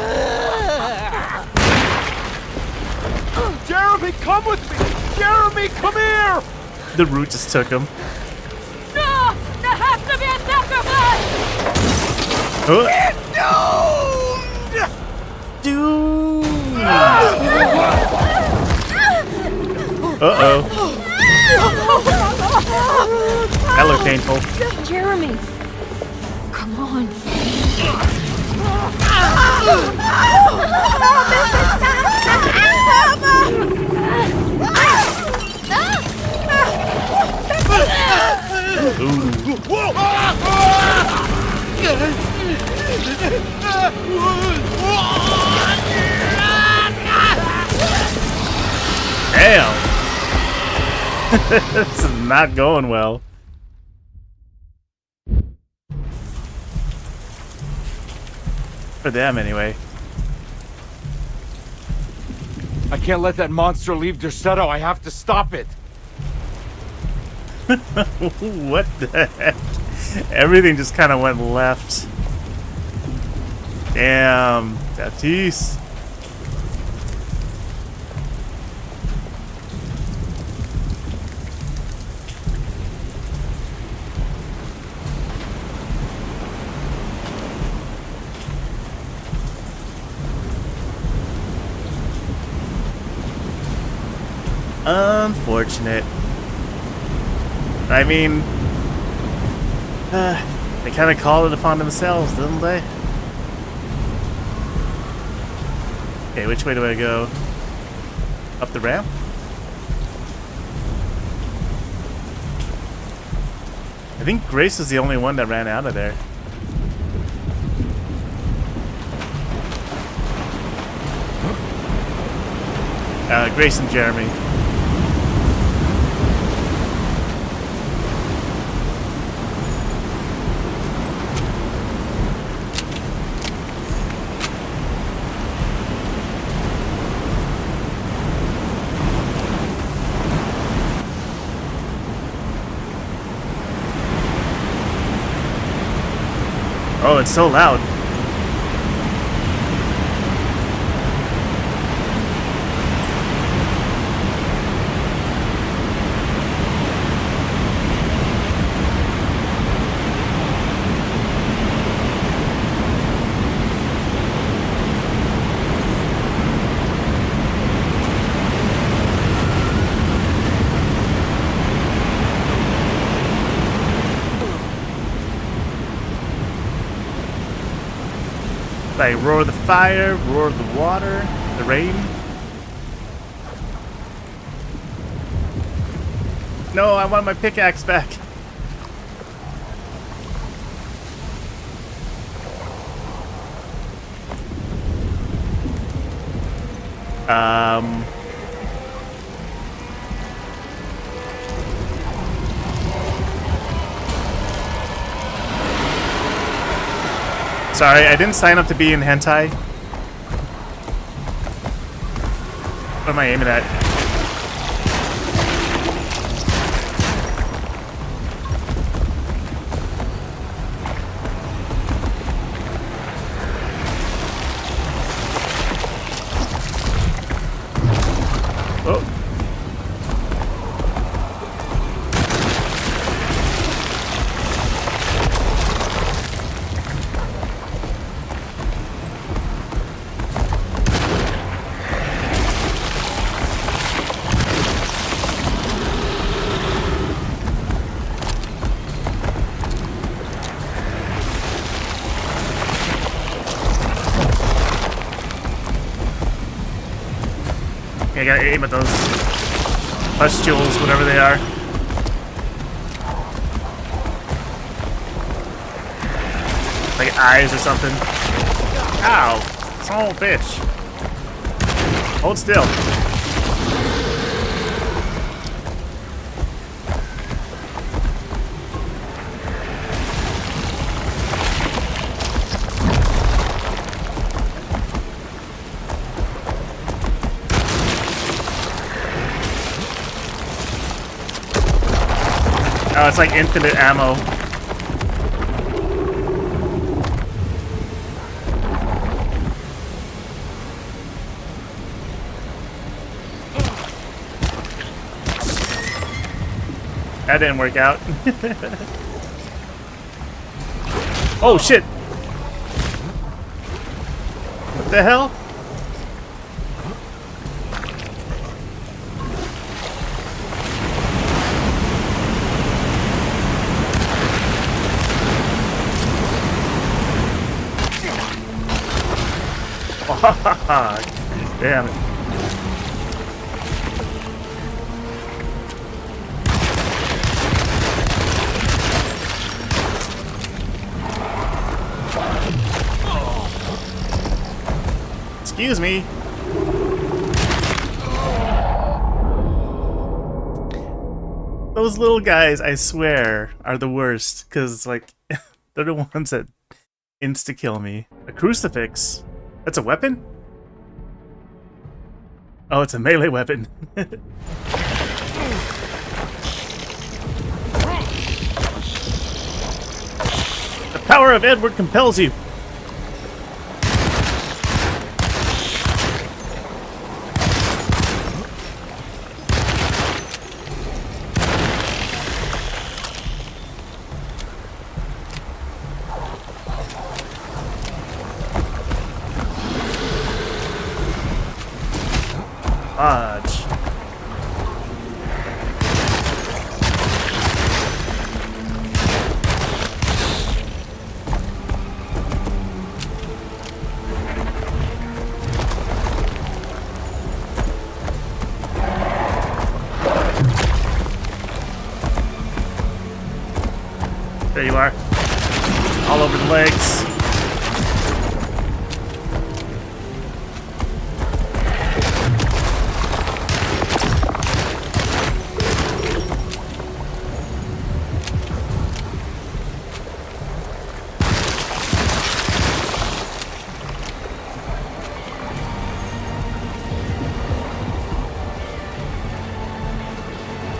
Jeremy, come with me! Jeremy, come here! The root just took him. No! There has to be a sacrifice! Dude! Uh-oh. That looked painful. Jeremy! Come on. Damn! This is not going well. For them, anyway. I can't let that monster leave Derceto. I have to stop it. What the heck? Everything just kind of went left. Damn, Baptiste. Unfortunate. I mean, they kind of called it upon themselves, didn't they? Okay, which way do I go? Up the ramp? I think Grace was the only one that ran out of there. Grace and Jeremy. Oh, it's so loud. Like roar the fire, roar the water, the rain. No, I want my pickaxe back. Sorry, I didn't sign up to be in hentai. What am I aiming at? Oh. I gotta aim at those pustules, whatever they are. Like eyes or something. Ow! Son of a bitch. Hold still. Oh, it's like infinite ammo. That didn't work out. Oh shit! What the hell? Damn it. Excuse me. Those little guys, I swear, are the worst, because, like, they're the ones that insta-kill me. A crucifix? That's a weapon? Oh, it's a melee weapon. The power of Edward compels you. Fudge. you are. All over the legs.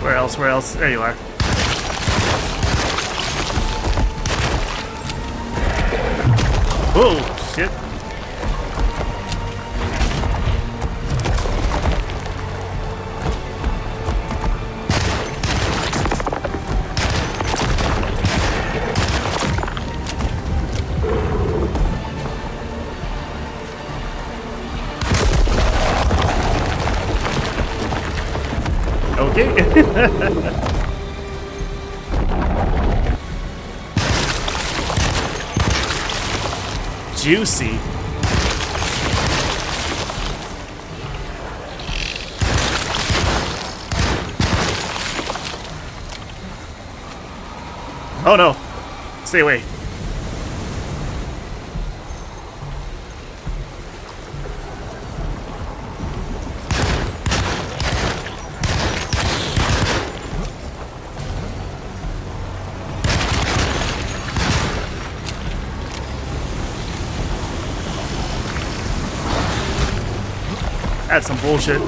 Where else? Where else? There you are. Oh, shit. Okay. Juicy. Oh no. Stay away. That's some bullshit.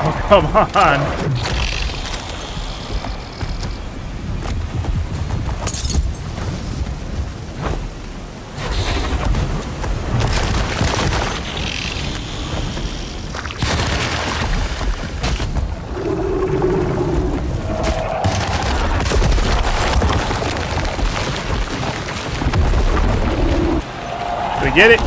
Oh, come on. Get it?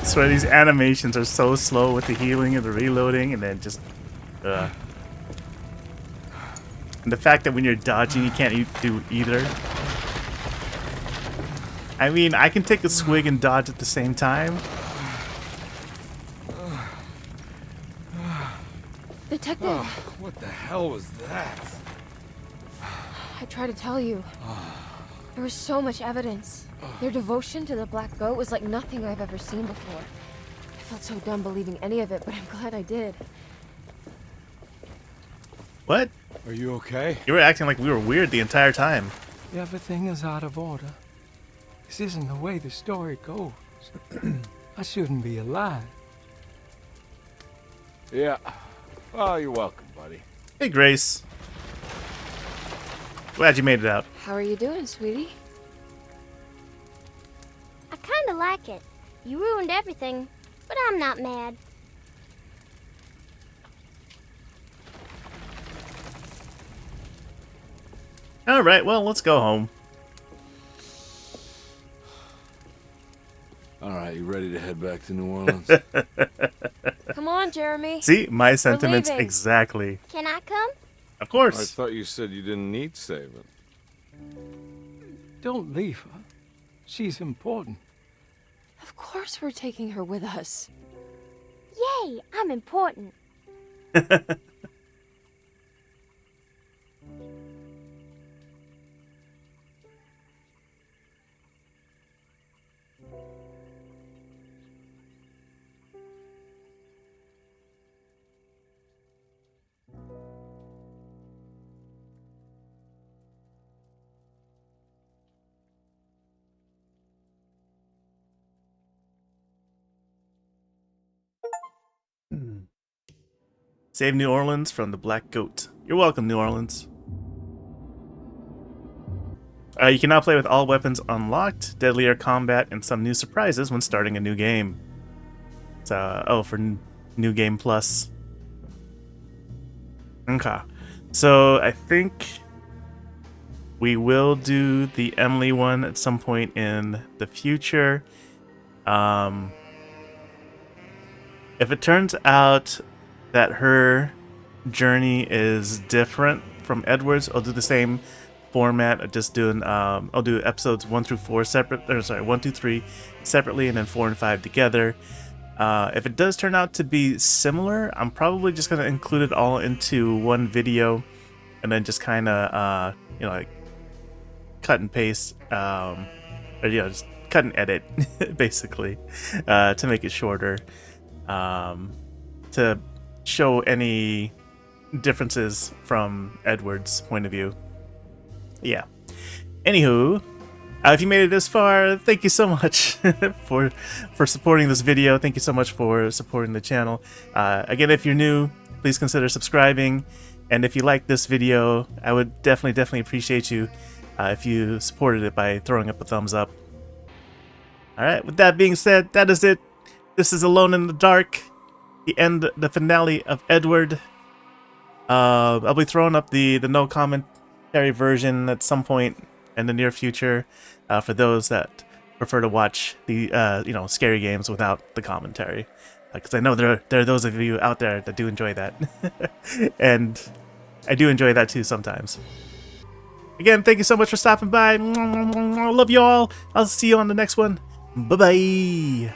I swear these animations are so slow with the healing and the reloading, and then just and the fact that when you're dodging you can't do either. I mean, I can take a swig and dodge at the same time. Detective! Oh, what the hell was that? I tried to tell you. There was so much evidence. Their devotion to the Black Goat was like nothing I've ever seen before. I felt so dumb believing any of it, but I'm glad I did. What? Are you okay? You were acting like we were weird the entire time. Everything is out of order. This isn't the way the story goes. I shouldn't be alive. Yeah. Well, you're welcome, buddy. Hey, Grace. Glad you made it out. How are you doing, sweetie? I kinda like it. You ruined everything, but I'm not mad. Alright, well, let's go home. Alright, you ready to head back to New Orleans? Come on, Jeremy. See, my sentiments leaving. exactly. Can I come? Of course. I thought you said you didn't need saving. Don't leave her. She's important. Of course we're taking her with us. Yay, I'm important. Save New Orleans from the Black Goat. You're welcome, New Orleans. You can now play with all weapons unlocked, deadlier combat, and some new surprises when starting a new game. So, for New Game Plus. Okay. So, I think We will do the Emily one at some point in the future. If it turns out that her journey is different from Edward's, I'll do the same format of just doing I'll do episodes 1 through 4 separate, or sorry, 1, 2, 3 separately, and then 4 and 5 together. If it does turn out to be similar, I'm probably just going to include it all into one video and then just kind of you know, like cut and paste, or you know, just cut and edit basically, to make it shorter, to show any differences from Edward's point of view. Yeah. Anywho, if you made it this far, thank you so much for supporting this video. Thank you so much for supporting the channel. Again, if you're new, please consider subscribing. And if you like this video, I would definitely appreciate you if you supported it by throwing up a thumbs up. Alright, with that being said, that is it. This is Alone in the Dark, the finale of Edward. I'll be throwing up the no commentary version at some point in the near future, for those that prefer to watch the you know, scary games without the commentary, because I know there are those of you out there that do enjoy that. And I do enjoy that too sometimes. Again, thank you so much for stopping by. Love you all. I'll see you on the next one. Bye bye.